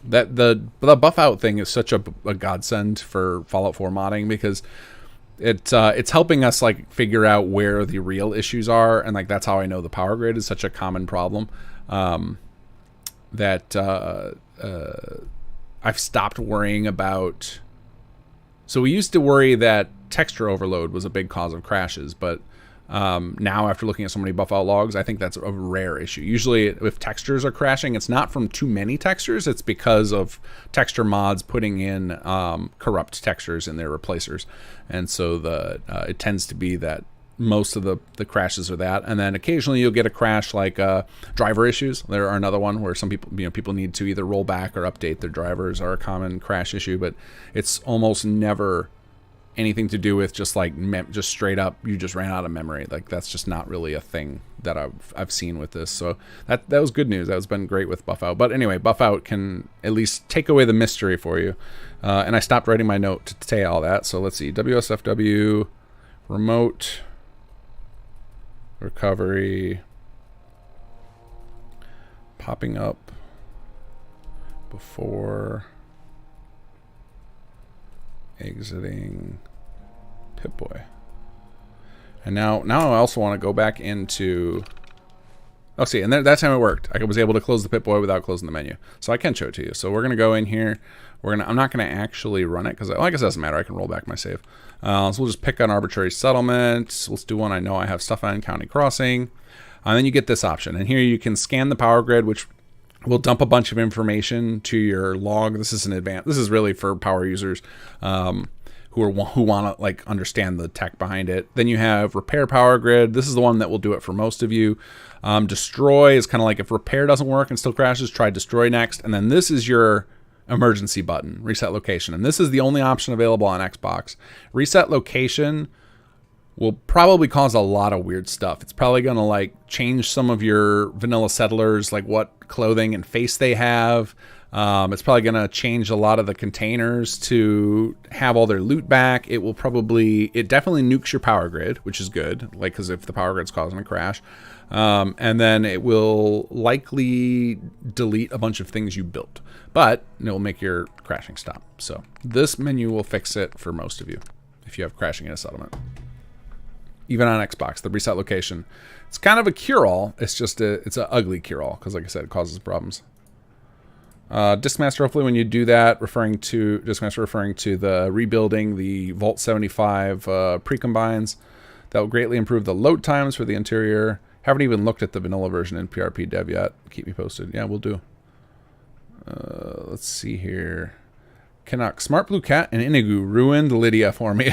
That the buffout thing is such a godsend for Fallout 4 modding, because it's helping us like figure out where the real issues are, and like that's how I know the power grid is such a common problem. I've stopped worrying about. So we used to worry that texture overload was a big cause of crashes, but now after looking at so many buffout logs, I think that's a rare issue. Usually if textures are crashing, it's not from too many textures, it's because of texture mods putting in corrupt textures in their replacers. And so it tends to be that most of the crashes are that, and then occasionally you'll get a crash like driver issues. There are another one where some people people need to either roll back or update their drivers are a common crash issue, but it's almost never anything to do with just like just straight up you just ran out of memory. Like that's just not really a thing that I've seen with this. So that was good news. That has been great with buffout. But anyway, buffout can at least take away the mystery for you. And I stopped writing my note to say all that. So let's see, WSFW remote recovery popping up before exiting Pip-Boy. And now I also want to go back into Oh, see, and that time it worked. I was able to close the Pip-Boy without closing the menu. So I can show it to you. So we're going to go in here. I'm not going to actually run it because I guess it doesn't matter. I can roll back my save. So we'll just pick an arbitrary settlement. Let's do one I know I have stuff on, County Crossing. And then you get this option. And here you can scan the power grid, which will dump a bunch of information to your log. This is an advanced. This is really for power users who want to like understand the tech behind it. Then you have repair power grid. This is the one that will do it for most of you. Destroy is kind of like if repair doesn't work and still crashes, try destroy next. And then this is your emergency button, reset location. And this is the only option available on Xbox. Reset location will probably cause a lot of weird stuff. It's probably going to like change some of your vanilla settlers, like what clothing and face they have. It's probably going to change a lot of the containers to have all their loot back. It definitely nukes your power grid, which is good, like, because if the power grid's causing a crash. And then it will likely delete a bunch of things you built, but it will make your crashing stop. So this menu will fix it for most of you if you have crashing in a settlement. Even on Xbox, the reset location, it's kind of a cure-all. It's just it's an ugly cure-all because, like I said, it causes problems. Discmaster, hopefully when you do that, referring to the rebuilding the Vault 75 pre-combines, that will greatly improve the load times for the interior. Haven't even looked at the vanilla version in PRP dev yet. Keep me posted. Yeah, we'll do. Let's see here. Canuck, Smart Blue Cat, and Inigu ruined Lydia for me.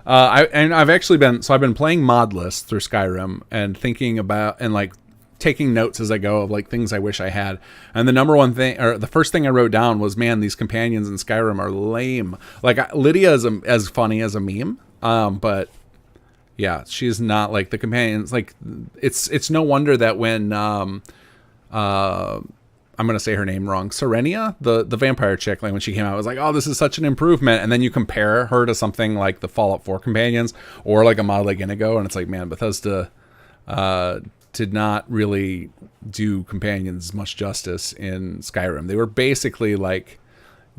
I've been playing modless through Skyrim and thinking about and like taking notes as I go of like things I wish I had. And the number one thing, or the first thing I wrote down was, man, these companions in Skyrim are lame. Like Lydia is as funny as a meme, but yeah, she's not like the companions. Like it's no wonder that when I'm going to say her name wrong, Serenia, the vampire chick, like when she came out, I was like, oh, this is such an improvement. And then you compare her to something like the Fallout 4 companions or like a mod like Inigo, and it's like, man, Bethesda did not really do companions much justice in Skyrim. They were basically like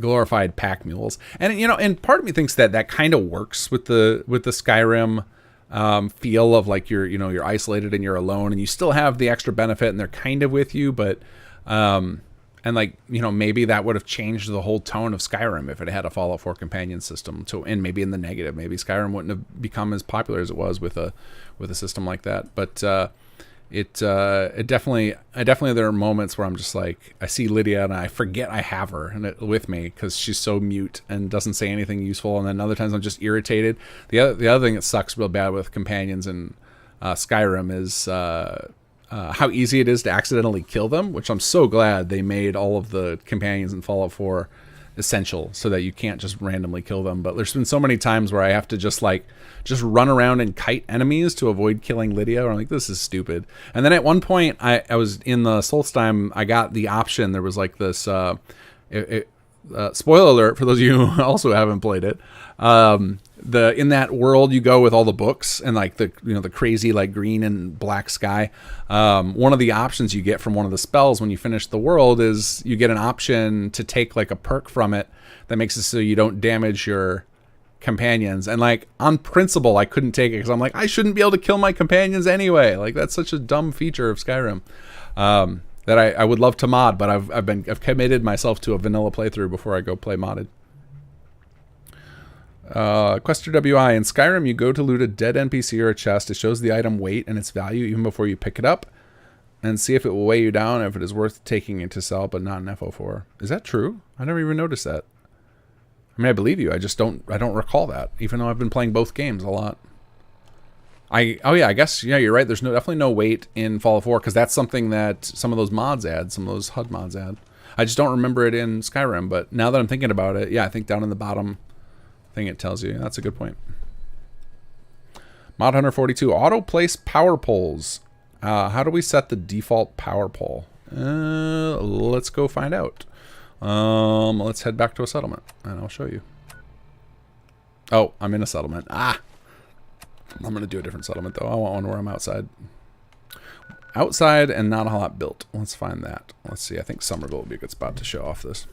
glorified pack mules. And, you know, and part of me thinks that kind of works with the Skyrim feel of like you're isolated and you're alone and you still have the extra benefit and they're kind of with you, but and like, you know, maybe that would have changed the whole tone of Skyrim if it had a Fallout 4 companion system. And maybe in the negative, maybe Skyrim wouldn't have become as popular as it was with a system like that. But it definitely there are moments where I'm just like, I see Lydia and I forget I have her with me because she's so mute and doesn't say anything useful. And then other times I'm just irritated. The other thing that sucks real bad with companions in Skyrim is how easy it is to accidentally kill them, which I'm so glad they made all of the companions in Fallout 4 essential so that you can't just randomly kill them. But there's been so many times where I have to just run around and kite enemies to avoid killing Lydia, or I'm like, this is stupid. And then at one point I was in the Solstheim, I got the option, there was like this spoiler alert for those of you who also haven't played it, in that world you go with all the books and like the crazy like green and black sky. One of the options you get from one of the spells when you finish the world is you get an option to take like a perk from it that makes it so you don't damage your companions. And like on principle I couldn't take it because I'm like, I shouldn't be able to kill my companions anyway. Like that's such a dumb feature of Skyrim that I would love to mod, but I've committed myself to a vanilla playthrough before I go play modded. Quester WI, in Skyrim you go to loot a dead NPC or a chest. It shows the item weight and its value even before you pick it up, and see if it will weigh you down, if it is worth taking it to sell, but not in FO4. Is that true? I never even noticed that. I mean, I believe you. I don't recall that, even though I've been playing both games a lot. I guess you're right. There's definitely no weight in Fallout 4 because that's something that some of those mods add, some of those HUD mods add. I just don't remember it in Skyrim, but now that I'm thinking about it, yeah, I think down in the bottom thing it tells you. That's a good point. Mod Hunter 42, auto place power poles. How do we set the default power pole? Let's go find out. Let's head back to a settlement and I'll show you. Oh, I'm in a settlement. I'm going to do a different settlement though. I want one where I'm outside. Outside and not a lot built. Let's find that. Let's see. I think Somerville would be a good spot to show off this.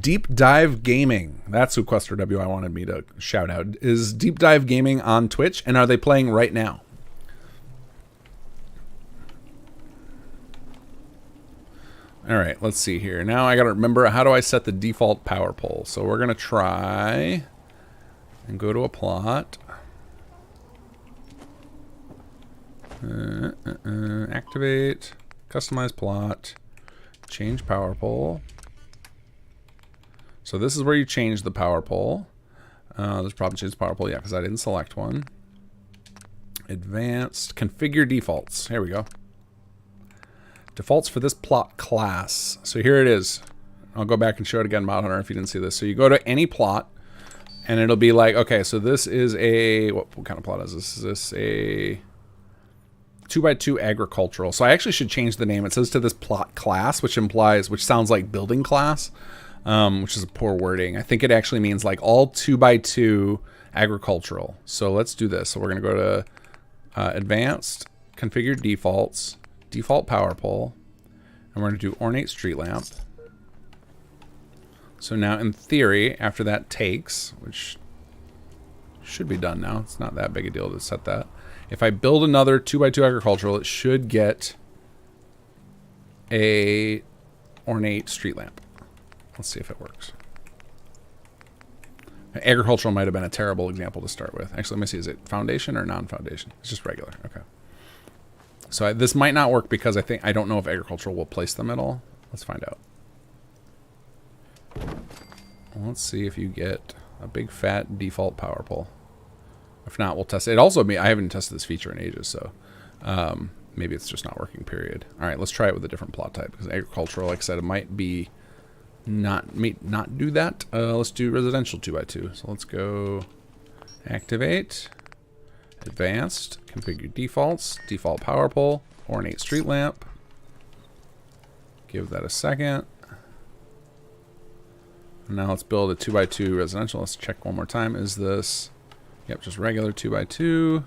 Deep Dive Gaming. That's who Quester WI wanted me to shout out. Is Deep Dive Gaming on Twitch, and are they playing right now? All right, let's see here. Now I got to remember, how do I set the default power pole? So we're going to try and go to a plot. Activate, customize plot, change power pole. So this is where you change the power pole. There's probably change the power pole, yeah, because I didn't select one. Advanced, configure defaults. Here we go. Defaults for this plot class. So here it is. I'll go back and show it again, Mod Hunter, if you didn't see this. So you go to any plot, and it'll be like, okay, so this is a, what kind of plot is this? Is this a 2x2 agricultural? So I actually should change the name. It says to this plot class, which sounds like building class, which is a poor wording. I think it actually means like all 2x2 agricultural. So let's do this. So we're going to go to advanced, configure defaults, default power pole, and we're going to do ornate street lamp. So now in theory, after that takes, which should be done now, it's not that big a deal to set that. If I build another 2x2 agricultural, it should get a ornate street lamp. Let's see if it works. Agricultural might have been a terrible example to start with. Actually, let me see, is it foundation or non-foundation? It's just regular, okay. So this might not work because I don't know if agricultural will place them at all. Let's find out. Let's see if you get a big fat default power pole. If not, we'll test it. I haven't tested this feature in ages, so maybe it's just not working, period. All right, let's try it with a different plot type, because agricultural, like I said, it might not do that. Let's do residential 2x2. So let's go activate, advanced, configure defaults, default power pole, ornate street lamp. Give that a second. And now let's build a 2x2 residential. Let's check one more time. Is this, yep, just regular 2x2.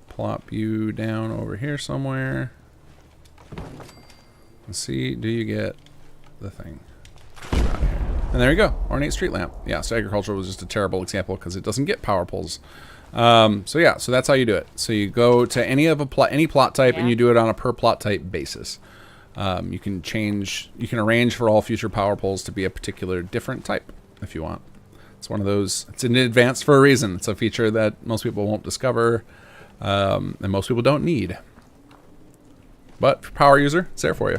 Plop you down over here somewhere. Let's see, do you get the thing? And there you go, ornate street lamp. Yeah, so agriculture was just a terrible example because it doesn't get power poles. So yeah, so that's how you do it. So you go to any plot type, and you do it on a per plot type basis. You can arrange for all future power poles to be a particular different type if you want. It's one of those, it's in advance for a reason. It's a feature that most people won't discover, and most people don't need. But for power user, it's there for you.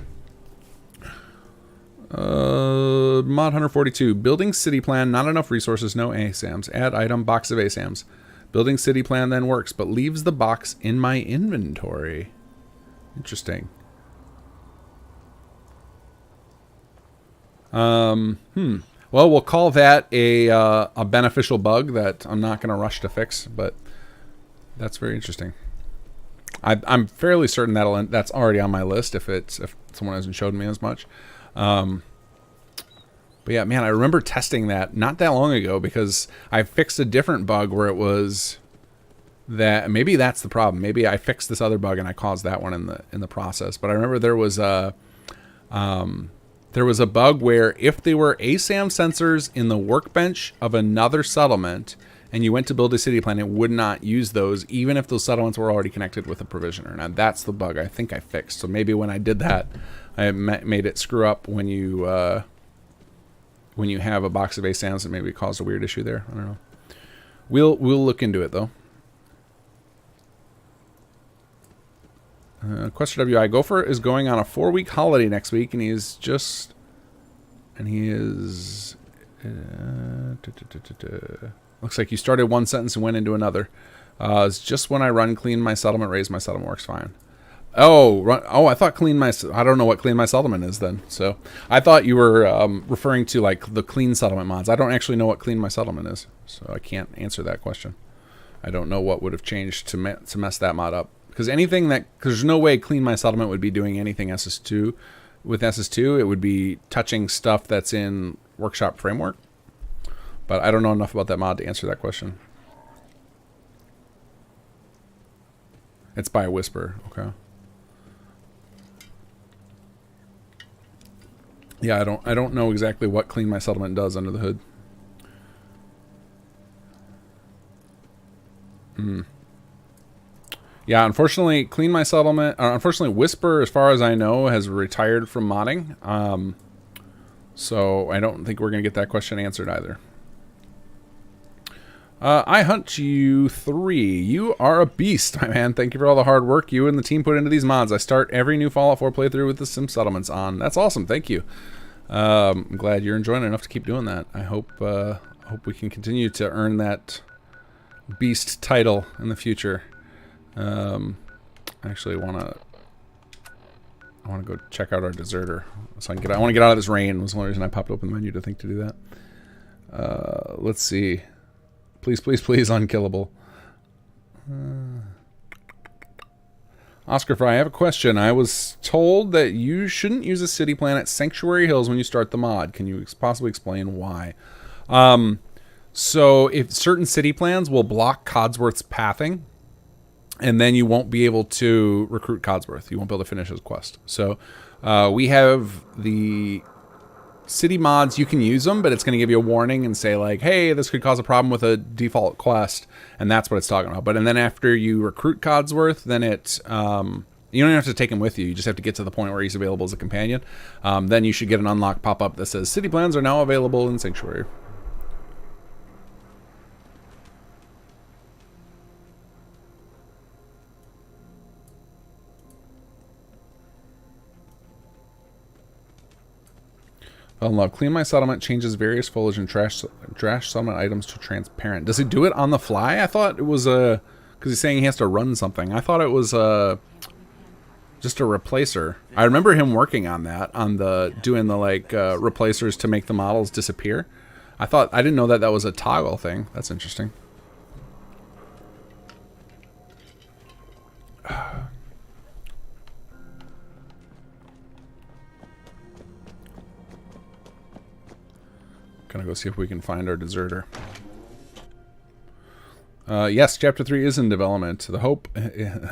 Mod Hunter 42, building city plan, not enough resources, no ASAMs. Add item, box of ASAMs. Building city plan then works, but leaves the box in my inventory. Interesting. Well, we'll call that a beneficial bug that I'm not going to rush to fix, but that's very interesting. I'm fairly certain that's already on my list if someone hasn't showed me as much. But yeah, man, I remember testing that not that long ago because I fixed a different bug where it was that maybe that's the problem. Maybe I fixed this other bug and I caused that one in the process. But I remember there was a bug where if there were ASAM sensors in the workbench of another settlement and you went to build a city plan, it would not use those even if those settlements were already connected with a provisioner. Now that's the bug I think I fixed. So maybe when I did that, I made it screw up when you have a box of ASAMs, and maybe it caused a weird issue there. I don't know. We'll look into it though. Quester WI Gopher is going on a 4-week holiday next week, and he is looks like you started one sentence and went into another. It's just when I run clean my settlement, raise my settlement works fine. I thought clean my, I don't know what clean my settlement is then. So I thought you were referring to like the clean settlement mods. I don't actually know what clean my settlement is, so I can't answer that question. I don't know what would have changed to mess that mod up. Because there's no way clean my settlement would be doing anything SS2. With SS2, it would be touching stuff that's in Workshop Framework. But I don't know enough about that mod to answer that question. It's by Whisper, okay. Yeah, I don't know exactly what Clean My Settlement does under the hood. Yeah, unfortunately, Clean My Settlement... unfortunately, Whisper, as far as I know, has retired from modding. So I don't think we're going to get that question answered either. I Hunt You 3. You are a beast, my man. Thank you for all the hard work you and the team put into these mods. I start every new Fallout 4 playthrough with the Sim Settlements on. That's awesome. Thank you. I'm glad you're enjoying it enough to keep doing that. I hope we can continue to earn that beast title in the future. Actually, I want to go check out our deserter, so I want to get out of this rain. Was the only reason I popped open the menu to think to do that. Let's see. Please, please, please, unkillable. Oscar Fry, I have a question. I was told that you shouldn't use a city plan at Sanctuary Hills when you start the mod. Can you possibly explain why? So if certain city plans will block Codsworth's pathing, and then you won't be able to recruit Codsworth. You won't be able to finish his quest. So we have the city mods. You can use them, but it's going to give you a warning and say like, hey, this could cause a problem with a default quest. And that's what it's talking about. And then after you recruit Codsworth, then it... you don't even have to take him with you. You just have to get to the point where he's available as a companion. Then you should get an unlock pop-up that says city plans are now available in Sanctuary. Unlock. Clean My Settlement changes various foliage and trash settlement items to transparent. Does he do it on the fly? I thought it was because he's saying he has to run something. I thought it was just a replacer. I remember him working on that, on the doing the like replacers to make the models disappear. I didn't know that was a toggle thing. That's interesting. Gonna go see if we can find our deserter. Yes, Chapter 3 is in development. The Hope,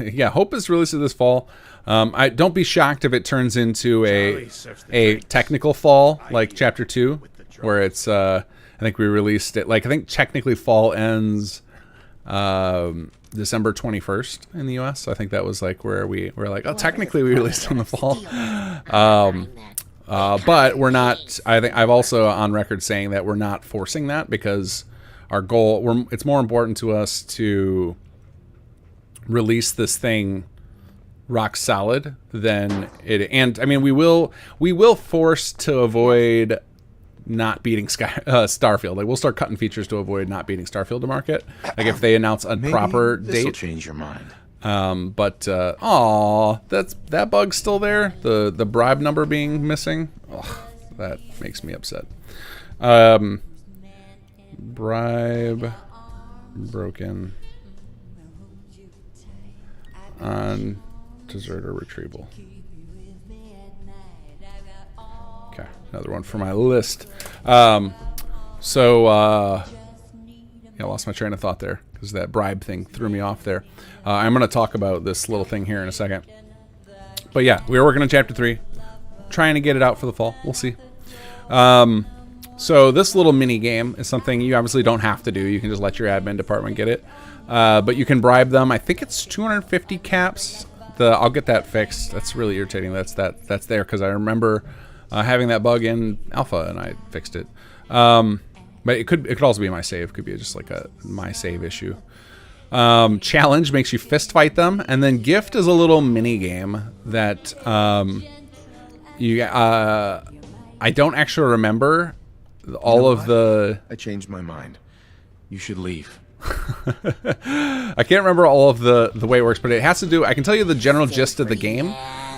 yeah, Hope is released this fall. I don't be shocked if it turns into a technical fall like Chapter 2, where it's I think we released it. Like I think technically fall ends December 21st in the US. I think that was like where we were like, oh, technically we released in the fall. But we're not. I think I've also on record saying that we're not forcing that because our goal. It's more important to us to release this thing rock solid than it. And I mean, we will force to avoid not beating Starfield. Like we'll start cutting features to avoid not beating Starfield to market. Like if they announce a proper date. This'll change your mind. That bug's still there. The bribe number being missing. Ugh, that makes me upset. Bribe broken on deserter retrieval. Okay, another one for my list. Yeah, I lost my train of thought there because that bribe thing threw me off there. I'm going to talk about this little thing here in a second. But yeah, we are working on Chapter 3. Trying to get it out for the fall. We'll see. So this little mini game is something you obviously don't have to do. You can just let your admin department get it. But you can bribe them. I think it's 250 caps. I'll get that fixed. That's really irritating. That's there because I remember having that bug in alpha and I fixed it. But it could also be my save. It could be just like a my save issue. Challenge makes you fist fight them, and then gift is a little mini game that I don't actually remember all of the. I changed my mind. You should leave. I can't remember all of the way it works, but it has to do. I can tell you the general gist of the game.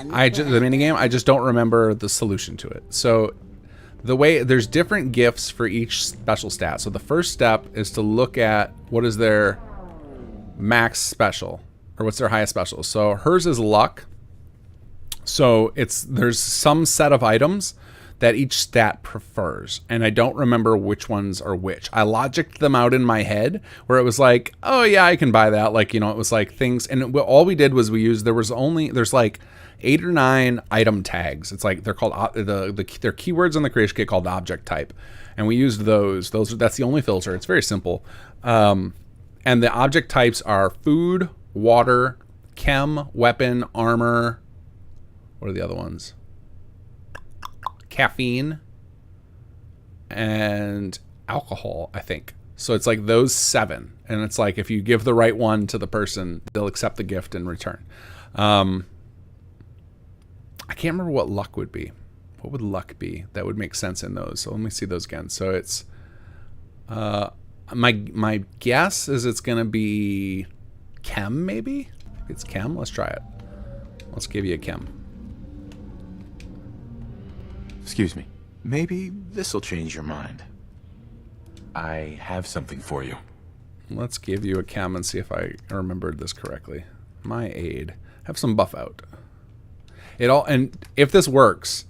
The mini game. I just don't remember the solution to it. So. The way there's different gifts for each special stat. So the first step is to look at what is their max special or what's their highest special. So hers is luck. So there's some set of items that each stat prefers, and I don't remember which ones are which. I logicked them out in my head where it was like, oh yeah, I can buy that. Like, you know, it was like things, and all we did was we used, there's like 8 or 9 item tags. It's like they're called they're keywords in the creation kit called object type, and we used those. That's the only filter. It's very simple, and the object types are food, water, chem, weapon, armor. What are the other ones? Caffeine and alcohol, I think. So it's like those 7, and it's like if you give the right one to the person, they'll accept the gift in return. I can't remember what luck would be. What would luck be? That would make sense in those. So let me see those again. So it's my guess is it's gonna be chem, maybe? It's chem. Let's try it. Let's give you a chem. Excuse me. Maybe this'll change your mind. I have something for you. Let's give you a chem and see if I remembered this correctly. My aid. Have some buff out. And if this works,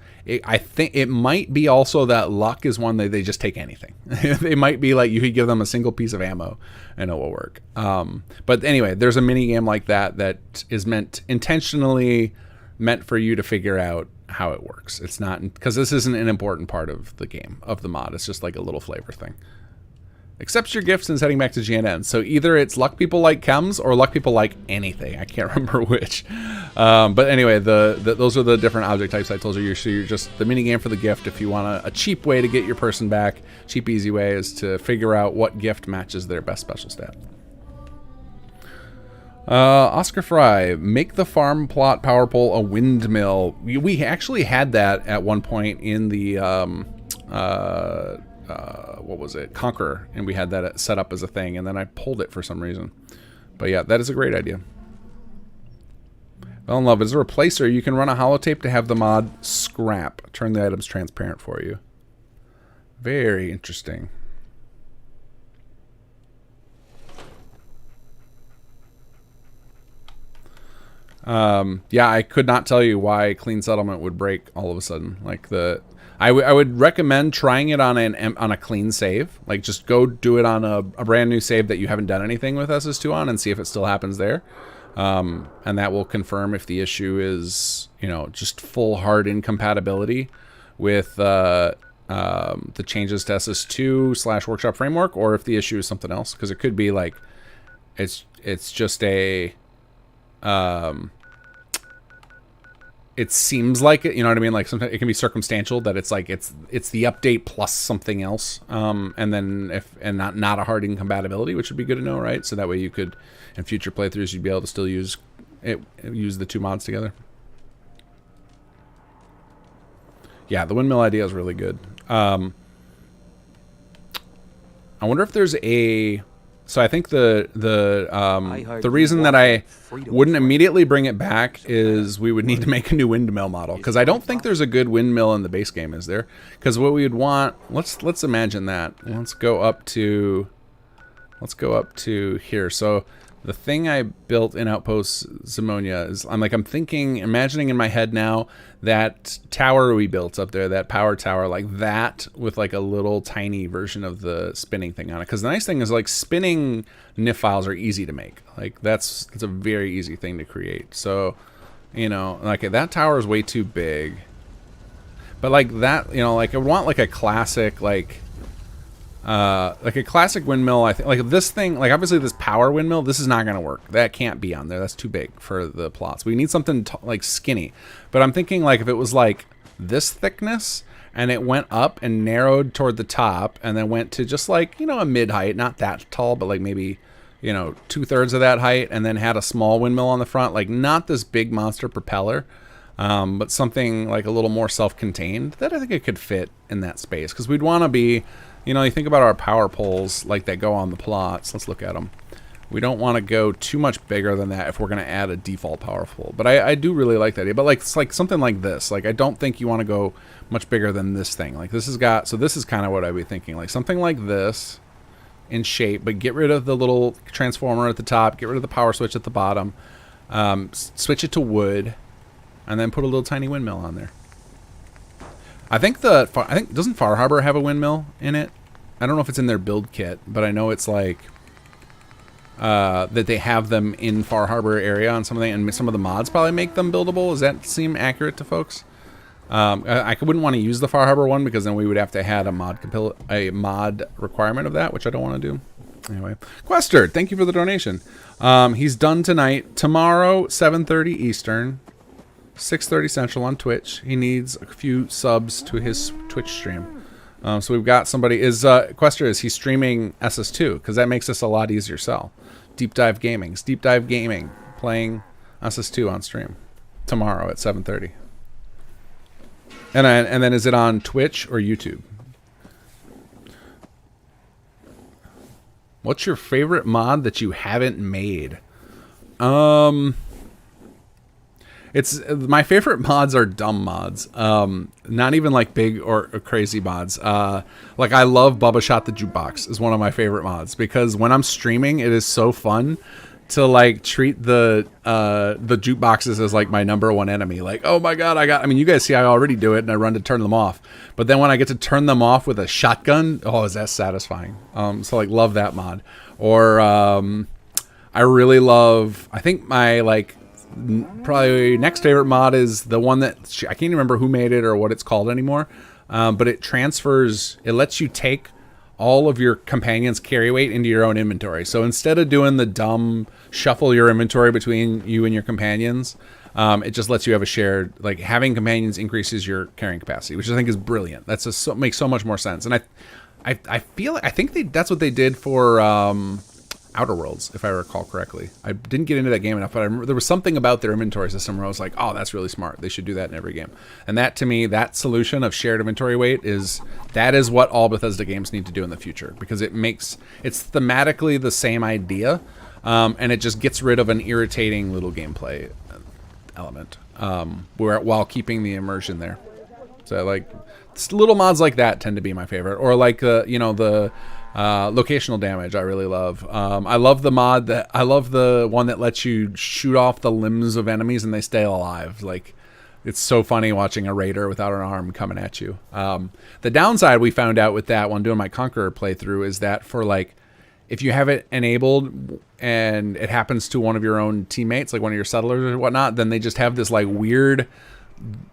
I think it might be also that luck is one that they just take anything. It might be like you could give them a single piece of ammo and it will work. But anyway, there's a mini game like that is intentionally meant for you to figure out how it works. It's not, because this isn't an important part of the game, of the mod. It's just like a little flavor thing. Accepts your gifts and is heading back to GNN. So either it's luck people like chems or luck people like anything. I can't remember which. But anyway, those are the different object types I told you. So you're just the mini game for the gift. If you want a cheap way to get your person back, cheap, easy way is to figure out what gift matches their best special stat. Oscar Fry, make the farm plot power pole a windmill. We actually had that at one point in the what was it, Conqueror, and we had that set up as a thing, and then I pulled it for some reason. But yeah, that is a great idea. Fell in Love, as a replacer, you can run a holotape to have the mod scrap, turn the items transparent for you. Very interesting. Yeah, I could not tell you why Clean Settlement would break all of a sudden. Like I would recommend trying it on a clean save. Like just go do it on a brand new save that you haven't done anything with SS2 on and see if it still happens there. And that will confirm if the issue is, you know, just full hard incompatibility with the changes to SS2/Workshop Framework, or if the issue is something else. Because it could be like it's just a it seems like it, you know what I mean? Like sometimes it can be circumstantial that it's like it's the update plus something else, and then not a hard incompatibility, which would be good to know, right? So that way you could, in future playthroughs, you'd be able to still use the two mods together. Yeah, the windmill idea is really good. I wonder if there's a. So I think the reason that I wouldn't immediately bring it back is we would need to make a new windmill model, because I don't think there's a good windmill in the base game, is there? Because what we would want, let's imagine that. Let's go up to here. So the thing I built in Outpost Zimonia is I'm imagining in my head now that tower we built up there, that power tower, like that with like a little tiny version of the spinning thing on it. Because the nice thing is like spinning NIF files are easy to make. Like it's a very easy thing to create. So, you know, like that tower is way too big. But like that, you know, like I want like a classic like a classic windmill. I think like this thing, like obviously this power windmill, this is not going to work. That can't be on there. That's too big for the plots. We need something like skinny. But I'm thinking like if it was like this thickness and it went up and narrowed toward the top and then went to just like, you know, a mid height, not that tall, but like maybe, you know, 2/3 of that height, and then had a small windmill on the front, like not this big monster propeller, but something like a little more self-contained, that I think it could fit in that space. Because we'd want to be, you know, you think about our power poles like that go on the plots. Let's look at them. We don't want to go too much bigger than that if we're going to add a default power pole. But I do really like that idea. But like it's like something like this. Like I don't think you want to go much bigger than this thing. Like this has got, so this is kind of what I'd be thinking. Like something like this in shape, but get rid of the little transformer at the top, get rid of the power switch at the bottom, switch it to wood, and then put a little tiny windmill on there. I think doesn't Far Harbor have a windmill in it? I don't know if it's in their build kit, but I know it's like that they have them in Far Harbor area on something, and some of the mods probably make them buildable. Does that seem accurate to folks? I wouldn't want to use the Far Harbor one because then we would have to add a mod requirement of that, which I don't want to do. Anyway, Quester, thank you for the donation. He's done tonight. Tomorrow, 7:30 Eastern, 6:30 Central on Twitch. He needs a few subs to his Twitch stream. So we've got somebody. Quester, is he streaming SS2? Because that makes this a lot easier sell. Deep Dive Gaming, playing SS2 on stream tomorrow at 7:30. And then is it on Twitch or YouTube? What's your favorite mod that you haven't made? It's my favorite mods are dumb mods. Not even like big or crazy mods. Like I love Bubba Shot the Jukebox is one of my favorite mods because when I'm streaming, it is so fun to like treat the jukeboxes as like my number one enemy. Like, oh my god, I mean, you guys see I already do it and I run to turn them off. But then when I get to turn them off with a shotgun, oh, is that satisfying? So like love that mod. Or I really love, I think my like probably next favorite mod is the one that I can't remember who made it or what it's called anymore. But it transfers, it lets you take all of your companions' carry weight into your own inventory. So instead of doing the dumb shuffle your inventory between you and your companions, it just lets you have a shared, like having companions increases your carrying capacity, which I think is brilliant. That's makes so much more sense. And I think that's what they did for Outer Worlds, if I recall correctly. I didn't get into that game enough, but I remember there was something about their inventory system where I was like, oh, that's really smart. They should do that in every game. And that, to me, that solution of shared inventory weight is what all Bethesda games need to do in the future, because it's thematically the same idea, and it just gets rid of an irritating little gameplay element, while keeping the immersion there. So like little mods like that tend to be my favorite, or like the locational damage I really love. I love the one that lets you shoot off the limbs of enemies and they stay alive. Like, it's so funny watching a raider without an arm coming at you. The downside we found out with that one doing my Conqueror playthrough is that for like, if you have it enabled and it happens to one of your own teammates, like one of your settlers or whatnot, then they just have this like weird,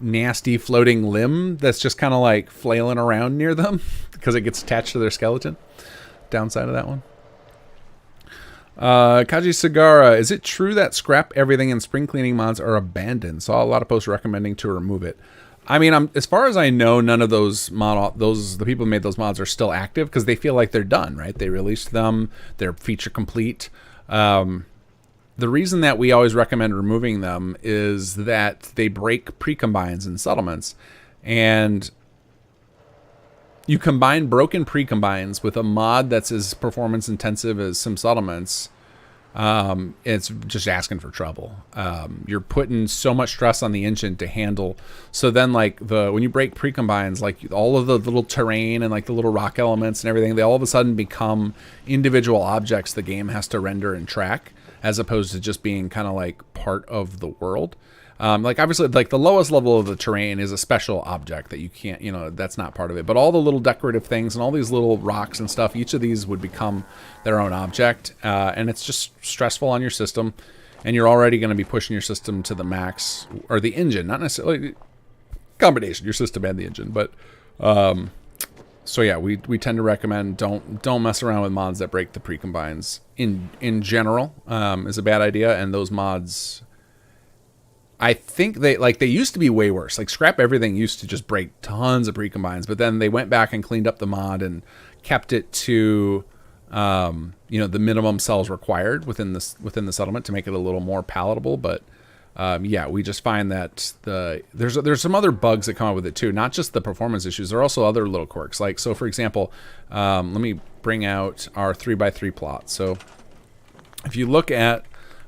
nasty floating limb that's just kind of like flailing around near them because it gets attached to their skeleton. Downside of that one. Kaji Sagara, is it true that scrap everything and spring cleaning mods are abandoned? Saw a lot of posts recommending to remove it. I mean, as far as I know, none of the people who made those mods are still active because they feel like they're done, right? They released them, they're feature complete. The reason that we always recommend removing them is that they break precombines and settlements, and you combine broken precombines with a mod that's as performance intensive as some settlements, it's just asking for trouble. You're putting so much stress on the engine to handle. So then like when you break precombines, like all of the little terrain and like the little rock elements and everything, they all of a sudden become individual objects the game has to render and track, as opposed to just being kind of like part of the world. Like obviously like the lowest level of the terrain is a special object that you can't, that's not part of it. But all the little decorative things and all these little rocks and stuff, each of these would become their own object. And it's just stressful on your system. And you're already going to be pushing your system to the max, or the engine, not necessarily combination, your system and the engine. But so yeah, we tend to recommend don't mess around with mods that break the precombines in general, is a bad idea. And those mods, I think they used to be way worse. Like Scrap Everything used to just break tons of precombines, but then they went back and cleaned up the mod and kept it to the minimum cells required within the settlement to make it a little more palatable. But yeah, we just find that there's some other bugs that come up with it too, not just the performance issues. There are also other little quirks. Like, so for example, let me bring out our 3x3 plot. So if you look at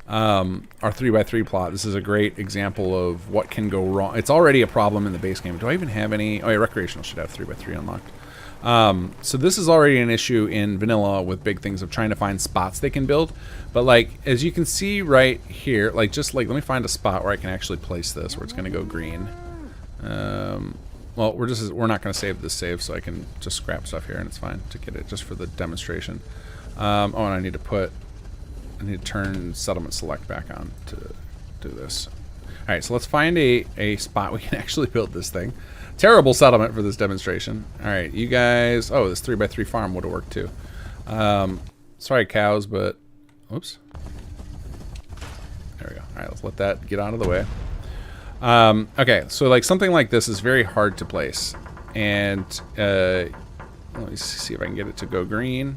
our 3x3 plot, this is a great example of what can go wrong. It's already a problem in the base game. Do I even have any? Oh yeah, Recreational should have 3x3 unlocked. So this is already an issue in vanilla with big things of trying to find spots they can build. But like, as you can see right here, like let me find a spot where I can actually place this, where it's going to go green. well, we're not going to save this save, so I can just scrap stuff here, and it's fine to get it just for the demonstration. Oh, and I need to turn settlement select back on to do this. All right, so let's find a spot we can actually build this thing. Terrible settlement for this demonstration. All right, you guys. Oh, this 3x3 farm would have worked too. Sorry, cows, but oops. There we go. All right, let's let that get out of the way. Okay, so like something like this is very hard to place, and let me see if I can get it to go green.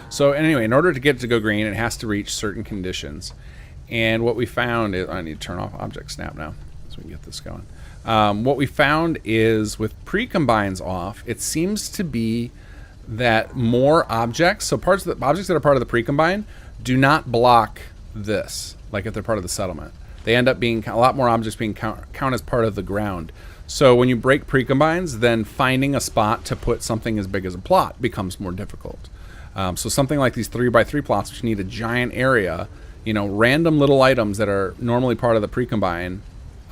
So anyway, in order to get it to go green, it has to reach certain conditions. And what we found is, I need to turn off object snap now so we can get this going. What we found is with pre-combines off, it seems to be that more objects, so objects that are part of the pre-combine, do not block this, like if they're part of the settlement. They end up being a lot more objects being count as part of the ground. So when you break pre-combines, then finding a spot to put something as big as a plot becomes more difficult. So something like these 3x3 plots, which need a giant area, you know, random little items that are normally part of the pre-combine,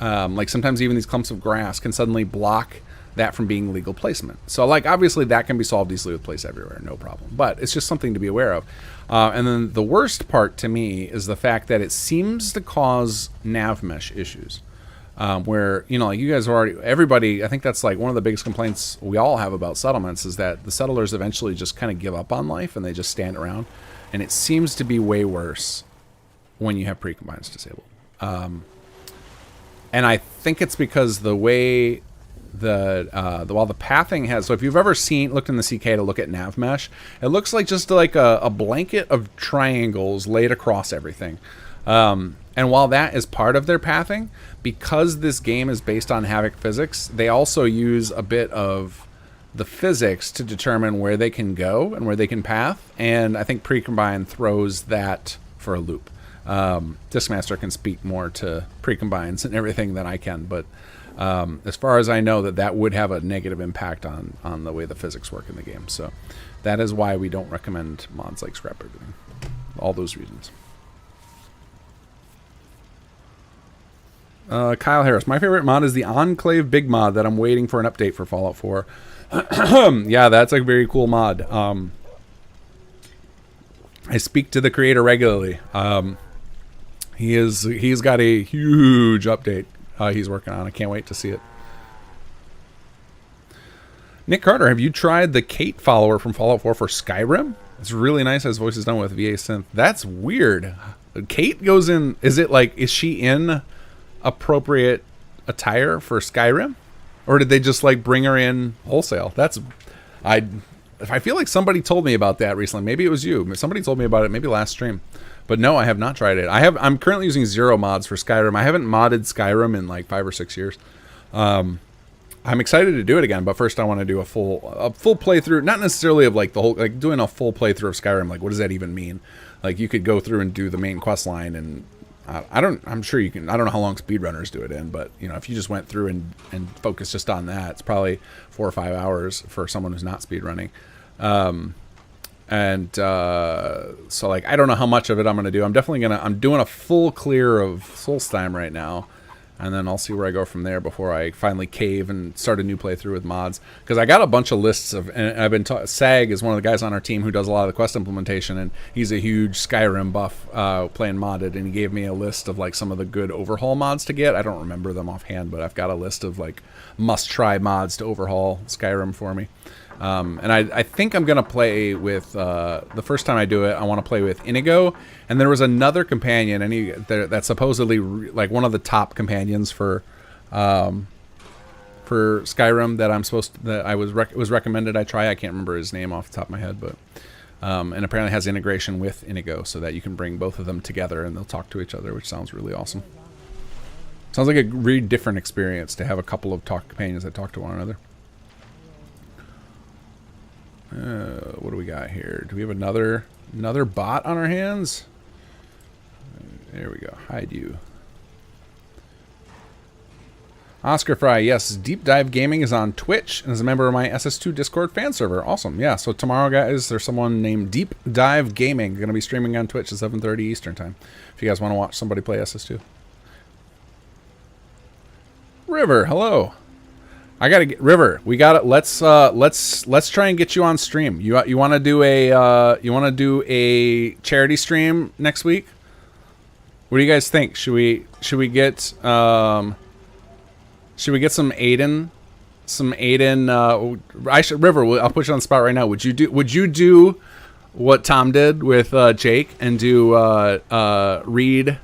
like sometimes even these clumps of grass can suddenly block that from being legal placement. So like obviously that can be solved easily with place everywhere, no problem. But it's just something to be aware of. And then the worst part to me is the fact that it seems to cause nav mesh issues. Where, you know, like you guys are already, everybody, I think that's like one of the biggest complaints we all have about settlements is that the settlers eventually just kind of give up on life and they just stand around. And it seems to be way worse when you have pre-combines disabled. And I think it's because the way while the pathing has, so if you've ever looked in the CK to look at nav mesh, it looks like just like a blanket of triangles laid across everything. And while that is part of their pathing, because this game is based on Havoc physics, they also use a bit of the physics to determine where they can go and where they can path. And I think pre-combine throws that for a loop. Discmaster can speak more to pre-combines and everything than I can, but as far as I know, that would have a negative impact on the way the physics work in the game. So that is why we don't recommend mods like Scrap Everything. All those reasons. Kyle Harris, my favorite mod is the Enclave Big mod that I'm waiting for an update for Fallout 4. Yeah, that's a very cool mod. I speak to the creator regularly. He's got a huge update he's working on. I can't wait to see it. Nick Carter, have you tried the Kate follower from Fallout 4 for Skyrim? It's really nice. His voice is done with VA synth. That's weird. Kate goes in. Is she in appropriate attire for Skyrim, or did they just like bring her in wholesale? I feel like somebody told me about that recently. Maybe it was you. Somebody told me about it maybe last stream. But no, I have not tried it. I'm currently using 0 mods for Skyrim. I haven't modded Skyrim in like 5 or 6 years. I'm excited to do it again, but first I want to do a full playthrough, not necessarily of like the whole, like doing a full playthrough of Skyrim. Like, what does that even mean? Like, you could go through and do the main quest line, and I'm sure you can. I don't know how long speedrunners do it in, but you know, if you just went through and focused just on that, it's probably 4 or 5 hours for someone who's not speedrunning. So like, I don't know how much of it I'm going to do. I'm doing a full clear of Solstheim right now, and then I'll see where I go from there before I finally cave and start a new playthrough with mods. Because I got a bunch of lists of, and I've been Sag is one of the guys on our team who does a lot of the quest implementation, and he's a huge Skyrim buff playing modded, and he gave me a list of like some of the good overhaul mods to get. I don't remember them offhand, but I've got a list of like must-try mods to overhaul Skyrim for me. And I think I'm going to play with, the first time I do it, I want to play with Inigo. And there was another companion, that's supposedly like one of the top companions for Skyrim that was recommended I try. I can't remember his name off the top of my head, but, and apparently has integration with Inigo so that you can bring both of them together and they'll talk to each other, which sounds really awesome. Sounds like a really different experience to have a couple of companions that talk to one another. What do we got here? Do we have another bot on our hands? There we go. Hide you. Oscar Fry, yes, Deep Dive Gaming is on Twitch and is a member of my SS2 Discord fan server. Awesome. Yeah, so tomorrow, guys, there's someone named Deep Dive Gaming going to be streaming on Twitch at 7:30 Eastern Time. If you guys want to watch somebody play SS2. River, hello. I gotta get River. We got it. Let's try and get you on stream. You want to do a charity stream next week? What do you guys think? Should we get some Aiden? River. I'll put you on the spot right now. Would you do what Tom did with Jake and do read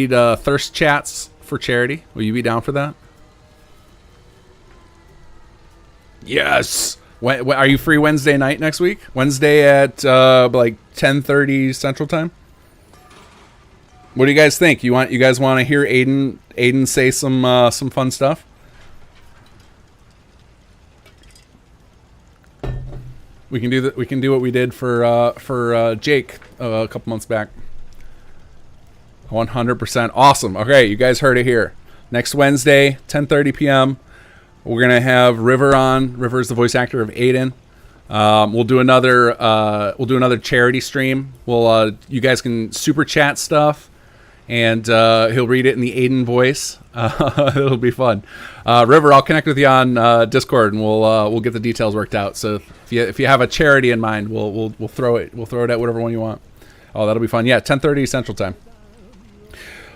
thirst chats for charity? Will you be down for that? Yes. When, are you free Wednesday night next week? Wednesday at like 10:30 Central Time. What do you guys think? You guys want to hear Aiden say some fun stuff? We can do that. We can do what we did for Jake a couple months back. 100% awesome. Okay, you guys heard it here. Next Wednesday, 10:30 p.m. We're gonna have River on. River is the voice actor of Aiden. We'll do another charity stream. You guys can super chat stuff, and he'll read it in the Aiden voice. It'll be fun. River, I'll connect with you on Discord, and we'll get the details worked out. So if you have a charity in mind, we'll throw it at whatever one you want. Oh, that'll be fun. Yeah, 10:30 Central Time.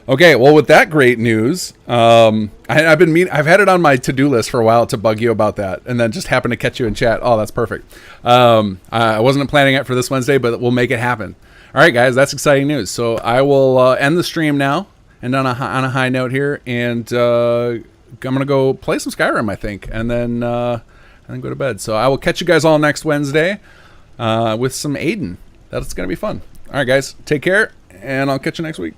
Okay, well, with that great news, I've had it on my to-do list for a while to bug you about that, and then just happened to catch you in chat. Oh, that's perfect. I wasn't planning it for this Wednesday, but we'll make it happen. All right, guys, that's exciting news. So I will end the stream now, and on a high note here, and I'm gonna go play some Skyrim, I think, and then go to bed. So I will catch you guys all next Wednesday with some Aiden. That's gonna be fun. All right, guys, take care, and I'll catch you next week.